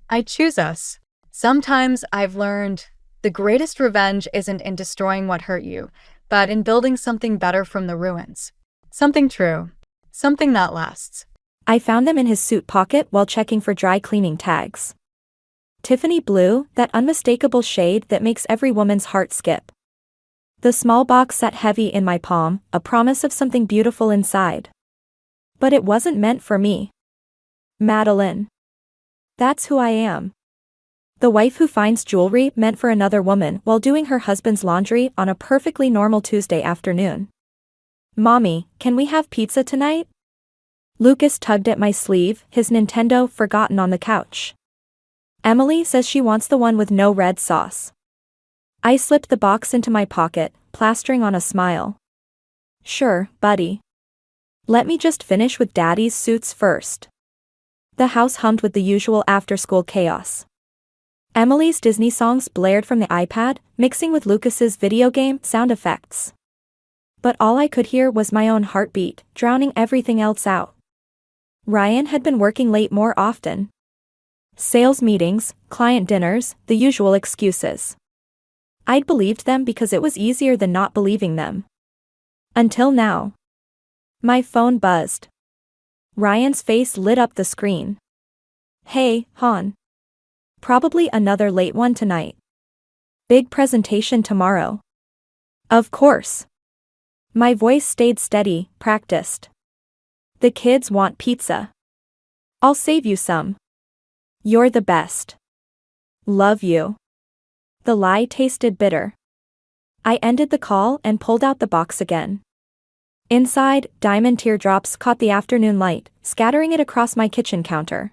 "I choose us." Sometimes I've learned the greatest revenge isn't in destroying what hurt you, but in building something better from the ruins. Something true. Something that lasts. I found them in his suit pocket while checking for dry cleaning tags. Tiffany blue, that unmistakable shade that makes every woman's heart skip. The small box sat heavy in my palm, a promise of something beautiful inside. But it wasn't meant for me. Madeline. That's who I am. The wife who finds jewelry meant for another woman while doing her husband's laundry on a perfectly normal Tuesday afternoon. "Mommy, can we have pizza tonight?" Lucas tugged at my sleeve, his Nintendo forgotten on the couch. "Emily says she wants the one with no red sauce." I slipped the box into my pocket, plastering on a smile. "Sure, buddy. Let me just finish with Daddy's suits first." The house hummed with the usual after-school chaos. Emily's Disney songs blared from the iPad, mixing with Lucas's video game sound effects. But all I could hear was my own heartbeat, drowning everything else out. Ryan had been working late more often. Sales meetings, client dinners, the usual excuses. I'd believed them because it was easier than not believing them. Until now. My phone buzzed. Ryan's face lit up the screen. "Hey, hon. Probably another late one tonight. Big presentation tomorrow." "Of course." My voice stayed steady, practiced. "The kids want pizza. I'll save you some. You're the best. Love you." The lie tasted bitter. I ended the call and pulled out the box again. Inside, diamond teardrops caught the afternoon light, scattering it across my kitchen counter.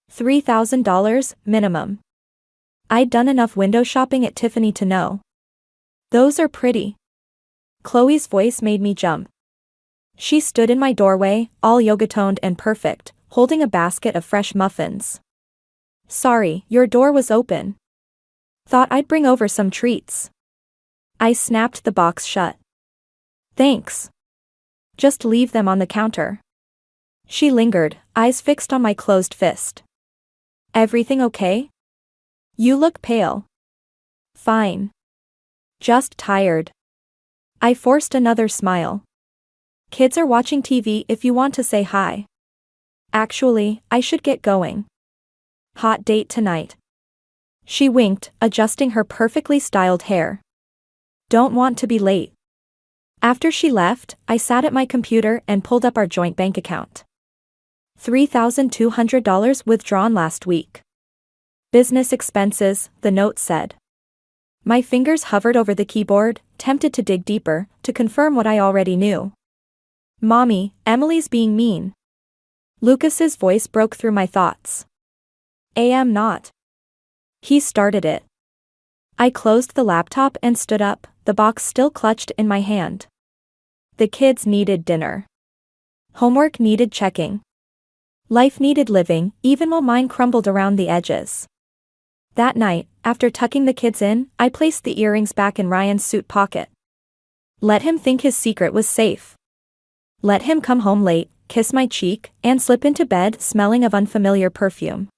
$3,000, minimum. I'd done enough window shopping at Tiffany to know. "Those are pretty." Chloe's voice made me jump. She stood in my doorway, all yoga-toned and perfect, holding a basket of fresh muffins. "Sorry, your door was open. Thought I'd bring over some treats." I snapped the box shut. "Thanks. Just leave them on the counter." She lingered, eyes fixed on my closed fist. "Everything okay? You look pale." "Fine. Just tired." I forced another smile. "Kids are watching TV if you want to say hi. Actually, I should get going. Hot date tonight." She winked, adjusting her perfectly styled hair. "Don't want to be late." After she left, I sat at my computer and pulled up our joint bank account. $3,200 withdrawn last week. Business expenses, the note said. My fingers hovered over the keyboard, tempted to dig deeper, to confirm what I already knew. "Mommy, Emily's being mean." Lucas's voice broke through my thoughts. "I'm not. He started it." I closed the laptop and stood up, the box still clutched in my hand. The kids needed dinner. Homework needed checking. Life needed living, even while mine crumbled around the edges. That night, after tucking the kids in, I placed the earrings back in Ryan's suit pocket. Let him think his secret was safe. Let him come home late, kiss my cheek, and slip into bed smelling of unfamiliar perfume.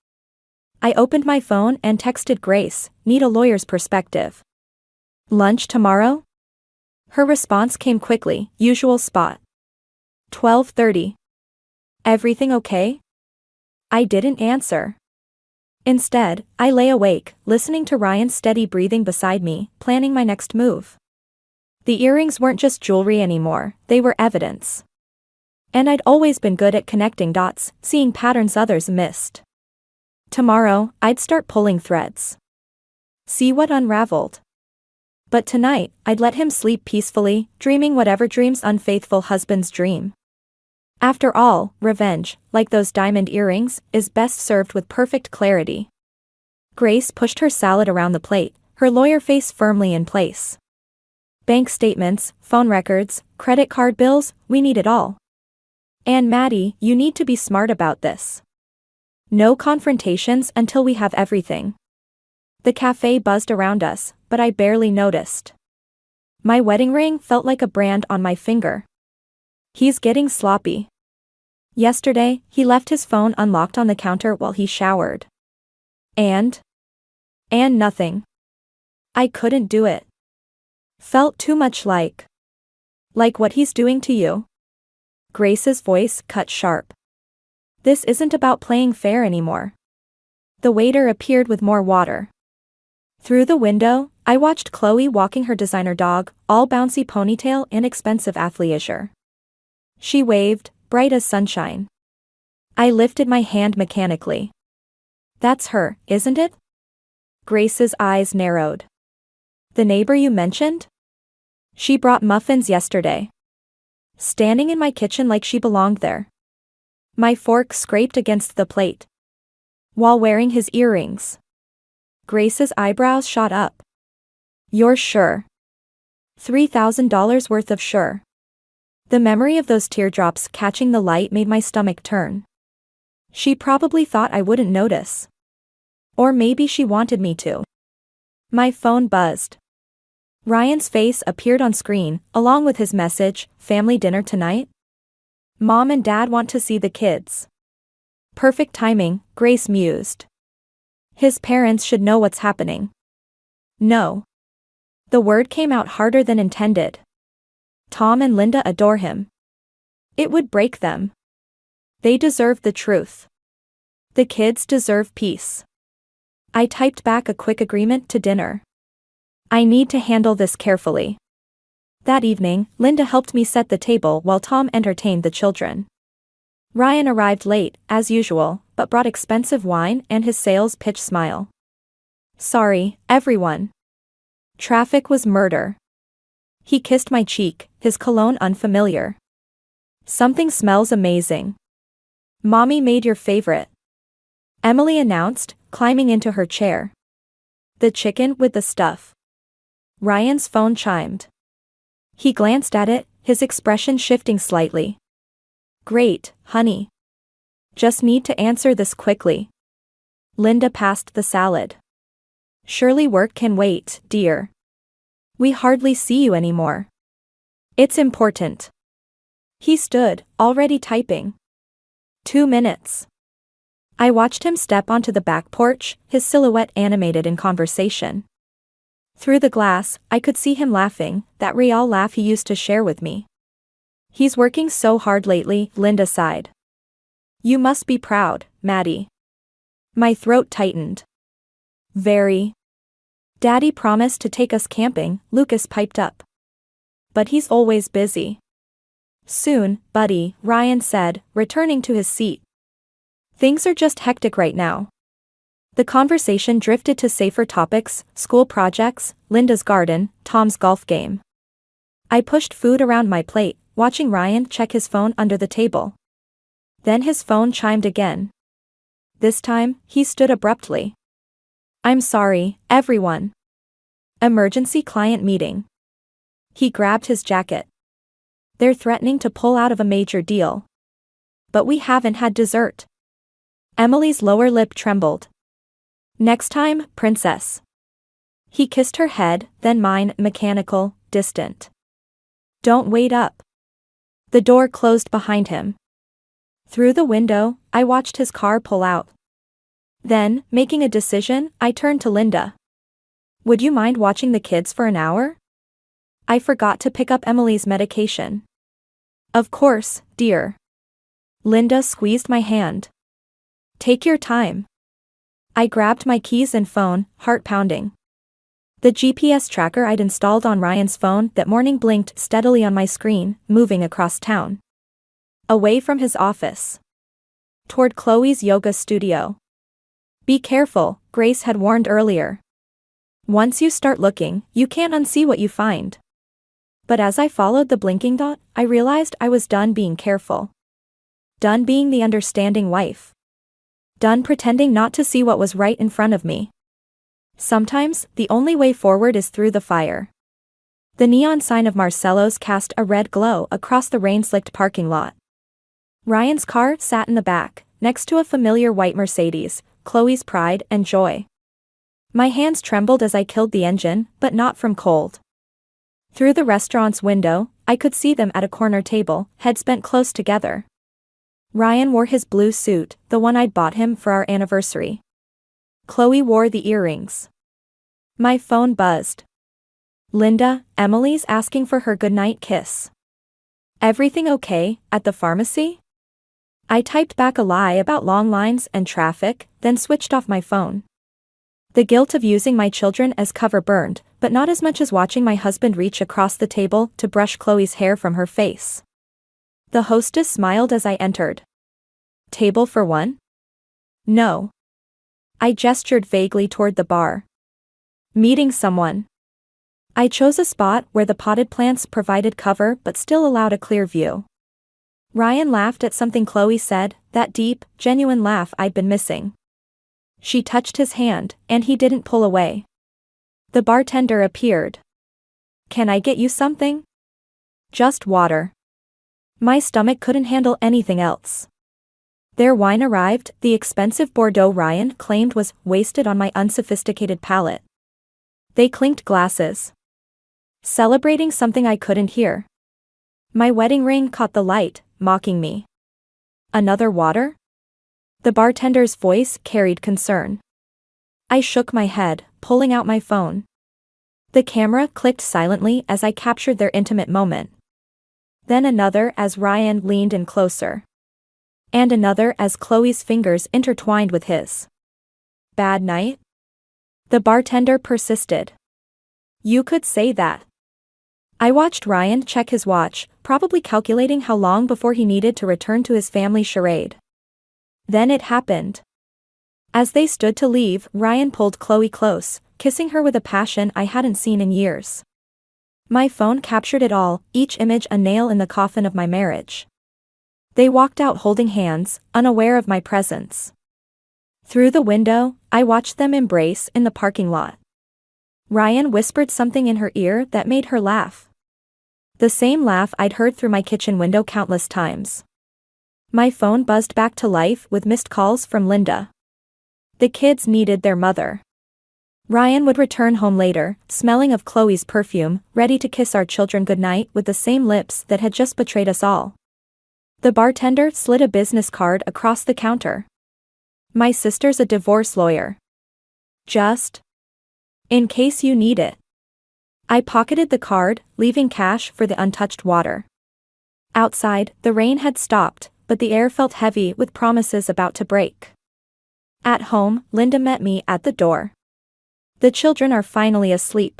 I opened my phone and texted Grace, "Need a lawyer's perspective. Lunch tomorrow?" Her response came quickly, usual spot. 12:30. "Everything okay?" I didn't answer. Instead, I lay awake, listening to Ryan's steady breathing beside me, planning my next move. The earrings weren't just jewelry anymore, they were evidence. And I'd always been good at connecting dots, seeing patterns others missed. Tomorrow, I'd start pulling threads. See what unraveled. But tonight, I'd let him sleep peacefully, dreaming whatever dreams unfaithful husbands dream. After all, revenge, like those diamond earrings, is best served with perfect clarity. Grace pushed her salad around the plate, her lawyer face firmly in place. Bank statements, phone records, credit card bills, we need it all. And Maddie, you need to be smart about this. No confrontations until we have everything. The cafe buzzed around us, but I barely noticed. My wedding ring felt like a brand on my finger. He's getting sloppy. Yesterday, he left his phone unlocked on the counter while he showered. And nothing. I couldn't do it. Felt too much like what he's doing to you. Grace's voice cut sharp. This isn't about playing fair anymore. The waiter appeared with more water. Through the window, I watched Chloe walking her designer dog, all bouncy ponytail and expensive athleisure. She waved, bright as sunshine. I lifted my hand mechanically. That's her, isn't it? Grace's eyes narrowed. The neighbor you mentioned? She brought muffins yesterday. Standing in my kitchen like she belonged there. My fork scraped against the plate. While wearing his earrings. Grace's eyebrows shot up. You're sure? $3,000 worth of sure. The memory of those teardrops catching the light made my stomach turn. She probably thought I wouldn't notice. Or maybe she wanted me to. My phone buzzed. Ryan's face appeared on screen, along with his message, family dinner tonight? Mom and Dad want to see the kids. Perfect timing, Grace mused. His parents should know what's happening. No. The word came out harder than intended. Tom and Linda adore him. It would break them. They deserve the truth. The kids deserve peace. I typed back a quick agreement to dinner. I need to handle this carefully. That evening, Linda helped me set the table while Tom entertained the children. Ryan arrived late, as usual, but brought expensive wine and his sales pitch smile. Sorry, everyone. Traffic was murder. He kissed my cheek, his cologne unfamiliar. Something smells amazing. Mommy made your favorite. Emily announced, climbing into her chair. The chicken with the stuff. Ryan's phone chimed. He glanced at it, his expression shifting slightly. Great, honey. Just need to answer this quickly. Linda passed the salad. Surely work can wait, dear. We hardly see you anymore. It's important. He stood, already typing. 2 minutes. I watched him step onto the back porch, his silhouette animated in conversation. Through the glass, I could see him laughing, that real laugh he used to share with me. He's working so hard lately, Linda sighed. You must be proud, Maddie. My throat tightened. Very. Daddy promised to take us camping, Lucas piped up. But he's always busy. Soon, buddy, Ryan said, returning to his seat. Things are just hectic right now. The conversation drifted to safer topics, school projects, Linda's garden, Tom's golf game. I pushed food around my plate, watching Ryan check his phone under the table. Then his phone chimed again. This time, he stood abruptly. I'm sorry, everyone. Emergency client meeting. He grabbed his jacket. They're threatening to pull out of a major deal. But we haven't had dessert. Emily's lower lip trembled. Next time, princess. He kissed her head, then mine, mechanical, distant. Don't wait up. The door closed behind him. Through the window, I watched his car pull out. Then, making a decision, I turned to Linda. Would you mind watching the kids for an hour? I forgot to pick up Emily's medication. Of course, dear. Linda squeezed my hand. Take your time. I grabbed my keys and phone, heart pounding. The GPS tracker I'd installed on Ryan's phone that morning blinked steadily on my screen, moving across town. Away from his office. Toward Chloe's yoga studio. Be careful, Grace had warned earlier. Once you start looking, you can't unsee what you find. But as I followed the blinking dot, I realized I was done being careful. Done being the understanding wife. Done pretending not to see what was right in front of me. Sometimes, the only way forward is through the fire. The neon sign of Marcello's cast a red glow across the rain-slicked parking lot. Ryan's car sat in the back, next to a familiar white Mercedes, Chloe's pride and joy. My hands trembled as I killed the engine, but not from cold. Through the restaurant's window, I could see them at a corner table, heads bent close together. Ryan wore his blue suit, the one I'd bought him for our anniversary. Chloe wore the earrings. My phone buzzed. Linda, Emily's asking for her goodnight kiss. Everything okay, at the pharmacy? I typed back a lie about long lines and traffic, then switched off my phone. The guilt of using my children as cover burned, but not as much as watching my husband reach across the table to brush Chloe's hair from her face. The hostess smiled as I entered. Table for one? No. I gestured vaguely toward the bar. Meeting someone. I chose a spot where the potted plants provided cover but still allowed a clear view. Ryan laughed at something Chloe said, that deep, genuine laugh I'd been missing. She touched his hand, and he didn't pull away. The bartender appeared. Can I get you something? Just water. My stomach couldn't handle anything else. Their wine arrived, the expensive Bordeaux Ryan claimed was wasted on my unsophisticated palate. They clinked glasses. Celebrating something I couldn't hear. My wedding ring caught the light, mocking me. Another water? The bartender's voice carried concern. I shook my head, pulling out my phone. The camera clicked silently as I captured their intimate moment. Then another as Ryan leaned in closer. And another as Chloe's fingers intertwined with his. Bad night? The bartender persisted. You could say that. I watched Ryan check his watch, probably calculating how long before he needed to return to his family charade. Then it happened. As they stood to leave, Ryan pulled Chloe close, kissing her with a passion I hadn't seen in years. My phone captured it all, each image a nail in the coffin of my marriage. They walked out holding hands, unaware of my presence. Through the window, I watched them embrace in the parking lot. Ryan whispered something in her ear that made her laugh. The same laugh I'd heard through my kitchen window countless times. My phone buzzed back to life with missed calls from Linda. The kids needed their mother. Ryan would return home later, smelling of Chloe's perfume, ready to kiss our children goodnight with the same lips that had just betrayed us all. The bartender slid a business card across the counter. My sister's a divorce lawyer. Just in case you need it. I pocketed the card, leaving cash for the untouched water. Outside, the rain had stopped, but the air felt heavy with promises about to break. At home, Linda met me at the door. The children are finally asleep.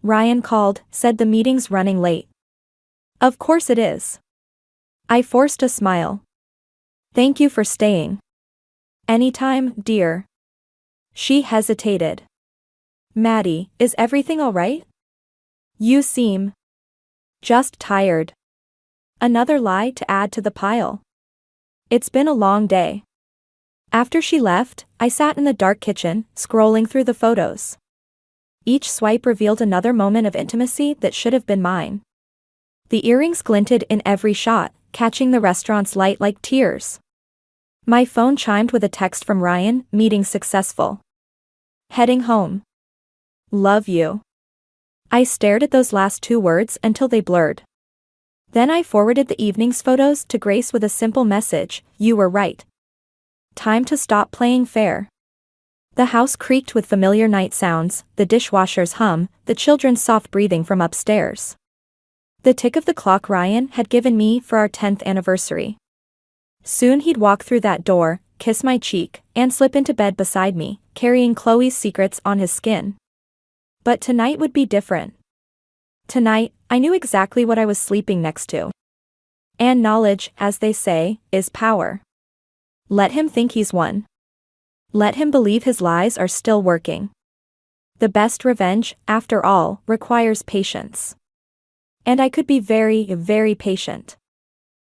Ryan called, said the meeting's running late. Of course it is. I forced a smile. Thank you for staying. Anytime, dear. She hesitated. Maddie, is everything all right? You seem just tired. Another lie to add to the pile. It's been a long day. After she left, I sat in the dark kitchen, scrolling through the photos. Each swipe revealed another moment of intimacy that should have been mine. The earrings glinted in every shot, catching the restaurant's light like tears. My phone chimed with a text from Ryan, meeting successful. Heading home. Love you. I stared at those last two words until they blurred. Then I forwarded the evening's photos to Grace with a simple message, you were right. Time to stop playing fair. The house creaked with familiar night sounds, the dishwasher's hum, the children's soft breathing from upstairs. The tick of the clock Ryan had given me for our 10th anniversary. Soon he'd walk through that door, kiss my cheek, and slip into bed beside me, carrying Chloe's secrets on his skin. But tonight would be different. Tonight, I knew exactly what I was sleeping next to. And knowledge, as they say, is power. Let him think he's won. Let him believe his lies are still working. The best revenge, after all, requires patience. And I could be very, very patient.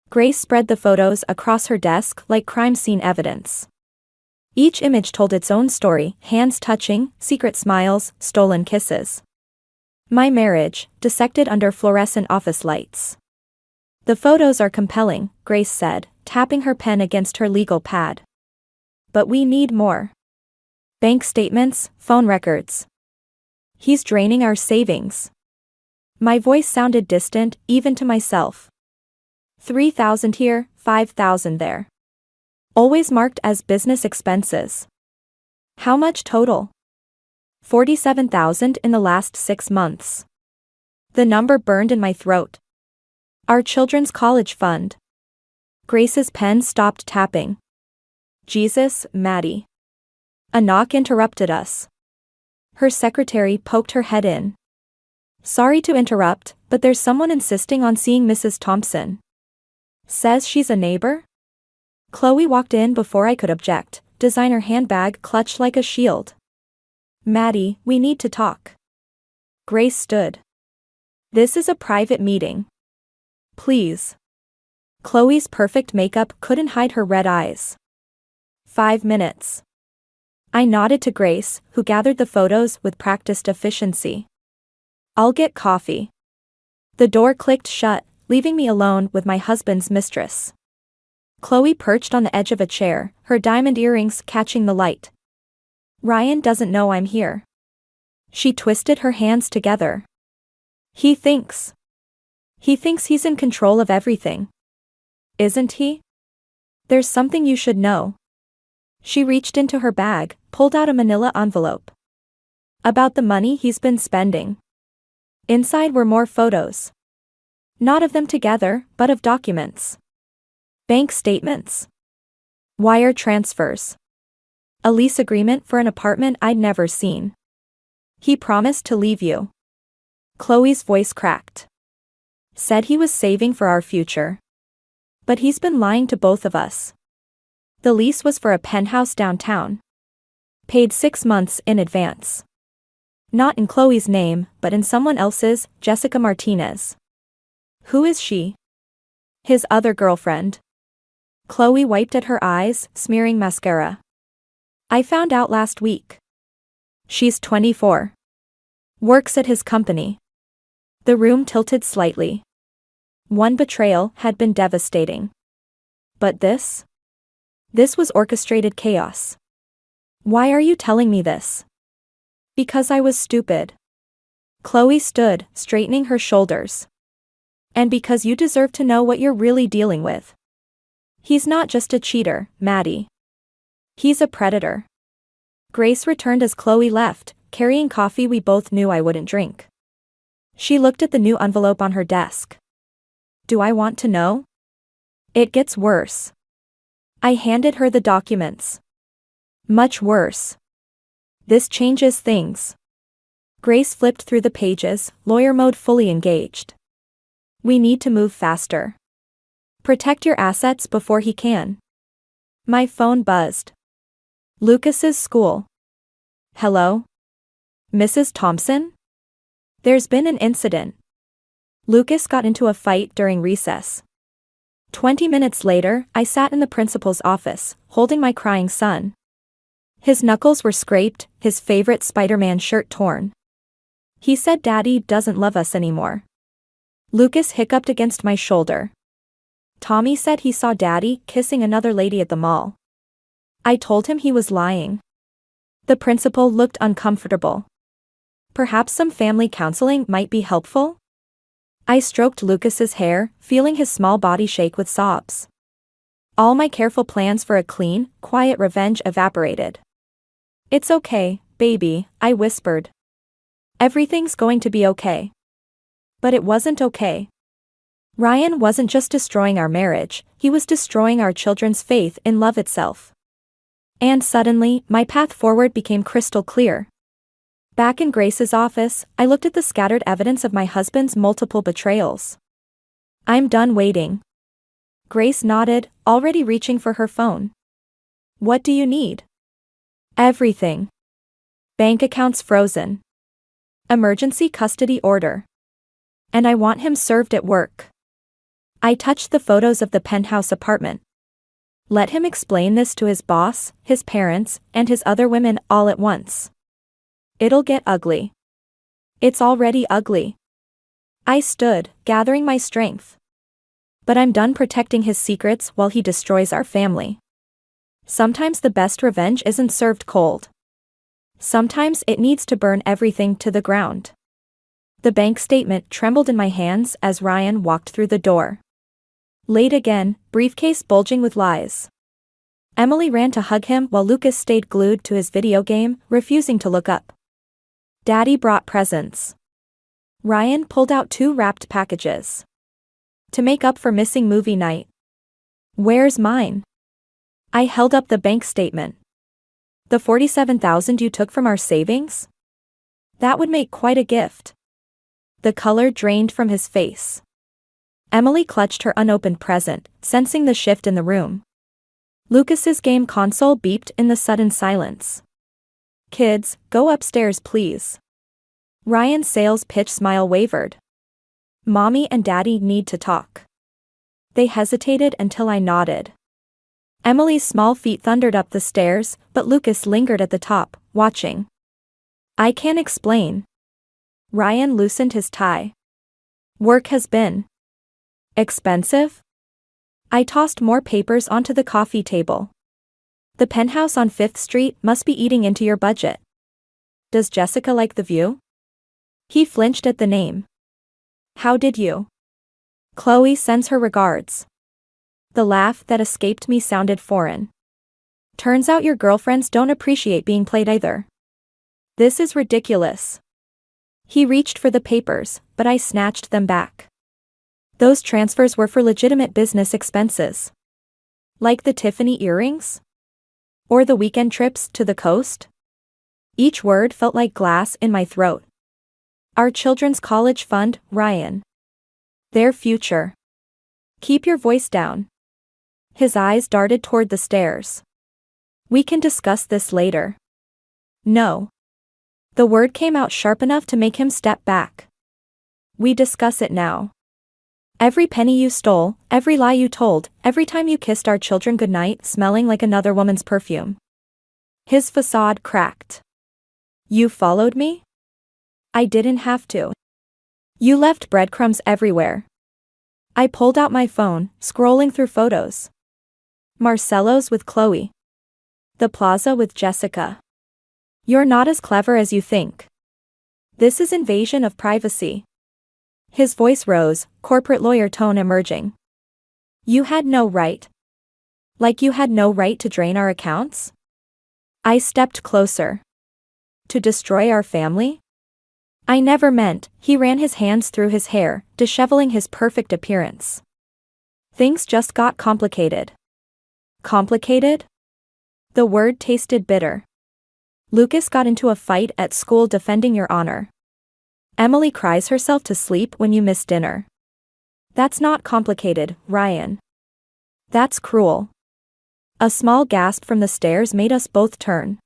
Grace spread the photos across her desk like crime scene evidence. Each image told its own story, hands touching, secret smiles, stolen kisses. My marriage, dissected under fluorescent office lights. The photos are compelling, Grace said, tapping her pen against her legal pad. But we need more. Bank statements, phone records. He's draining our savings. My voice sounded distant, even to myself. 3,000 here, 5,000 there. Always marked as business expenses. How much total? 47,000 in the last 6 months. The number burned in my throat. Our children's college fund. Grace's pen stopped tapping. Jesus, Maddie. A knock interrupted us. Her secretary poked her head in. Sorry to interrupt, but there's someone insisting on seeing Mrs. Thompson. Says she's a neighbor? Chloe walked in before I could object, designer handbag clutched like a shield. Maddie, we need to talk. Grace stood. This is a private meeting. Please. Chloe's perfect makeup couldn't hide her red eyes. 5 minutes. I nodded to Grace, who gathered the photos with practiced efficiency. I'll get coffee. The door clicked shut, leaving me alone with my husband's mistress. Chloe perched on the edge of a chair, her diamond earrings catching the light. Ryan doesn't know I'm here. She twisted her hands together. He thinks he's in control of everything. Isn't he? There's something you should know. She reached into her bag, pulled out a manila envelope. About the money he's been spending. Inside were more photos. Not of them together, but of documents. Bank statements. Wire transfers. A lease agreement for an apartment I'd never seen. He promised to leave you. Chloe's voice cracked. Said he was saving for our future. But he's been lying to both of us. The lease was for a penthouse downtown. Paid 6 months in advance. Not in Chloe's name, but in someone else's, Jessica Martinez. Who is she? His other girlfriend. Chloe wiped at her eyes, smearing mascara. I found out last week. She's 24. Works at his company. The room tilted slightly. One betrayal had been devastating. But this? This was orchestrated chaos. Why are you telling me this? Because I was stupid. Chloe stood, straightening her shoulders. And because you deserve to know what you're really dealing with. He's not just a cheater, Maddie. He's a predator. Grace returned as Chloe left, carrying coffee we both knew I wouldn't drink. She looked at the new envelope on her desk. Do I want to know? It gets worse. I handed her the documents. Much worse. This changes things. Grace flipped through the pages, lawyer mode fully engaged. We need to move faster. Protect your assets before he can. My phone buzzed. Lucas's school. Hello? Mrs. Thompson? There's been an incident. Lucas got into a fight during recess. 20 minutes later, I sat in the principal's office, holding my crying son. His knuckles were scraped, his favorite Spider-Man shirt torn. He said Daddy doesn't love us anymore. Lucas hiccuped against my shoulder. Tommy said he saw Daddy kissing another lady at the mall. I told him he was lying. The principal looked uncomfortable. Perhaps some family counseling might be helpful? I stroked Lucas's hair, feeling his small body shake with sobs. All my careful plans for a clean, quiet revenge evaporated. It's okay, baby, I whispered. Everything's going to be okay. But it wasn't okay. Ryan wasn't just destroying our marriage, he was destroying our children's faith in love itself. And suddenly, my path forward became crystal clear. Back in Grace's office, I looked at the scattered evidence of my husband's multiple betrayals. I'm done waiting. Grace nodded, already reaching for her phone. What do you need? Everything. Bank accounts frozen. Emergency custody order. And I want him served at work. I touched the photos of the penthouse apartment. Let him explain this to his boss, his parents, and his other women all at once. It'll get ugly. It's already ugly. I stood, gathering my strength. But I'm done protecting his secrets while he destroys our family. Sometimes the best revenge isn't served cold. Sometimes it needs to burn everything to the ground. The bank statement trembled in my hands as Ryan walked through the door. Late again, briefcase bulging with lies. Emily ran to hug him while Lucas stayed glued to his video game, refusing to look up. Daddy brought presents. Ryan pulled out 2 wrapped packages. To make up for missing movie night. Where's mine? I held up the bank statement. The $47,000 you took from our savings? That would make quite a gift. The color drained from his face. Emily clutched her unopened present, sensing the shift in the room. Lucas's game console beeped in the sudden silence. Kids, go upstairs please. Ryan's sales pitch smile wavered. Mommy and Daddy need to talk. They hesitated until I nodded. Emily's small feet thundered up the stairs, but Lucas lingered at the top, watching. I can't explain. Ryan loosened his tie. Work has been expensive? I tossed more papers onto the coffee table. The penthouse on 5th Street must be eating into your budget. Does Jessica like the view? He flinched at the name. How did you? Chloe sends her regards. The laugh that escaped me sounded foreign. Turns out your girlfriends don't appreciate being played either. This is ridiculous. He reached for the papers, but I snatched them back. Those transfers were for legitimate business expenses. Like the Tiffany earrings? Or the weekend trips to the coast? Each word felt like glass in my throat. Our children's college fund, Ryan. Their future. Keep your voice down. His eyes darted toward the stairs. We can discuss this later. No. The word came out sharp enough to make him step back. We discuss it now. Every penny you stole, every lie you told, every time you kissed our children goodnight smelling like another woman's perfume. His facade cracked. You followed me? I didn't have to. You left breadcrumbs everywhere. I pulled out my phone, scrolling through photos. Marcello's with Chloe. The plaza with Jessica. You're not as clever as you think. This is invasion of privacy. His voice rose, corporate lawyer tone emerging. You had no right. Like you had no right to drain our accounts? I stepped closer. To destroy our family? I never meant. He ran his hands through his hair, disheveling his perfect appearance. Things just got complicated. Complicated? The word tasted bitter. Lucas got into a fight at school defending your honor. Emily cries herself to sleep when you miss dinner. That's not complicated, Ryan. That's cruel. A small gasp from the stairs made us both turn.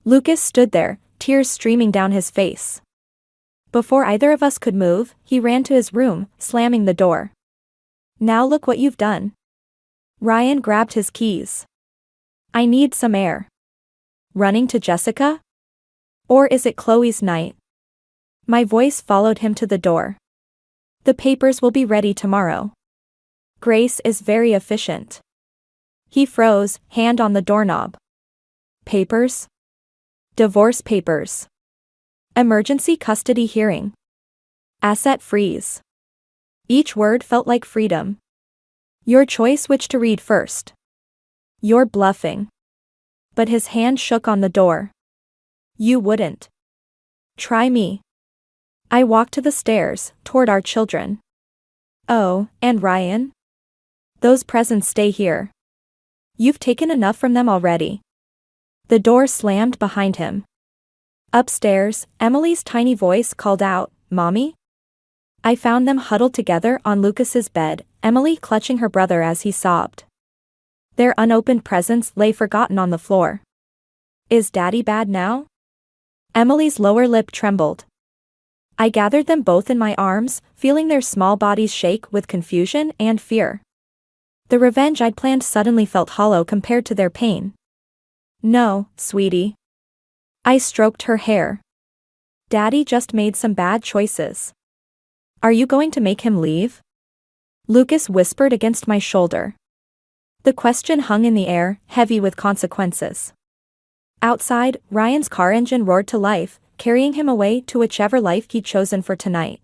Lucas stood there, tears streaming down his face. Before either of us could move, he ran to his room, slamming the door. Now look what you've done. Ryan grabbed his keys. I need some air. Running to Jessica? Or is it Chloe's night? My voice followed him to the door. The papers will be ready tomorrow. Grace is very efficient. He froze, hand on the doorknob. Papers? Divorce papers. Emergency custody hearing. Asset freeze. Each word felt like freedom. Your choice which to read first. You're bluffing. But his hand shook on the door. You wouldn't. Try me. I walked to the stairs, toward our children. Oh, and Ryan? Those presents stay here. You've taken enough from them already. The door slammed behind him. Upstairs, Emily's tiny voice called out, Mommy? I found them huddled together on Lucas's bed, Emily clutching her brother as he sobbed. Their unopened presents lay forgotten on the floor. Is Daddy bad now? Emily's lower lip trembled. I gathered them both in my arms, feeling their small bodies shake with confusion and fear. The revenge I'd planned suddenly felt hollow compared to their pain. No, sweetie. I stroked her hair. Daddy just made some bad choices. Are you going to make him leave? Lucas whispered against my shoulder. The question hung in the air, heavy with consequences. Outside, Ryan's car engine roared to life, carrying him away to whichever life he'd chosen for tonight.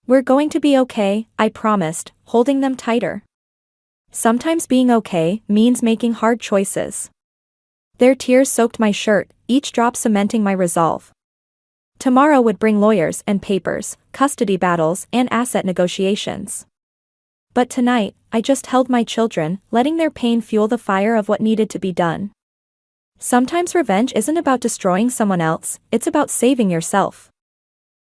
We're going to be okay, I promised, holding them tighter. Sometimes being okay means making hard choices. Their tears soaked my shirt, each drop cementing my resolve. Tomorrow would bring lawyers and papers, custody battles and asset negotiations. But tonight, I just held my children, letting their pain fuel the fire of what needed to be done. Sometimes revenge isn't about destroying someone else, it's about saving yourself.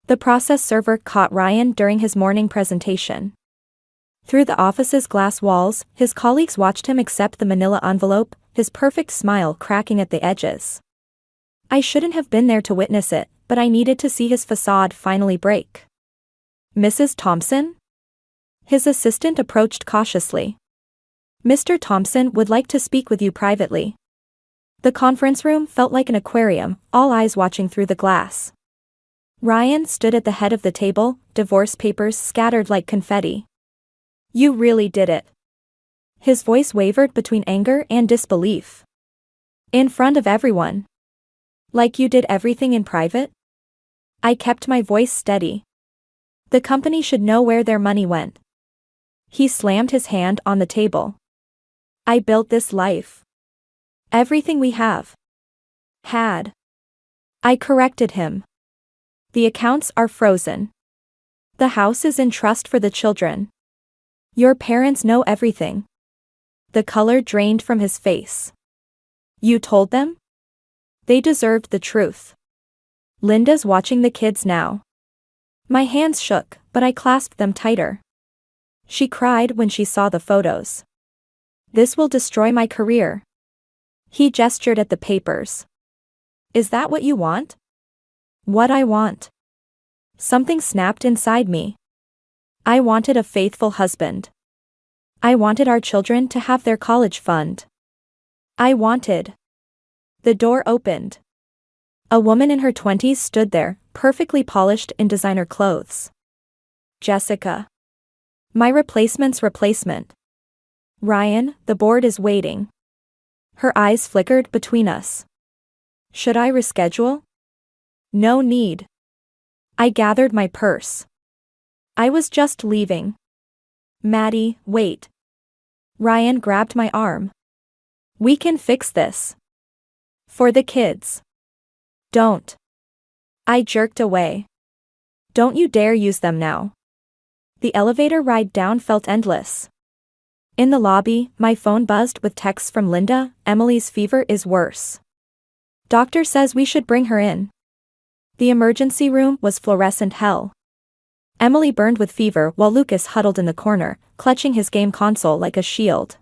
The process server caught Ryan during his morning presentation. Through the office's glass walls, his colleagues watched him accept the manila envelope, his perfect smile cracking at the edges. I shouldn't have been there to witness it, but I needed to see his facade finally break. Mrs. Thompson? His assistant approached cautiously. Mr. Thompson would like to speak with you privately. The conference room felt like an aquarium, all eyes watching through the glass. Ryan stood at the head of the table, divorce papers scattered like confetti. You really did it. His voice wavered between anger and disbelief. In front of everyone. Like you did everything in private? I kept my voice steady. The company should know where their money went. He slammed his hand on the table. I built this life. Everything we have. Had. I corrected him. The accounts are frozen. The house is in trust for the children. Your parents know everything. The color drained from his face. You told them? They deserved the truth. Linda's watching the kids now. My hands shook, but I clasped them tighter. She cried when she saw the photos. This will destroy my career. He gestured at the papers. Is that what you want? What I want. Something snapped inside me. I wanted a faithful husband. I wanted our children to have their college fund. I wanted. The door opened. A woman in her 20s stood there, perfectly polished in designer clothes. Jessica. My replacement's replacement. Ryan, the board is waiting. Her eyes flickered between us. Should I reschedule? No need. I gathered my purse. I was just leaving. Maddie, wait. Ryan grabbed my arm. We can fix this. For the kids. Don't. I jerked away. Don't you dare use them now. The elevator ride down felt endless. In the lobby, my phone buzzed with texts from Linda. Emily's fever is worse. Doctor says we should bring her in. The emergency room was fluorescent hell. Emily burned with fever while Lucas huddled in the corner, clutching his game console like a shield.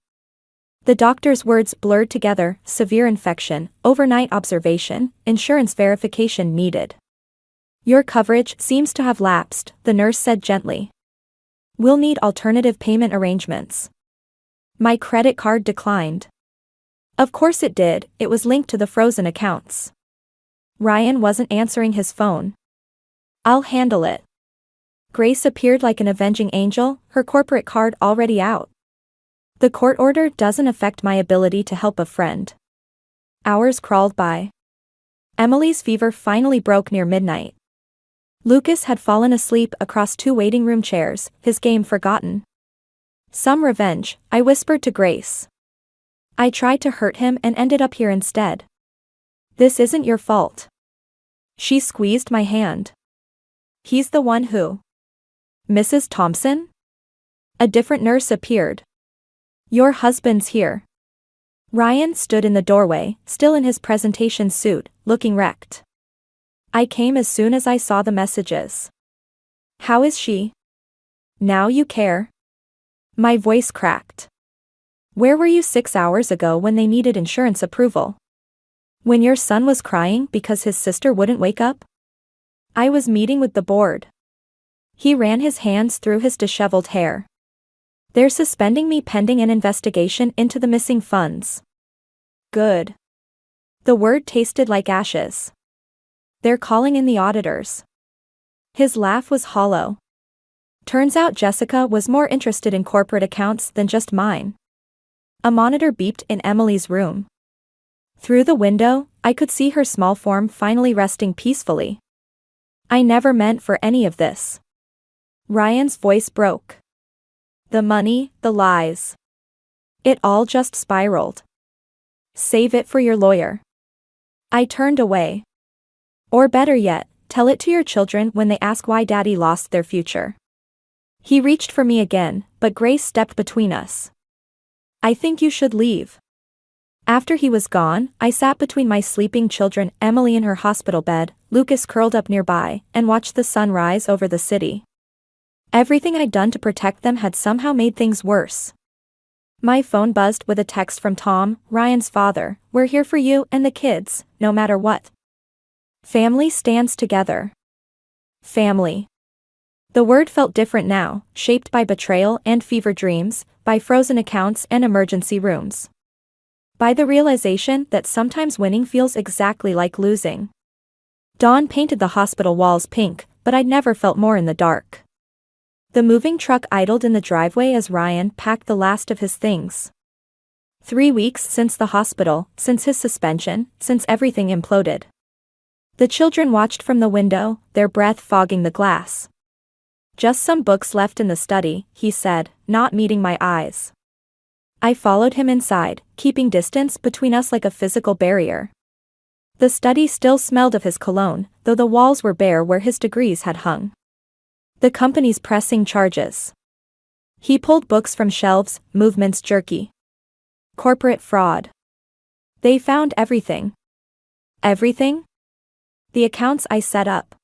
The doctor's words blurred together: severe infection, overnight observation, insurance verification needed. Your coverage seems to have lapsed, the nurse said gently. We'll need alternative payment arrangements. My credit card declined. Of course it did, it was linked to the frozen accounts. Ryan wasn't answering his phone. I'll handle it. Grace appeared like an avenging angel, her corporate card already out. The court order doesn't affect my ability to help a friend. Hours crawled by. Emily's fever finally broke near midnight. Lucas had fallen asleep across 2 waiting room chairs, his game forgotten. Some revenge, I whispered to Grace. I tried to hurt him and ended up here instead. This isn't your fault. She squeezed my hand. He's the one who. Mrs. Thompson? A different nurse appeared. Your husband's here. Ryan stood in the doorway, still in his presentation suit, looking wrecked. I came as soon as I saw the messages. How is she? Now you care? My voice cracked. Where were you 6 hours ago when they needed insurance approval? When your son was crying because his sister wouldn't wake up? I was meeting with the board. He ran his hands through his disheveled hair. They're suspending me pending an investigation into the missing funds. Good. The word tasted like ashes. They're calling in the auditors. His laugh was hollow. Turns out Jessica was more interested in corporate accounts than just mine. A monitor beeped in Emily's room. Through the window, I could see her small form finally resting peacefully. I never meant for any of this. Ryan's voice broke. The money, the lies. It all just spiraled. Save it for your lawyer. I turned away. Or better yet, tell it to your children when they ask why Daddy lost their future. He reached for me again, but Grace stepped between us. I think you should leave. After he was gone, I sat between my sleeping children, Emily in her hospital bed, Lucas curled up nearby, and watched the sun rise over the city. Everything I'd done to protect them had somehow made things worse. My phone buzzed with a text from Tom, Ryan's father. We're here for you and the kids, no matter what. Family stands together. Family. The word felt different now, shaped by betrayal and fever dreams, by frozen accounts and emergency rooms. By the realization that sometimes winning feels exactly like losing. Dawn painted the hospital walls pink, but I'd never felt more in the dark. The moving truck idled in the driveway as Ryan packed the last of his things. 3 weeks since the hospital, since his suspension, since everything imploded. The children watched from the window, their breath fogging the glass. Just some books left in the study, he said, not meeting my eyes. I followed him inside, keeping distance between us like a physical barrier. The study still smelled of his cologne, though the walls were bare where his degrees had hung. The company's pressing charges. He pulled books from shelves, movements jerky. Corporate fraud. They found everything. Everything? The accounts I set up.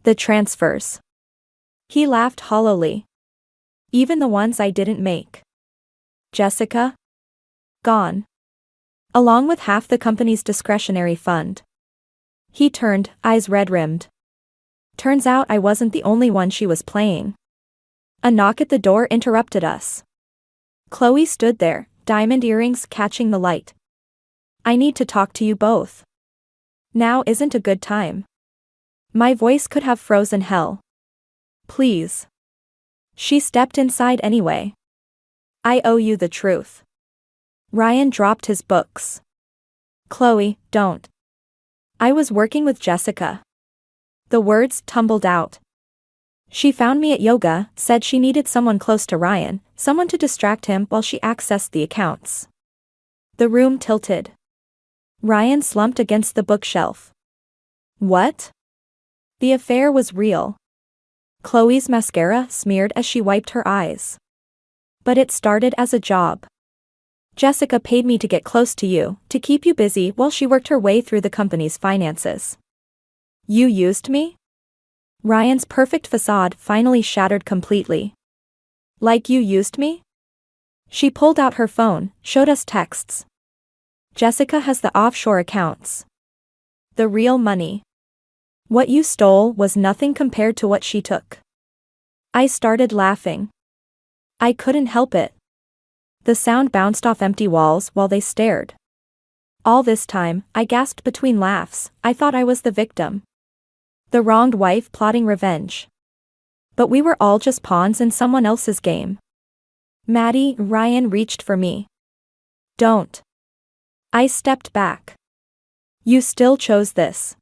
The transfers. He laughed hollowly. Even the ones I didn't make. Jessica? Gone. Along with half the company's discretionary fund. He turned, eyes red-rimmed. Turns out I wasn't the only one she was playing. A knock at the door interrupted us. Chloe stood there, diamond earrings catching the light. I need to talk to you both. Now isn't a good time. My voice could have frozen hell. Please. She stepped inside anyway. I owe you the truth. Ryan dropped his books. Chloe, don't. I was working with Jessica. The words tumbled out. She found me at yoga, said she needed someone close to Ryan, someone to distract him while she accessed the accounts. The room tilted. Ryan slumped against the bookshelf. What? The affair was real. Chloe's mascara smeared as she wiped her eyes. But it started as a job. Jessica paid me to get close to you, to keep you busy while she worked her way through the company's finances. You used me? Ryan's perfect facade finally shattered completely. Like you used me? She pulled out her phone, showed us texts. Jessica has the offshore accounts. The real money. What you stole was nothing compared to what she took. I started laughing. I couldn't help it. The sound bounced off empty walls while they stared. All this time, I gasped between laughs. I thought I was the victim. The wronged wife plotting revenge. But we were all just pawns in someone else's game. Maddie, Ryan reached for me. Don't. I stepped back. You still chose this.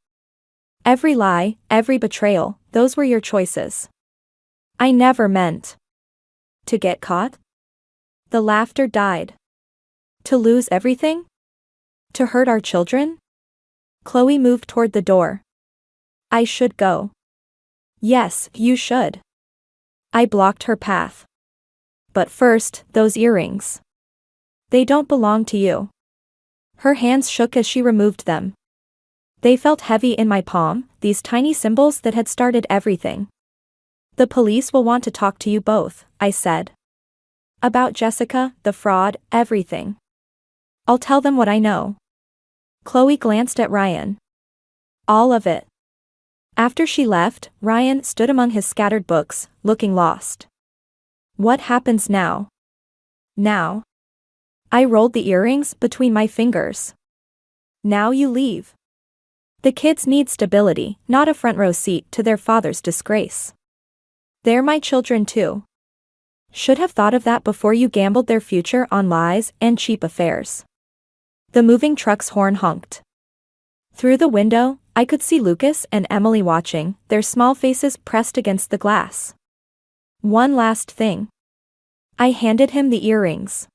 Every lie, every betrayal, those were your choices. I never meant to get caught. The laughter died. To lose everything? To hurt our children? Chloe moved toward the door. I should go. Yes, you should. I blocked her path. But first, those earrings. They don't belong to you. Her hands shook as she removed them. They felt heavy in my palm, these tiny symbols that had started everything. The police will want to talk to you both, I said. About Jessica, the fraud, everything. I'll tell them what I know. Chloe glanced at Ryan. All of it. After she left, Ryan stood among his scattered books, looking lost. What happens now? Now. I rolled the earrings between my fingers. Now you leave. The kids need stability, not a front row seat to their father's disgrace. They're my children too. Should have thought of that before you gambled their future on lies and cheap affairs. The moving truck's horn honked. Through the window, I could see Lucas and Emily watching, their small faces pressed against the glass. One last thing. I handed him the earrings.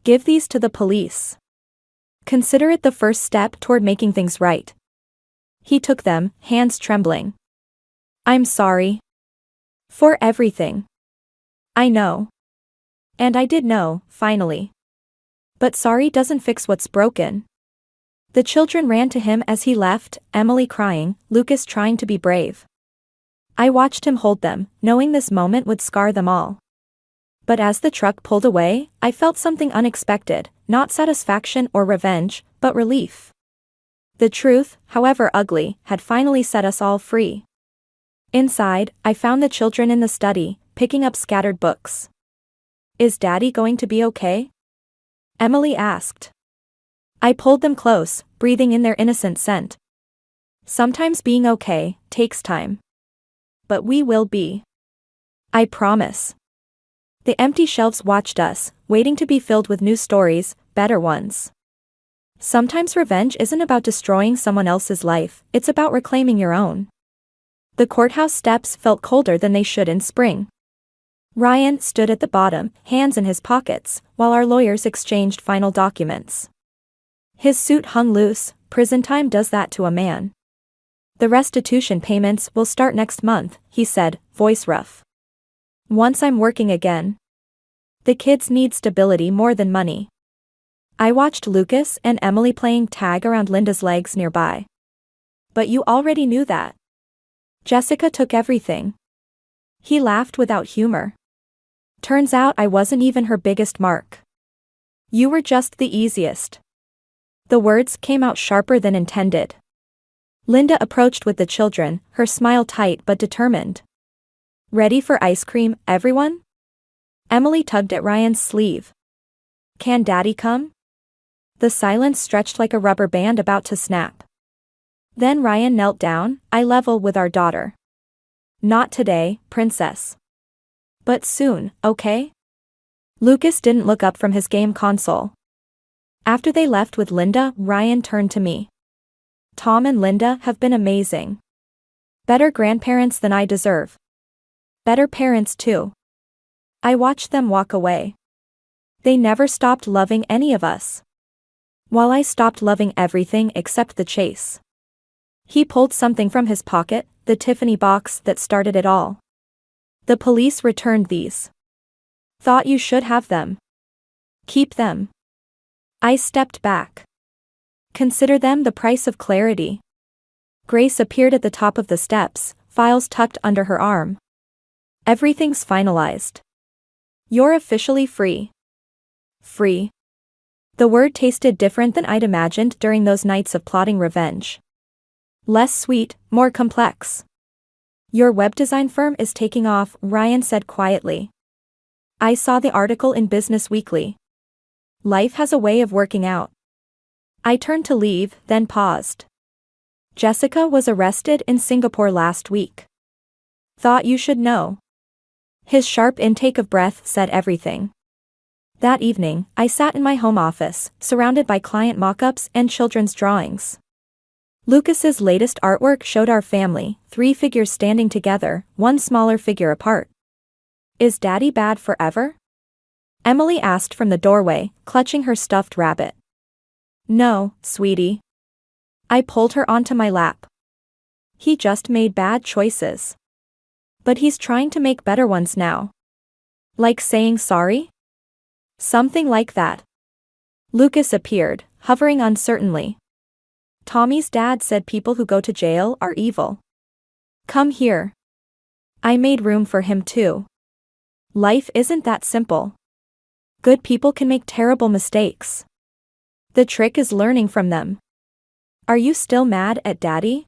Give these to the police. Consider it the first step toward making things right. He took them, hands trembling. I'm sorry. For everything. I know. And I did know, finally. But sorry doesn't fix what's broken. The children ran to him as he left, Emily crying, Lucas trying to be brave. I watched him hold them, knowing this moment would scar them all. But as the truck pulled away, I felt something unexpected, not satisfaction or revenge, but relief. The truth, however ugly, had finally set us all free. Inside, I found the children in the study, picking up scattered books. Is Daddy going to be okay? Emily asked. I pulled them close, breathing in their innocent scent. Sometimes being okay takes time. But we will be. I promise. The empty shelves watched us, waiting to be filled with new stories, better ones. Sometimes revenge isn't about destroying someone else's life, it's about reclaiming your own. The courthouse steps felt colder than they should in spring. Ryan stood at the bottom, hands in his pockets, while our lawyers exchanged final documents. His suit hung loose, prison time does that to a man. The restitution payments will start next month, he said, voice rough. Once I'm working again. The kids need stability more than money. I watched Lucas and Emily playing tag around Linda's legs nearby. But you already knew that. Jessica took everything. He laughed without humor. Turns out I wasn't even her biggest mark. You were just the easiest. The words came out sharper than intended. Linda approached with the children, her smile tight but determined. Ready for ice cream, everyone? Emily tugged at Ryan's sleeve. Can Daddy come? The silence stretched like a rubber band about to snap. Then Ryan knelt down, eye level with our daughter. Not today, princess. But soon, okay? Lucas didn't look up from his game console. After they left with Linda, Ryan turned to me. Tom and Linda have been amazing. Better grandparents than I deserve. Better parents too. I watched them walk away. They never stopped loving any of us. While I stopped loving everything except the chase. He pulled something from his pocket, the Tiffany box that started it all. The police returned these. Thought you should have them. Keep them. I stepped back. Consider them the price of clarity. Grace appeared at the top of the steps, files tucked under her arm. Everything's finalized. You're officially free. Free. The word tasted different than I'd imagined during those nights of plotting revenge. Less sweet, more complex. Your web design firm is taking off, Ryan said quietly. I saw the article in Business Weekly. Life has a way of working out. I turned to leave, then paused. Jessica was arrested in Singapore last week. Thought you should know. His sharp intake of breath said everything. That evening, I sat in my home office, surrounded by client mock-ups and children's drawings. Lucas's latest artwork showed our family, 3 figures standing together, 1 smaller figure apart. Is Daddy bad forever? Emily asked from the doorway, clutching her stuffed rabbit. No, sweetie. I pulled her onto my lap. He just made bad choices. But he's trying to make better ones now. Like saying sorry? Something like that. Lucas appeared, hovering uncertainly. Tommy's dad said people who go to jail are evil. Come here. I made room for him too. Life isn't that simple. Good people can make terrible mistakes. The trick is learning from them. Are you still mad at Daddy?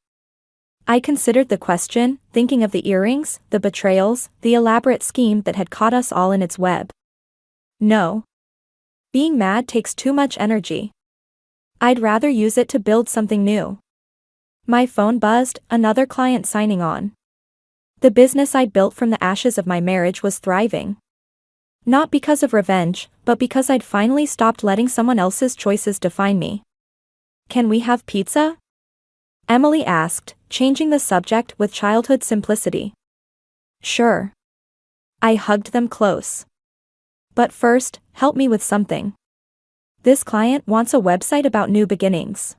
I considered the question, thinking of the earrings, the betrayals, the elaborate scheme that had caught us all in its web. No. Being mad takes too much energy. I'd rather use it to build something new. My phone buzzed, another client signing on. The business I'd built from the ashes of my marriage was thriving. Not because of revenge, but because I'd finally stopped letting someone else's choices define me. Can we have pizza? Emily asked, changing the subject with childhood simplicity. Sure. I hugged them close. But first, help me with something. This client wants a website about new beginnings.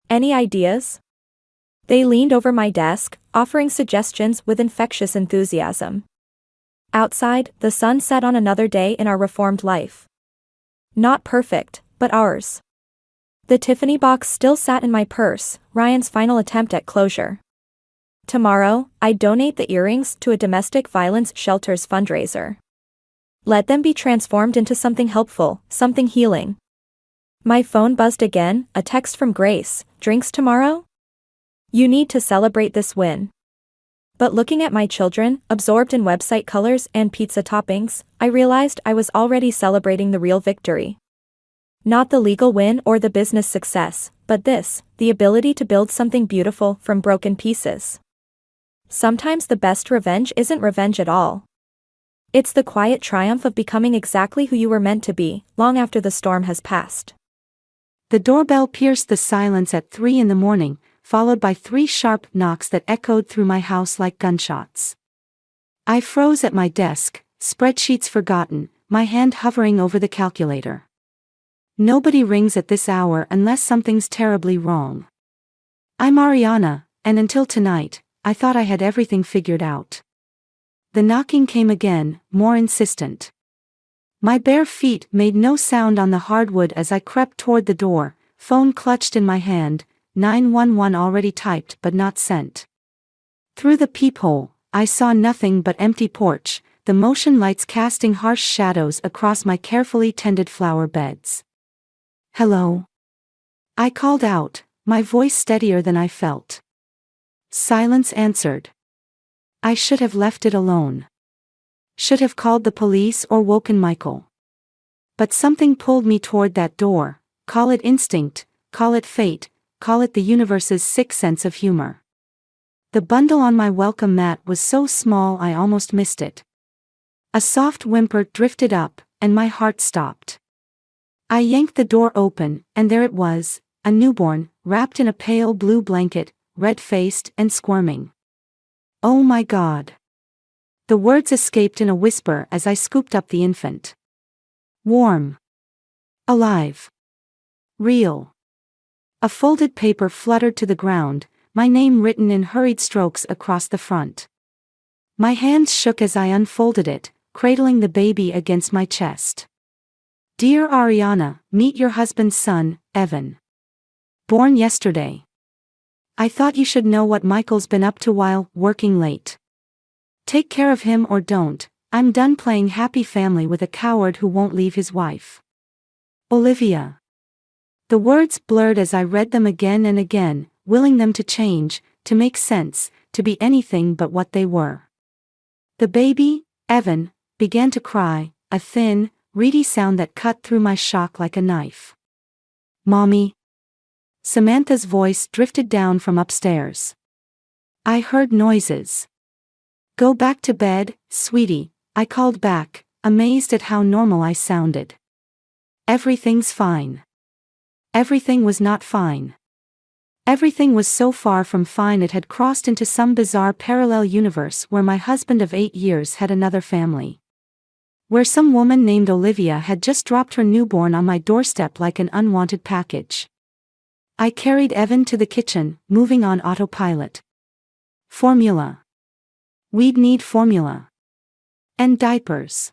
Any ideas? They leaned over my desk, offering suggestions with infectious enthusiasm. Outside, the sun set on another day in our reformed life. Not perfect, but ours. The Tiffany box still sat in my purse, Ryan's final attempt at closure. Tomorrow, I'd donate the earrings to a domestic violence shelter's fundraiser. Let them be transformed into something helpful, something healing. My phone buzzed again, a text from Grace, drinks tomorrow? You need to celebrate this win. But looking at my children, absorbed in website colors and pizza toppings, I realized I was already celebrating the real victory. Not the legal win or the business success, but this, the ability to build something beautiful from broken pieces. Sometimes the best revenge isn't revenge at all. It's the quiet triumph of becoming exactly who you were meant to be, long after the storm has passed. The doorbell pierced the silence at 3 a.m, followed by 3 sharp knocks that echoed through my house like gunshots. I froze at my desk, spreadsheets forgotten, my hand hovering over the calculator. Nobody rings at this hour unless something's terribly wrong. I'm Ariana, and until tonight, I thought I had everything figured out. The knocking came again, more insistent. My bare feet made no sound on the hardwood as I crept toward the door, phone clutched in my hand, 911 already typed but not sent. Through the peephole, I saw nothing but empty porch, the motion lights casting harsh shadows across my carefully tended flower beds. Hello? I called out, my voice steadier than I felt. Silence answered. I should have left it alone. Should have called the police or woken Michael. But something pulled me toward that door, call it instinct, call it fate, call it the universe's sixth sense of humor. The bundle on my welcome mat was so small I almost missed it. A soft whimper drifted up, and my heart stopped. I yanked the door open, and there it was, a newborn, wrapped in a pale blue blanket, red-faced and squirming. Oh my God. The words escaped in a whisper as I scooped up the infant. Warm. Alive. Real. A folded paper fluttered to the ground, my name written in hurried strokes across the front. My hands shook as I unfolded it, cradling the baby against my chest. Dear Ariana, meet your husband's son, Evan. Born yesterday. I thought you should know what Michael's been up to while working late. Take care of him or don't, I'm done playing happy family with a coward who won't leave his wife. Olivia. The words blurred as I read them again and again, willing them to change, to make sense, to be anything but what they were. The baby, Evan, began to cry, a thin, reedy sound that cut through my shock like a knife. Mommy. Samantha's voice drifted down from upstairs. I heard noises. Go back to bed, sweetie, I called back, amazed at how normal I sounded. Everything's fine. Everything was not fine. Everything was so far from fine it had crossed into some bizarre parallel universe where my husband of 8 years had another family. Where some woman named Olivia had just dropped her newborn on my doorstep like an unwanted package. I carried Evan to the kitchen, moving on autopilot. Formula. We'd need formula. And diapers.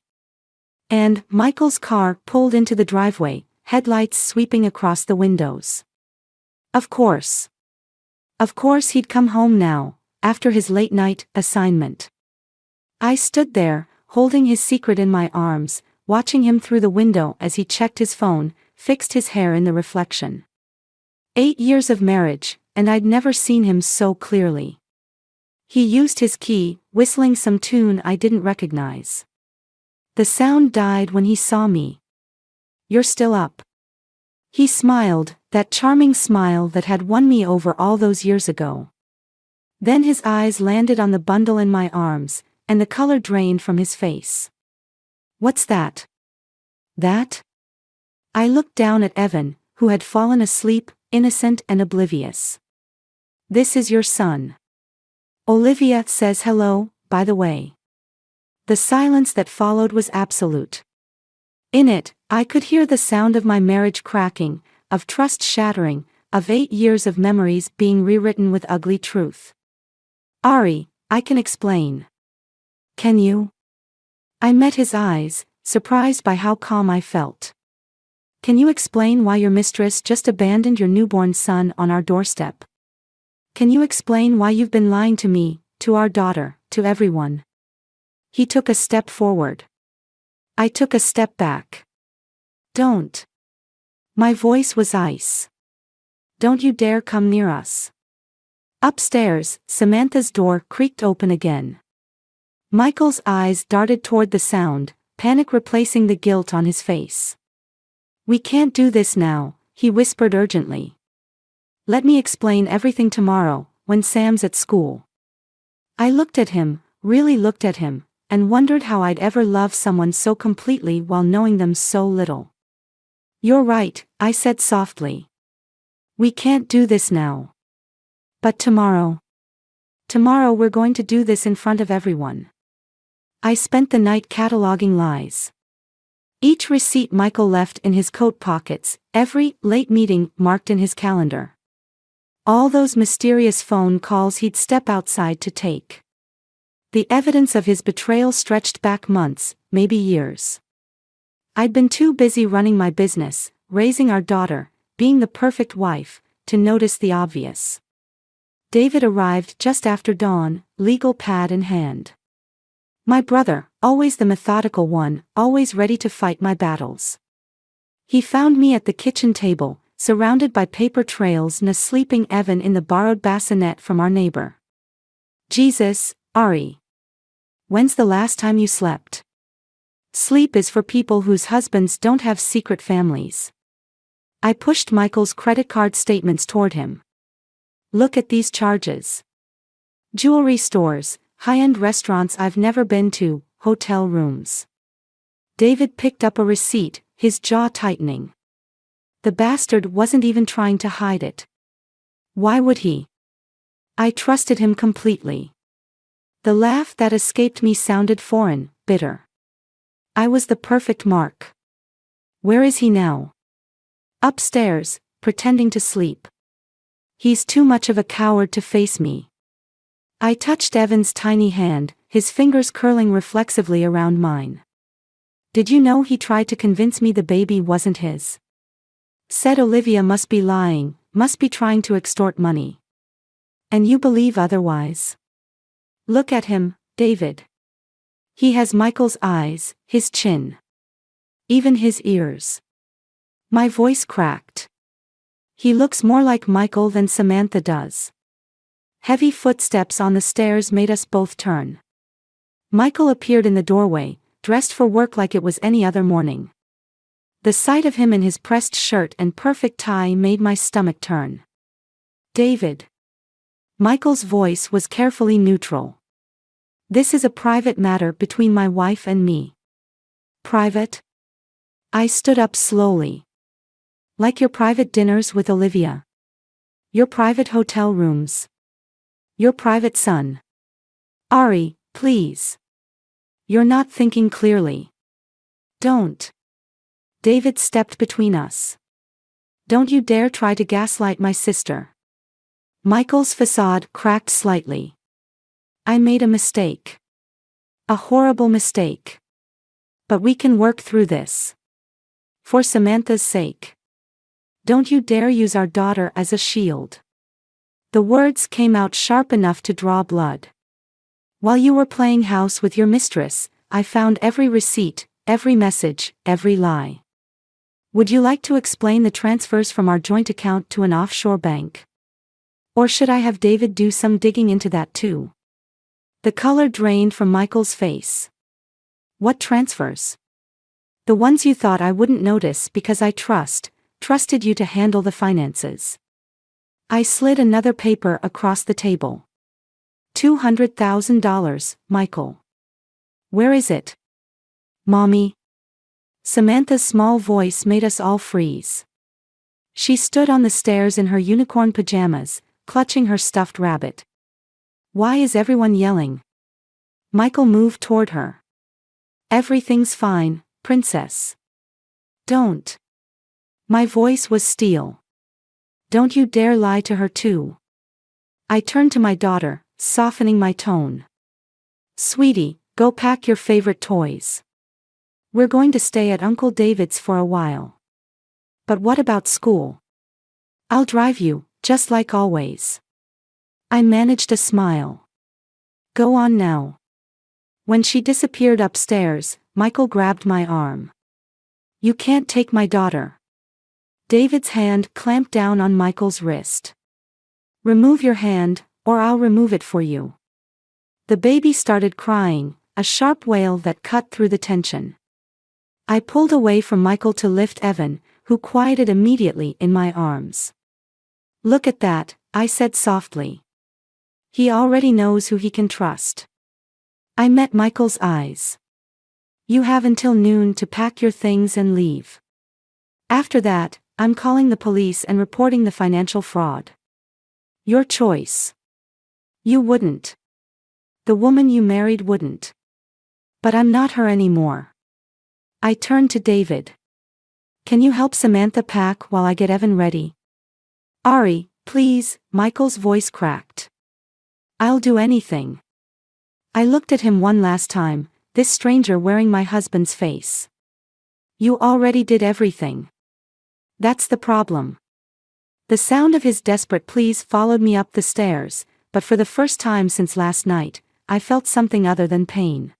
And Michael's car pulled into the driveway, headlights sweeping across the windows. Of course. Of course he'd come home now, after his late-night assignment. I stood there, holding his secret in my arms, watching him through the window as he checked his phone, fixed his hair in the reflection. 8 years of marriage, and I'd never seen him so clearly. He used his key, whistling some tune I didn't recognize. The sound died when he saw me. "You're still up." He smiled, that charming smile that had won me over all those years ago. Then his eyes landed on the bundle in my arms, and the color drained from his face. "What's that?" "That?" I looked down at Evan, who had fallen asleep, innocent and oblivious. "This is your son. Olivia says hello, by the way." The silence that followed was absolute. In it, I could hear the sound of my marriage cracking, of trust shattering, of 8 years of memories being rewritten with ugly truth. "Ari, I can explain." "Can you?" I met his eyes, surprised by how calm I felt. "Can you explain why your mistress just abandoned your newborn son on our doorstep? Can you explain why you've been lying to me, to our daughter, to everyone?" He took a step forward. I took a step back. "Don't." My voice was ice. "Don't you dare come near us." Upstairs, Samantha's door creaked open again. Michael's eyes darted toward the sound, panic replacing the guilt on his face. "We can't do this now," he whispered urgently. "Let me explain everything tomorrow, when Sam's at school." I looked at him, really looked at him, and wondered how I'd ever love someone so completely while knowing them so little. "You're right," I said softly. "We can't do this now. But tomorrow. Tomorrow we're going to do this in front of everyone." I spent the night cataloging lies. Each receipt Michael left in his coat pockets, every late meeting marked in his calendar. All those mysterious phone calls he'd step outside to take. The evidence of his betrayal stretched back months, maybe years. I'd been too busy running my business, raising our daughter, being the perfect wife, to notice the obvious. David arrived just after dawn, legal pad in hand. My brother, always the methodical one, always ready to fight my battles. He found me at the kitchen table, surrounded by paper trails and a sleeping Evan in the borrowed bassinet from our neighbor. "Jesus, Ari. When's the last time you slept? Sleep is for people whose husbands don't have secret families." I pushed Michael's credit card statements toward him. "Look at these charges. Jewelry stores, high-end restaurants I've never been to, hotel rooms." David picked up a receipt, his jaw tightening. The bastard wasn't even trying to hide it. Why would he? I trusted him completely. The laugh that escaped me sounded foreign, bitter. I was the perfect mark. Where is he now? Upstairs, pretending to sleep. He's too much of a coward to face me. I touched Evan's tiny hand, his fingers curling reflexively around mine. "Did you know he tried to convince me the baby wasn't his? Said Olivia must be lying, must be trying to extort money. And you believe otherwise? Look at him, David. He has Michael's eyes, his chin. Even his ears." My voice cracked. "He looks more like Michael than Samantha does." Heavy footsteps on the stairs made us both turn. Michael appeared in the doorway, dressed for work like it was any other morning. The sight of him in his pressed shirt and perfect tie made my stomach turn. "David." Michael's voice was carefully neutral. "This is a private matter between my wife and me." "Private?" I stood up slowly. "Like your private dinners with Olivia. Your private hotel rooms. Your private son." "Ari, please. You're not thinking clearly. Don't." David stepped between us. "Don't you dare try to gaslight my sister." Michael's facade cracked slightly. "I made a mistake. A horrible mistake. But we can work through this. For Samantha's sake. Don't you dare use our daughter as a shield." The words came out sharp enough to draw blood. "While you were playing house with your mistress, I found every receipt, every message, every lie. Would you like to explain the transfers from our joint account to an offshore bank? Or should I have David do some digging into that too? The color drained from Michael's face. What transfers? The ones you thought I wouldn't notice because I trusted you to handle the finances. I slid another paper across the table. $200,000, Michael. Where is it? Mommy. Samantha's small voice made us all freeze. She stood on the stairs in her unicorn pajamas, clutching her stuffed rabbit. Why is everyone yelling? Michael moved toward her. Everything's fine, princess. Don't. My voice was steel. Don't you dare lie to her too. I turned to my daughter, softening my tone. Sweetie, go pack your favorite toys. We're going to stay at Uncle David's for a while. But what about school? I'll drive you, just like always. I managed a smile. Go on now. When she disappeared upstairs, Michael grabbed my arm. You can't take my daughter. David's hand clamped down on Michael's wrist. Remove your hand, or I'll remove it for you. The baby started crying, a sharp wail that cut through the tension. I pulled away from Michael to lift Evan, who quieted immediately in my arms. Look at that, I said softly. He already knows who he can trust. I met Michael's eyes. You have until noon to pack your things and leave. After that, I'm calling the police and reporting the financial fraud. Your choice. You wouldn't. The woman you married wouldn't. But I'm not her anymore. I turned to David. Can you help Samantha pack while I get Evan ready? Ari, please, Michael's voice cracked. I'll do anything. I looked at him one last time, this stranger wearing my husband's face. You already did everything. That's the problem. The sound of his desperate pleas followed me up the stairs, but for the first time since last night, I felt something other than pain.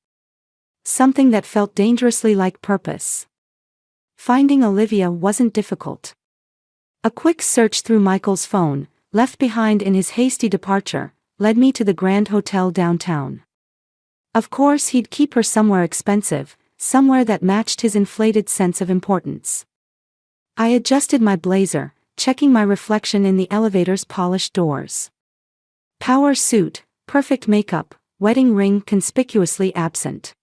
Something that felt dangerously like purpose. Finding Olivia wasn't difficult. A quick search through Michael's phone, left behind in his hasty departure, led me to the Grand Hotel downtown. Of course he'd keep her somewhere expensive, somewhere that matched his inflated sense of importance. I adjusted my blazer, checking my reflection in the elevator's polished doors. Power suit, perfect makeup, wedding ring conspicuously absent.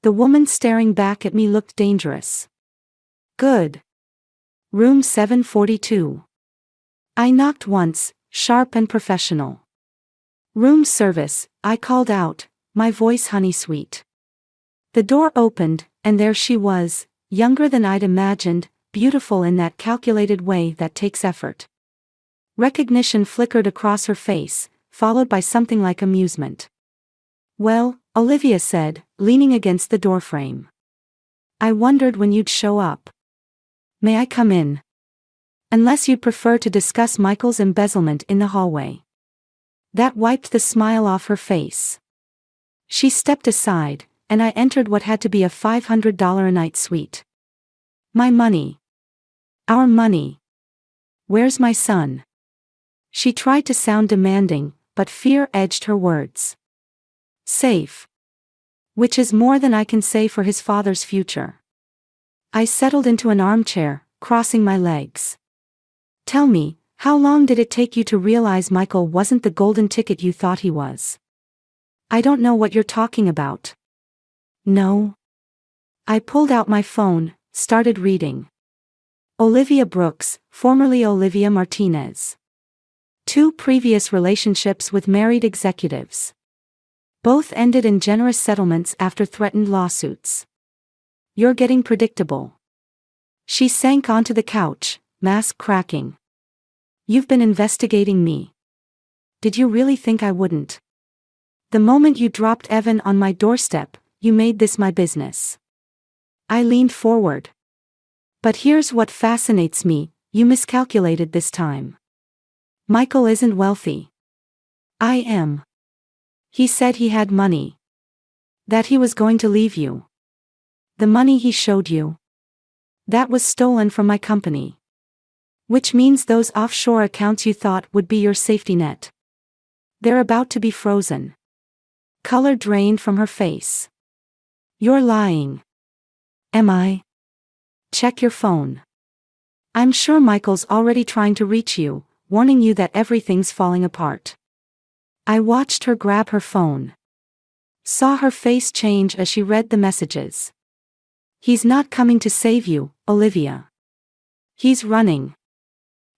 The woman staring back at me looked dangerous. Good. Room 742. I knocked once, sharp and professional. Room service, I called out, my voice honey-sweet. The door opened, and there she was, younger than I'd imagined, beautiful in that calculated way that takes effort. Recognition flickered across her face, followed by something like amusement. Well, Olivia said, leaning against the doorframe. I wondered when you'd show up. May I come in? Unless you'd prefer to discuss Michael's embezzlement in the hallway. That wiped the smile off her face. She stepped aside, and I entered what had to be a $500 a night suite. My money. Our money. Where's my son? She tried to sound demanding, but fear edged her words. Safe. Which is more than I can say for his father's future. I settled into an armchair, crossing my legs. Tell me, how long did it take you to realize Michael wasn't the golden ticket you thought he was? I don't know what you're talking about. No. I pulled out my phone, started reading. Olivia Brooks, formerly Olivia Martinez. 2 previous relationships with married executives. Both ended in generous settlements after threatened lawsuits. You're getting predictable. She sank onto the couch, mask cracking. You've been investigating me. Did you really think I wouldn't? The moment you dropped Evan on my doorstep, you made this my business. I leaned forward. But here's what fascinates me, you miscalculated this time. Michael isn't wealthy. I am. He said he had money. That he was going to leave you. The money he showed you. That was stolen from my company. Which means those offshore accounts you thought would be your safety net. They're about to be frozen. Color drained from her face. You're lying. Am I? Check your phone. I'm sure Michael's already trying to reach you, warning you that everything's falling apart. I watched her grab her phone. Saw her face change as she read the messages. He's not coming to save you, Olivia. He's running.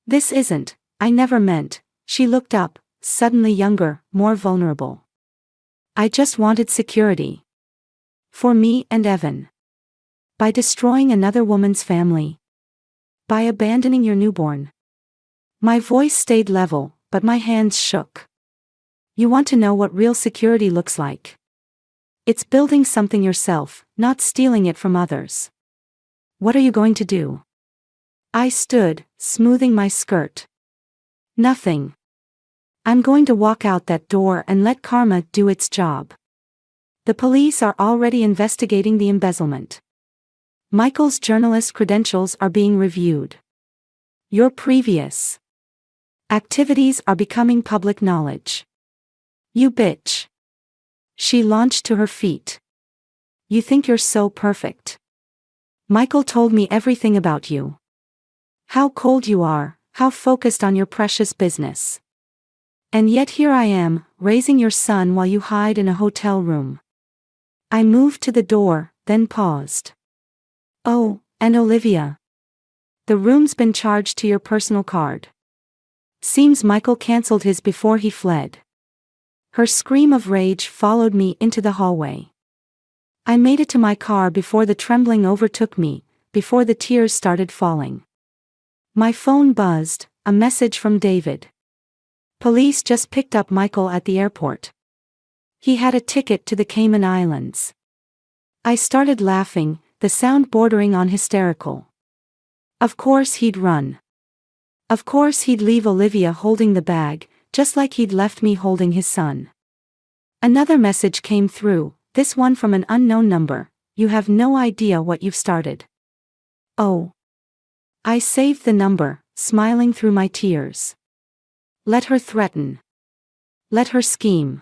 This isn't, I never meant. She looked up, suddenly younger, more vulnerable. I just wanted security. For me and Evan. By destroying another woman's family. By abandoning your newborn. My voice stayed level, but my hands shook. You want to know what real security looks like? It's building something yourself, not stealing it from others. What are you going to do? I stood, smoothing my skirt. Nothing. I'm going to walk out that door and let karma do its job. The police are already investigating the embezzlement. Michael's journalist credentials are being reviewed. Your previous activities are becoming public knowledge. You bitch. She launched to her feet. You think you're so perfect. Michael told me everything about you. How cold you are, how focused on your precious business. And yet here I am, raising your son while you hide in a hotel room. I moved to the door, then paused. Oh, and Olivia. The room's been charged to your personal card. Seems Michael cancelled his before he fled. Her scream of rage followed me into the hallway. I made it to my car before the trembling overtook me, before the tears started falling. My phone buzzed, a message from David. Police just picked up Michael at the airport. He had a ticket to the Cayman Islands. I started laughing, the sound bordering on hysterical. Of course he'd run. Of course he'd leave Olivia holding the bag, just like he'd left me holding his son. Another message came through, this one from an unknown number. You have no idea what you've started. Oh. I saved the number, smiling through my tears. Let her threaten. Let her scheme.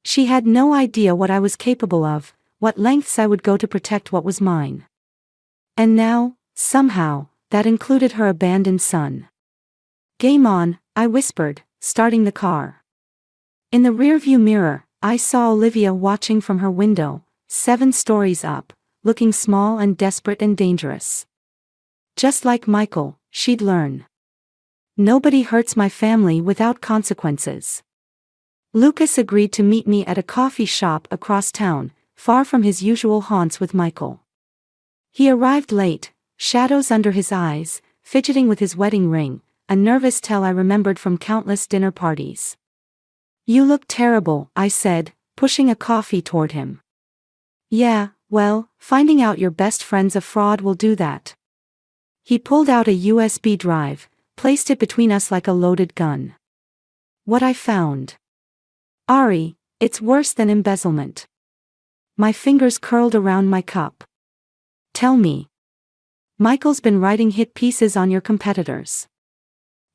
She had no idea what I was capable of, what lengths I would go to protect what was mine. And now, somehow, that included her abandoned son. Game on, I whispered, starting the car. In the rearview mirror, I saw Olivia watching from her window, 7 stories up, looking small and desperate and dangerous. Just like Michael, she'd learn. Nobody hurts my family without consequences. Lucas agreed to meet me at a coffee shop across town, far from his usual haunts with Michael. He arrived late, shadows under his eyes, fidgeting with his wedding ring, a nervous tell I remembered from countless dinner parties. You look terrible, I said, pushing a coffee toward him. Yeah, well, finding out your best friend's a fraud will do that. He pulled out a USB drive, placed it between us like a loaded gun. What I found. Ari, it's worse than embezzlement. My fingers curled around my cup. Tell me. Michael's been writing hit pieces on your competitors.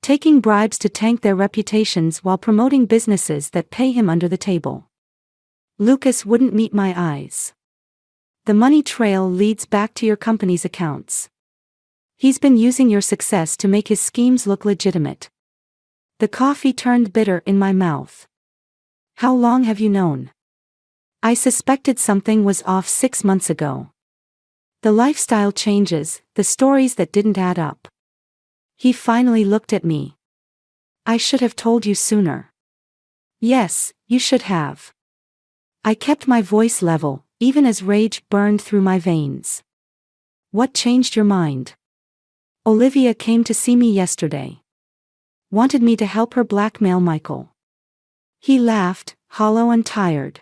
Taking bribes to tank their reputations while promoting businesses that pay him under the table. Lucas wouldn't meet my eyes. The money trail leads back to your company's accounts. He's been using your success to make his schemes look legitimate. The coffee turned bitter in my mouth. How long have you known? I suspected something was off 6 months ago. The lifestyle changes, the stories that didn't add up. He finally looked at me. I should have told you sooner. Yes, you should have. I kept my voice level, even as rage burned through my veins. What changed your mind? Olivia came to see me yesterday. Wanted me to help her blackmail Michael. He laughed, hollow and tired.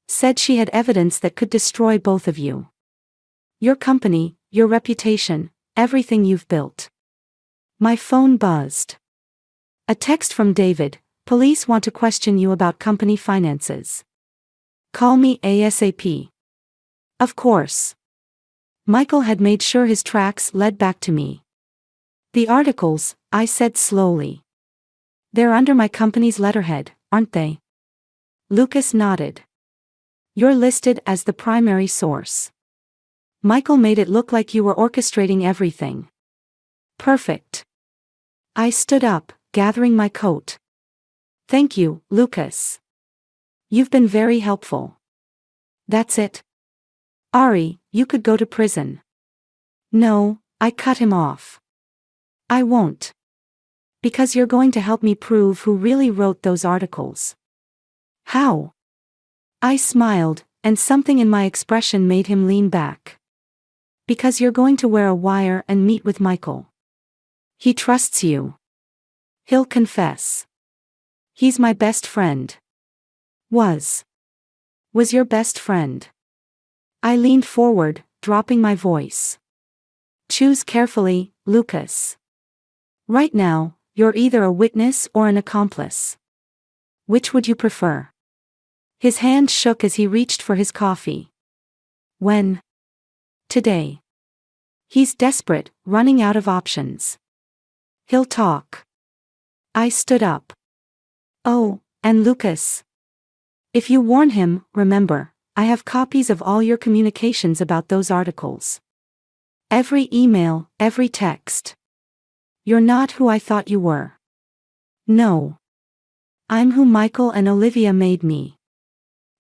Said she had evidence that could destroy both of you. Your company, your reputation, everything you've built. My phone buzzed. A text from David, police want to question you about company finances. Call me ASAP. Of course. Michael had made sure his tracks led back to me. The articles, I said slowly. They're under my company's letterhead, aren't they? Lucas nodded. You're listed as the primary source. Michael made it look like you were orchestrating everything. Perfect. I stood up, gathering my coat. Thank you, Lucas. You've been very helpful. That's it. Ari, you could go to prison. No, I cut him off. I won't. Because you're going to help me prove who really wrote those articles. How? I smiled, and something in my expression made him lean back. Because you're going to wear a wire and meet with Michael. He trusts you. He'll confess. He's my best friend. Was your best friend. I leaned forward, dropping my voice. Choose carefully, Lucas. Right now, you're either a witness or an accomplice. Which would you prefer? His hand shook as he reached for his coffee. When? Today. He's desperate, running out of options. He'll talk. I stood up. Oh, and Lucas. If you warn him, remember, I have copies of all your communications about those articles. Every email, every text. You're not who I thought you were. No. I'm who Michael and Olivia made me.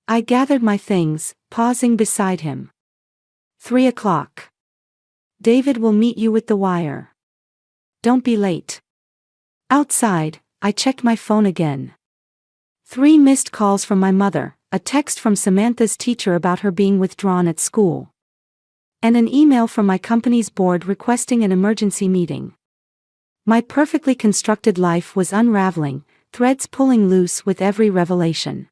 I gathered my things, pausing beside him. 3 o'clock. David will meet you with the wire. Don't be late. Outside, I checked my phone again. 3 missed calls from my mother, a text from Samantha's teacher about her being withdrawn at school. And an email from my company's board requesting an emergency meeting. My perfectly constructed life was unraveling, threads pulling loose with every revelation.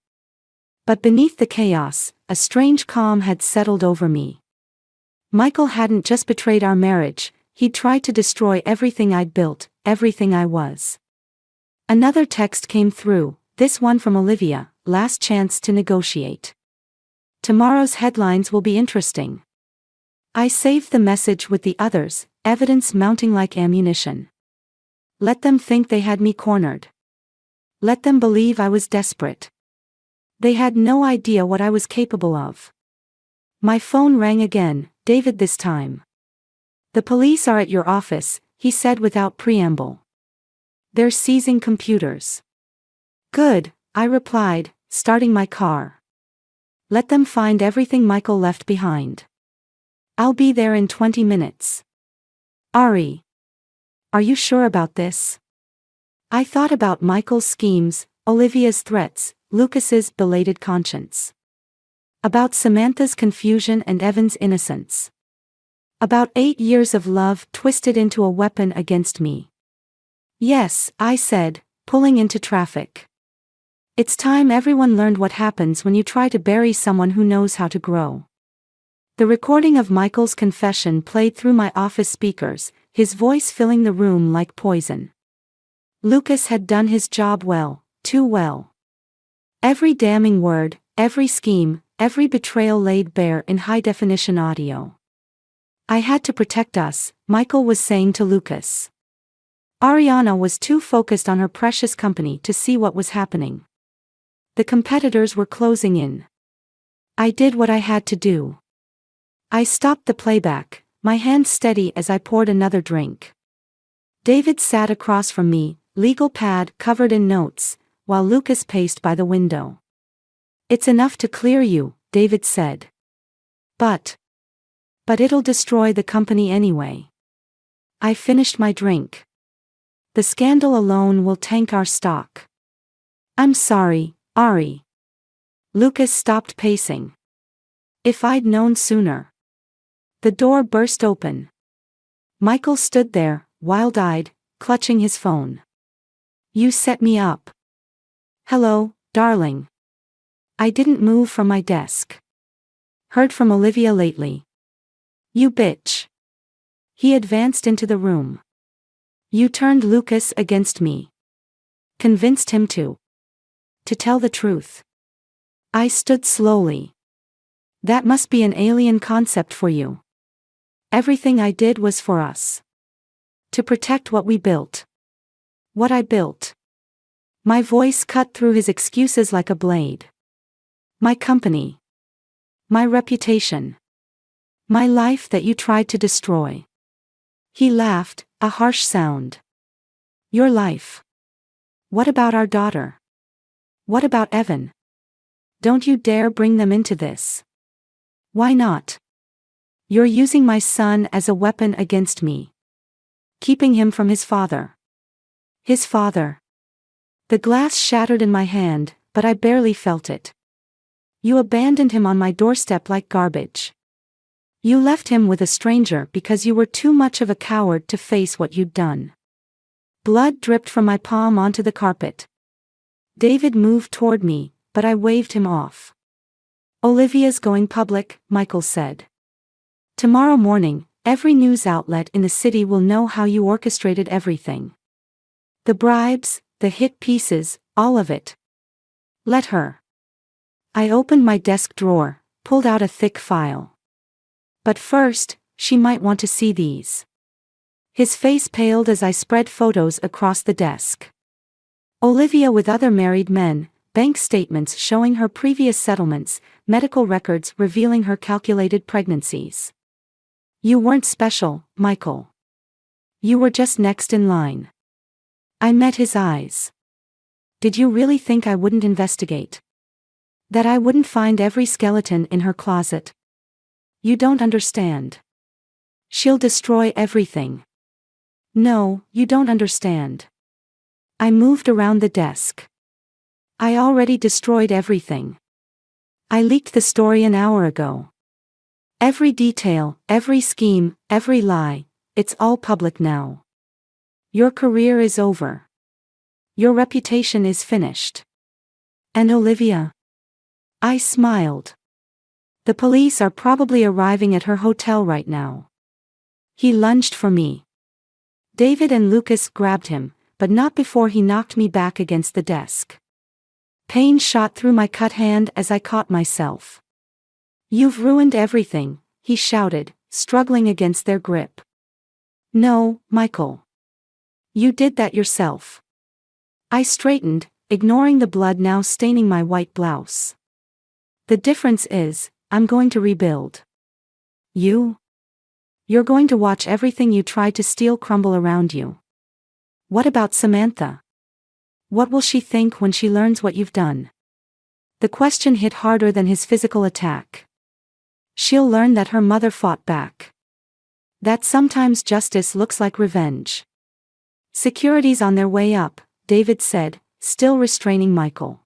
But beneath the chaos, a strange calm had settled over me. Michael hadn't just betrayed our marriage, he'd tried to destroy everything I'd built, everything I was. Another text came through, this one from Olivia, last chance to negotiate. Tomorrow's headlines will be interesting. I saved the message with the others, evidence mounting like ammunition. Let them think they had me cornered. Let them believe I was desperate. They had no idea what I was capable of. My phone rang again, David this time. The police are at your office, he said without preamble. They're seizing computers. Good, I replied, starting my car. Let them find everything Michael left behind. I'll be there in 20 minutes. Ari. Are you sure about this? I thought about Michael's schemes, Olivia's threats, Lucas's belated conscience. About Samantha's confusion and Evan's innocence. About 8 years of love twisted into a weapon against me. Yes, I said, pulling into traffic. It's time everyone learned what happens when you try to bury someone who knows how to grow. The recording of Michael's confession played through my office speakers, his voice filling the room like poison. Lucas had done his job well, too well. Every damning word, every scheme, every betrayal laid bare in high-definition audio. I had to protect us, Michael was saying to Lucas. Ariana was too focused on her precious company to see what was happening. The competitors were closing in. I did what I had to do. I stopped the playback, my hand steady as I poured another drink. David sat across from me, legal pad covered in notes, while Lucas paced by the window. It's enough to clear you, David said. But it'll destroy the company anyway. I finished my drink. The scandal alone will tank our stock. I'm sorry, Ari. Lucas stopped pacing. If I'd known sooner. The door burst open. Michael stood there, wild-eyed, clutching his phone. You set me up. Hello, darling. I didn't move from my desk. Heard from Olivia lately. You bitch. He advanced into the room. You turned Lucas against me. Convinced him to tell the truth. I stood slowly. That must be an alien concept for you. Everything I did was for us. To protect what we built. What I built. My voice cut through his excuses like a blade. My company. My reputation. My life that you tried to destroy. He laughed, a harsh sound. Your life. What about our daughter? What about Evan? Don't you dare bring them into this. Why not? You're using my son as a weapon against me. Keeping him from his father. His father. The glass shattered in my hand, but I barely felt it. You abandoned him on my doorstep like garbage. You left him with a stranger because you were too much of a coward to face what you'd done. Blood dripped from my palm onto the carpet. David moved toward me, but I waved him off. Olivia's going public, Michael said. Tomorrow morning, every news outlet in the city will know how you orchestrated everything. The bribes, the hit pieces, all of it. Let her. I opened my desk drawer, pulled out a thick file. But first, she might want to see these. His face paled as I spread photos across the desk. Olivia with other married men, bank statements showing her previous settlements, medical records revealing her calculated pregnancies. You weren't special, Michael. You were just next in line. I met his eyes. Did you really think I wouldn't investigate? That I wouldn't find every skeleton in her closet? You don't understand. She'll destroy everything. No, you don't understand. I moved around the desk. I already destroyed everything. I leaked the story an hour ago. Every detail, every scheme, every lie, it's all public now. Your career is over. Your reputation is finished. And Olivia? I smiled. The police are probably arriving at her hotel right now. He lunged for me. David and Lucas grabbed him, but not before he knocked me back against the desk. Pain shot through my cut hand as I caught myself. You've ruined everything, he shouted, struggling against their grip. No, Michael. You did that yourself. I straightened, ignoring the blood now staining my white blouse. The difference is, I'm going to rebuild. You? You're going to watch everything you tried to steal crumble around you. What about Samantha? What will she think when she learns what you've done? The question hit harder than his physical attack. She'll learn that her mother fought back. That sometimes justice looks like revenge. Security's on their way up, David said, still restraining Michael.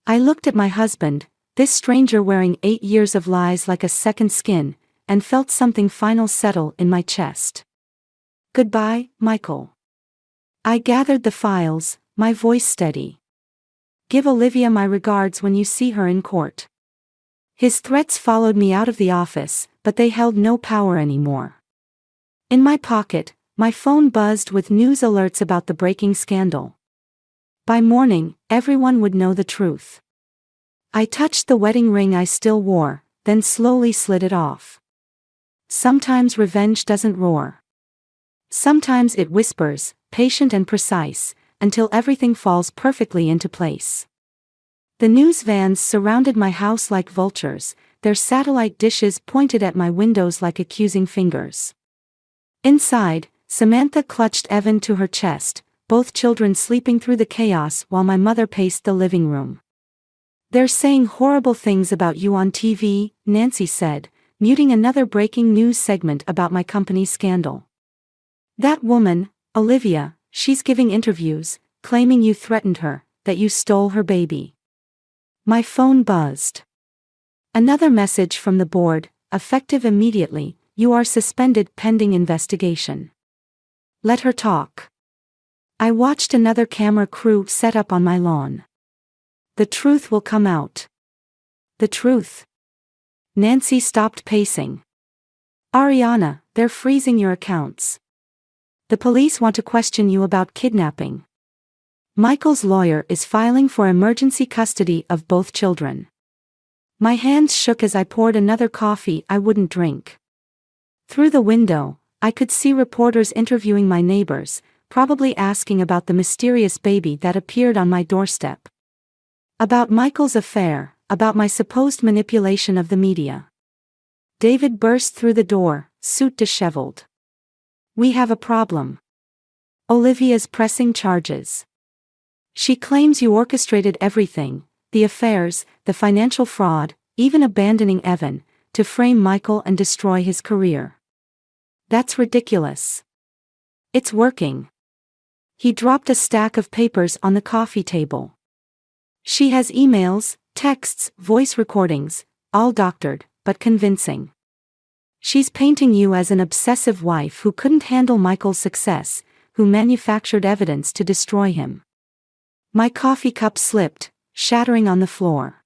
I looked at my husband, this stranger wearing 8 years of lies like a second skin, and felt something final settle in my chest. Goodbye, Michael. I gathered the files, my voice steady. Give Olivia my regards when you see her in court. His threats followed me out of the office, but they held no power anymore. In my pocket, my phone buzzed with news alerts about the breaking scandal. By morning, everyone would know the truth. I touched the wedding ring I still wore, then slowly slid it off. Sometimes revenge doesn't roar. Sometimes it whispers, patient and precise, until everything falls perfectly into place. The news vans surrounded my house like vultures, their satellite dishes pointed at my windows like accusing fingers. Inside, Samantha clutched Evan to her chest, both children sleeping through the chaos while my mother paced the living room. They're saying horrible things about you on TV, Nancy said, muting another breaking news segment about my company's scandal. That woman, Olivia, she's giving interviews, claiming you threatened her, that you stole her baby. My phone buzzed. Another message from the board, effective immediately, you are suspended pending investigation. Let her talk. I watched another camera crew set up on my lawn. The truth will come out. The truth. Nancy stopped pacing. Ariana, they're freezing your accounts. The police want to question you about kidnapping. Michael's lawyer is filing for emergency custody of both children. My hands shook as I poured another coffee I wouldn't drink. Through the window, I could see reporters interviewing my neighbors, probably asking about the mysterious baby that appeared on my doorstep. About Michael's affair, about my supposed manipulation of the media. David burst through the door, suit disheveled. "We have a problem. Olivia's pressing charges. She claims you orchestrated everything, the affairs, the financial fraud, even abandoning Evan, to frame Michael and destroy his career. That's ridiculous. It's working." He dropped a stack of papers on the coffee table. "She has emails, texts, voice recordings, all doctored, but convincing. She's painting you as an obsessive wife who couldn't handle Michael's success, who manufactured evidence to destroy him." My coffee cup slipped, shattering on the floor.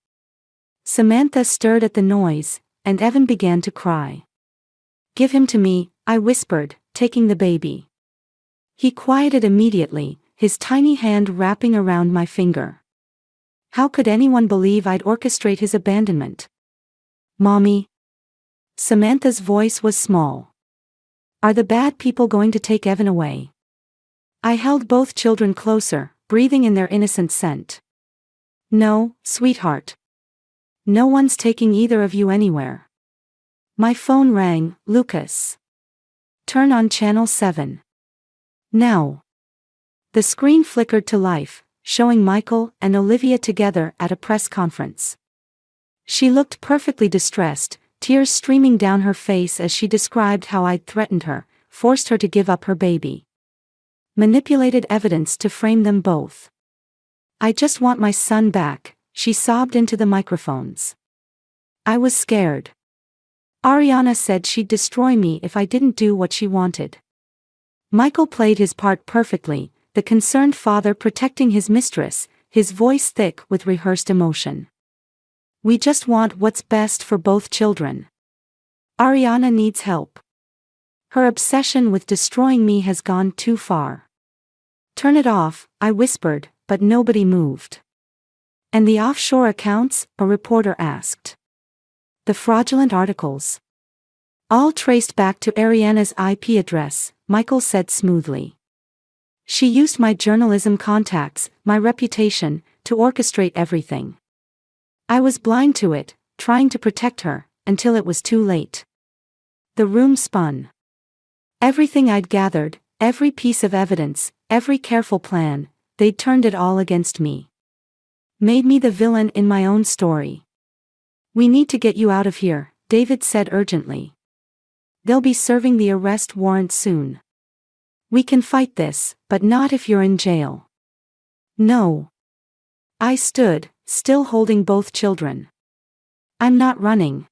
Samantha stirred at the noise, and Evan began to cry. "Give him to me," I whispered, taking the baby. He quieted immediately, his tiny hand wrapping around my finger. How could anyone believe I'd orchestrate his abandonment? "Mommy." Samantha's voice was small. "Are the bad people going to take Evan away?" I held both children closer, breathing in their innocent scent. "No, sweetheart. No one's taking either of you anywhere." My phone rang. "Lucas. Turn on channel 7. Now." The screen flickered to life, showing Michael and Olivia together at a press conference. She looked perfectly distressed, tears streaming down her face as she described how I'd threatened her, forced her to give up her baby. Manipulated evidence to frame them both. "I just want my son back," she sobbed into the microphones. I was scared. Ariana said she'd destroy me if I didn't do what she wanted. Michael played his part perfectly, the concerned father protecting his mistress, his voice thick with rehearsed emotion. "We just want what's best for both children. Ariana needs help. Her obsession with destroying me has gone too far." "Turn it off," I whispered, but nobody moved. "And the offshore accounts?" a reporter asked. "The fraudulent articles. All traced back to Ariana's IP address," Michael said smoothly. "She used my journalism contacts, my reputation, to orchestrate everything. I was blind to it, trying to protect her, until it was too late." The room spun. Everything I'd gathered, every piece of evidence, every careful plan, they'd turned it all against me. Made me the villain in my own story. "We need to get you out of here," David said urgently. "They'll be serving the arrest warrant soon. We can fight this, but not if you're in jail." "No." I stood, still holding both children. "I'm not running.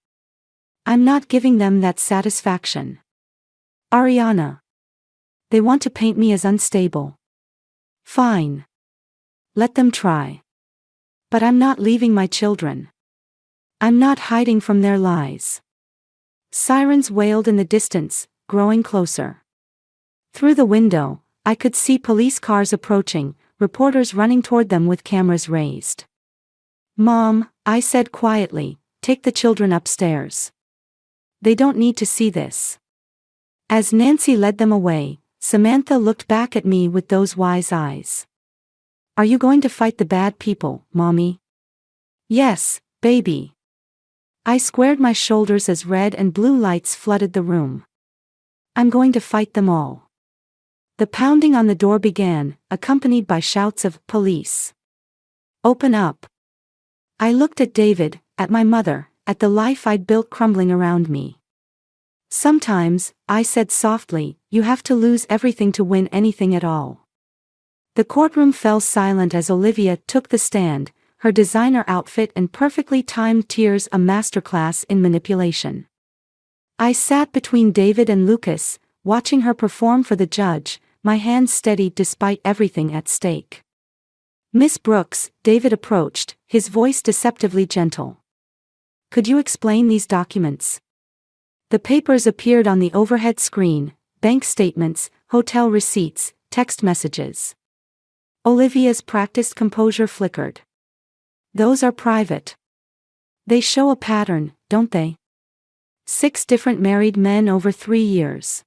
I'm not giving them that satisfaction. Ariana. They want to paint me as unstable. Fine. Let them try. But I'm not leaving my children. I'm not hiding from their lies." Sirens wailed in the distance, growing closer. Through the window, I could see police cars approaching, reporters running toward them with cameras raised. "Mom," I said quietly, "take the children upstairs. They don't need to see this." As Nancy led them away, Samantha looked back at me with those wise eyes. "Are you going to fight the bad people, Mommy?" "Yes, baby." I squared my shoulders as red and blue lights flooded the room. "I'm going to fight them all." The pounding on the door began, accompanied by shouts of "Police! Open up!" I looked at David, at my mother, at the life I'd built crumbling around me. "Sometimes," I said softly, "you have to lose everything to win anything at all." The courtroom fell silent as Olivia took the stand, her designer outfit and perfectly timed tears a masterclass in manipulation. I sat between David and Lucas, watching her perform for the judge, my hands steady despite everything at stake. "Miss Brooks," David approached, his voice deceptively gentle. "Could you explain these documents?" The papers appeared on the overhead screen, bank statements, hotel receipts, text messages. Olivia's practiced composure flickered. "Those are private. They show a pattern, don't they? 6 different married men over 3 years.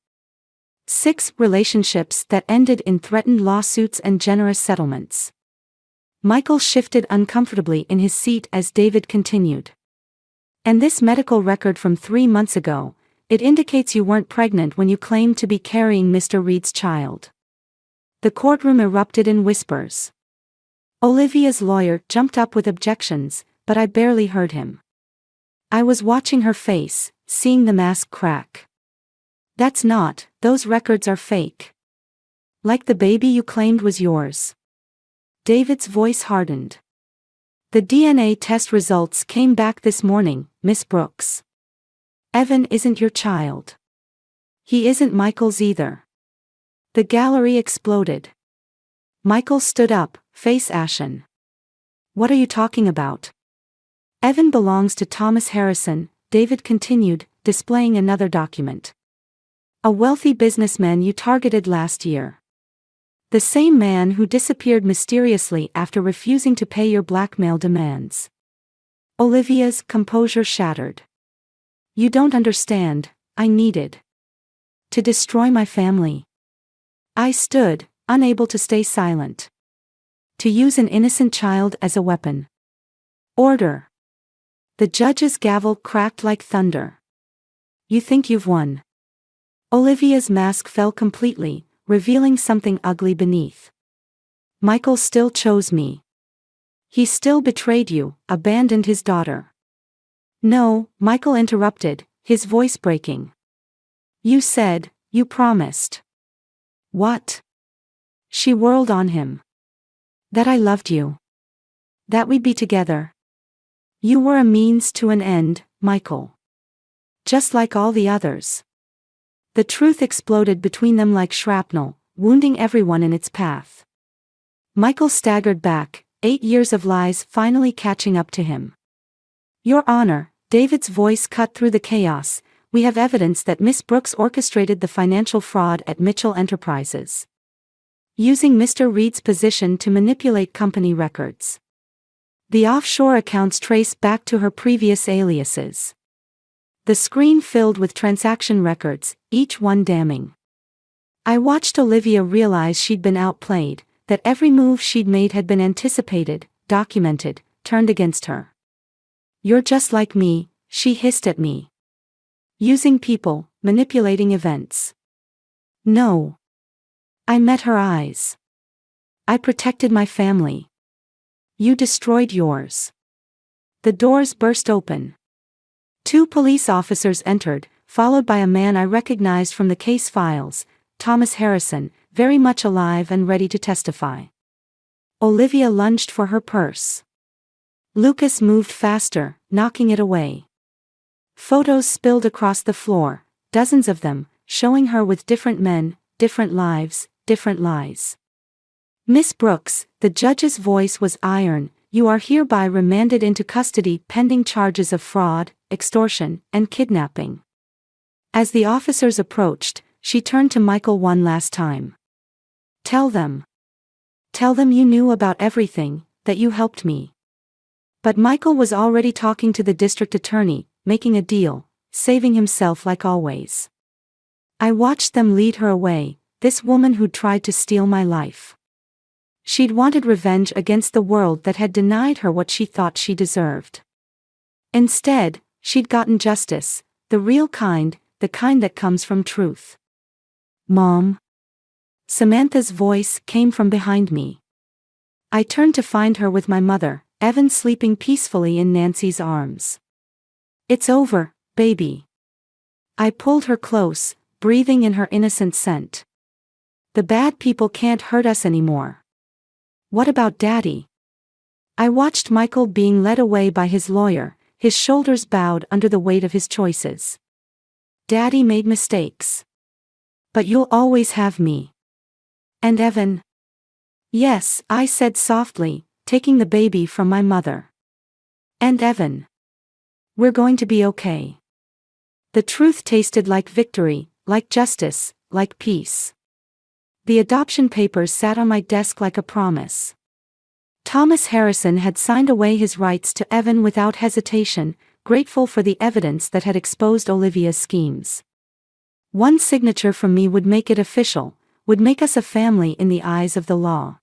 6 relationships that ended in threatened lawsuits and generous settlements. Michael shifted uncomfortably in his seat as David continued. And this medical record from 3 months ago, it indicates you weren't pregnant when you claimed to be carrying Mr. Reed's child. The courtroom erupted in whispers. Olivia's lawyer jumped up with objections, but I barely heard him. I was watching her face, seeing the mask crack. That's not, those records are fake. Like the baby you claimed was yours. David's voice hardened. The DNA test results came back this morning, Miss Brooks. Evan isn't your child. He isn't Michael's either. The gallery exploded. Michael stood up, face ashen. What are you talking about? Evan belongs to Thomas Harrison, David continued, displaying another document. A wealthy businessman you targeted last year. The same man who disappeared mysteriously after refusing to pay your blackmail demands. Olivia's composure shattered. You don't understand, I needed to destroy my family. I stood, unable to stay silent. To use an innocent child as a weapon. Order. The judge's gavel cracked like thunder. You think you've won. Olivia's mask fell completely, revealing something ugly beneath. Michael still chose me. He still betrayed you, abandoned his daughter. No, Michael interrupted, his voice breaking. You said, you promised. What? She whirled on him. That I loved you. That we'd be together. You were a means to an end, Michael. Just like all the others. The truth exploded between them like shrapnel, wounding everyone in its path. Michael staggered back, 8 years of lies finally catching up to him. Your Honor, David's voice cut through the chaos, we have evidence that Miss Brooks orchestrated the financial fraud at Mitchell Enterprises. Using Mr. Reed's position to manipulate company records. The offshore accounts trace back to her previous aliases. The screen filled with transaction records, each one damning. I watched Olivia realize she'd been outplayed, that every move she'd made had been anticipated, documented, turned against her. You're just like me, she hissed at me. Using people, manipulating events. No. I met her eyes. I protected my family. You destroyed yours. The doors burst open. 2 police officers entered, followed by a man I recognized from the case files, Thomas Harrison, very much alive and ready to testify. Olivia lunged for her purse. Lucas moved faster, knocking it away. Photos spilled across the floor, dozens of them, showing her with different men, different lives, different lies. Miss Brooks, the judge's voice was iron, you are hereby remanded into custody pending charges of fraud, extortion, and kidnapping. As the officers approached, she turned to Michael one last time. Tell them. Tell them you knew about everything, that you helped me. But Michael was already talking to the district attorney, making a deal, saving himself like always. I watched them lead her away, this woman who'd tried to steal my life. She'd wanted revenge against the world that had denied her what she thought she deserved. Instead, she'd gotten justice, the real kind, the kind that comes from truth. Mom. Samantha's voice came from behind me. I turned to find her with my mother, Evan sleeping peacefully in Nancy's arms. It's over, baby. I pulled her close, breathing in her innocent scent. The bad people can't hurt us anymore. What about Daddy? I watched Michael being led away by his lawyer, his shoulders bowed under the weight of his choices. Daddy made mistakes. But you'll always have me. And Evan? Yes, I said softly, taking the baby from my mother. And Evan. We're going to be okay. The truth tasted like victory, like justice, like peace. The adoption papers sat on my desk like a promise. Thomas Harrison had signed away his rights to Evan without hesitation, grateful for the evidence that had exposed Olivia's schemes. One signature from me would make it official, would make us a family in the eyes of the law.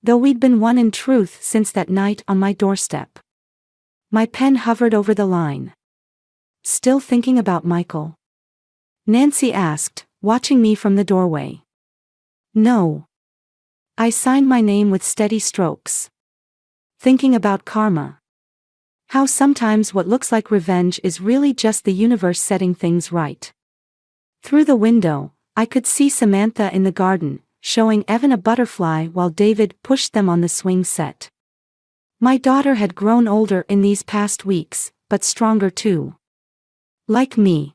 Though we'd been one in truth since that night on my doorstep. My pen hovered over the line. Still thinking about Michael? Nancy asked, watching me from the doorway. No. I signed my name with steady strokes. Thinking about karma. How sometimes what looks like revenge is really just the universe setting things right. Through the window, I could see Samantha in the garden, showing Evan a butterfly while David pushed them on the swing set. My daughter had grown older in these past weeks, but stronger too. Like me.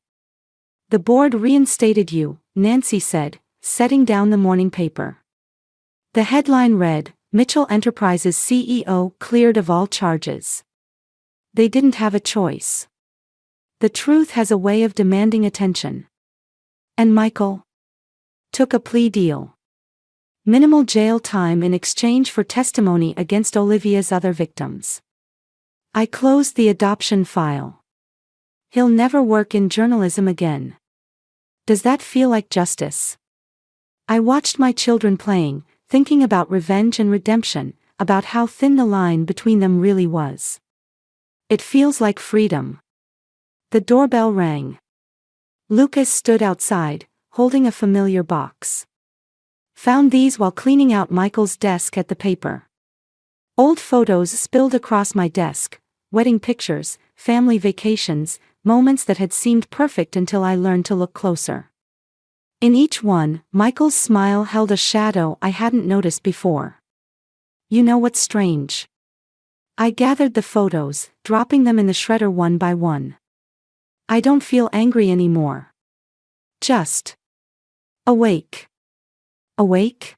The board reinstated you, Nancy said, setting down the morning paper. The headline read, Mitchell Enterprises CEO cleared of all charges. They didn't have a choice. The truth has a way of demanding attention. And Michael? Took a plea deal. Minimal jail time in exchange for testimony against Olivia's other victims. I closed the adoption file. He'll never work in journalism again. Does that feel like justice? I watched my children playing, thinking about revenge and redemption, about how thin the line between them really was. It feels like freedom. The doorbell rang. Lucas stood outside, holding a familiar box. Found these while cleaning out Michael's desk at the paper. Old photos spilled across my desk, wedding pictures, family vacations, moments that had seemed perfect until I learned to look closer. In each one, Michael's smile held a shadow I hadn't noticed before. You know what's strange? I gathered the photos, dropping them in the shredder one by one. I don't feel angry anymore. Just awake. Awake?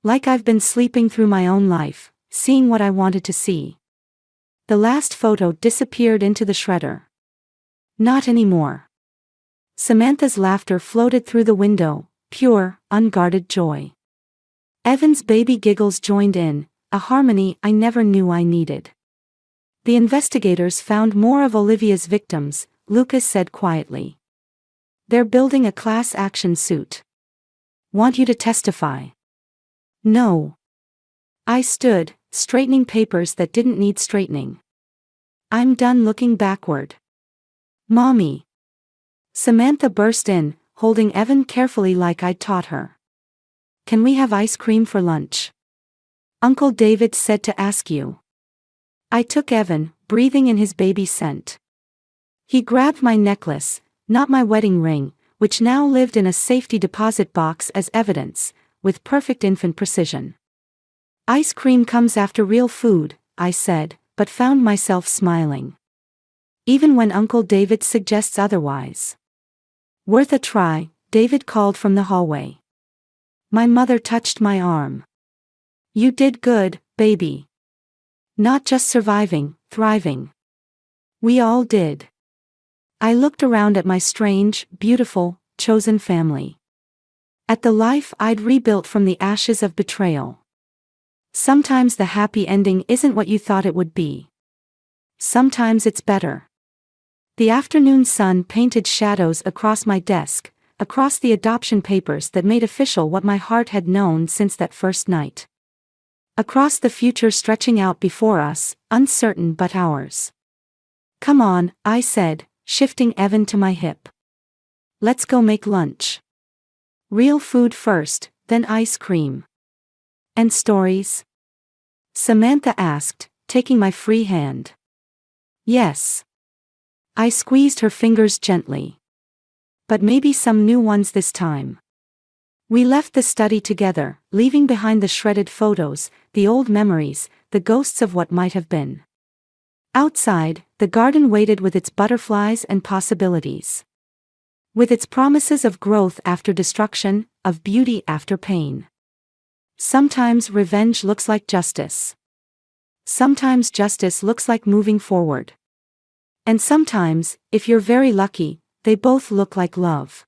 Like I've been sleeping through my own life, seeing what I wanted to see. The last photo disappeared into the shredder. Not anymore. Samantha's laughter floated through the window, pure, unguarded joy. Evan's baby giggles joined in, a harmony I never knew I needed. The investigators found more of Olivia's victims, Lucas said quietly. They're building a class action suit. Want you to testify? No. I stood, straightening papers that didn't need straightening. I'm done looking backward. Mommy. Samantha burst in, holding Evan carefully like I'd taught her. Can we have ice cream for lunch? Uncle David said to ask you. I took Evan, breathing in his baby scent. He grabbed my necklace, not my wedding ring, which now lived in a safety deposit box as evidence, with perfect infant precision. Ice cream comes after real food, I said, but found myself smiling. Even when Uncle David suggests otherwise. Worth a try, David called from the hallway. My mother touched my arm. You did good, baby. Not just surviving, thriving. We all did. I looked around at my strange, beautiful, chosen family. At the life I'd rebuilt from the ashes of betrayal. Sometimes the happy ending isn't what you thought it would be. Sometimes it's better. The afternoon sun painted shadows across my desk, across the adoption papers that made official what my heart had known since that first night. Across the future stretching out before us, uncertain but ours. Come on, I said, shifting Evan to my hip. Let's go make lunch. Real food first, then ice cream. And stories? Samantha asked, taking my free hand. Yes. I squeezed her fingers gently. But maybe some new ones this time. We left the study together, leaving behind the shredded photos, the old memories, the ghosts of what might have been. Outside, the garden waited with its butterflies and possibilities. With its promises of growth after destruction, of beauty after pain. Sometimes revenge looks like justice. Sometimes justice looks like moving forward. And sometimes, if you're very lucky, they both look like love.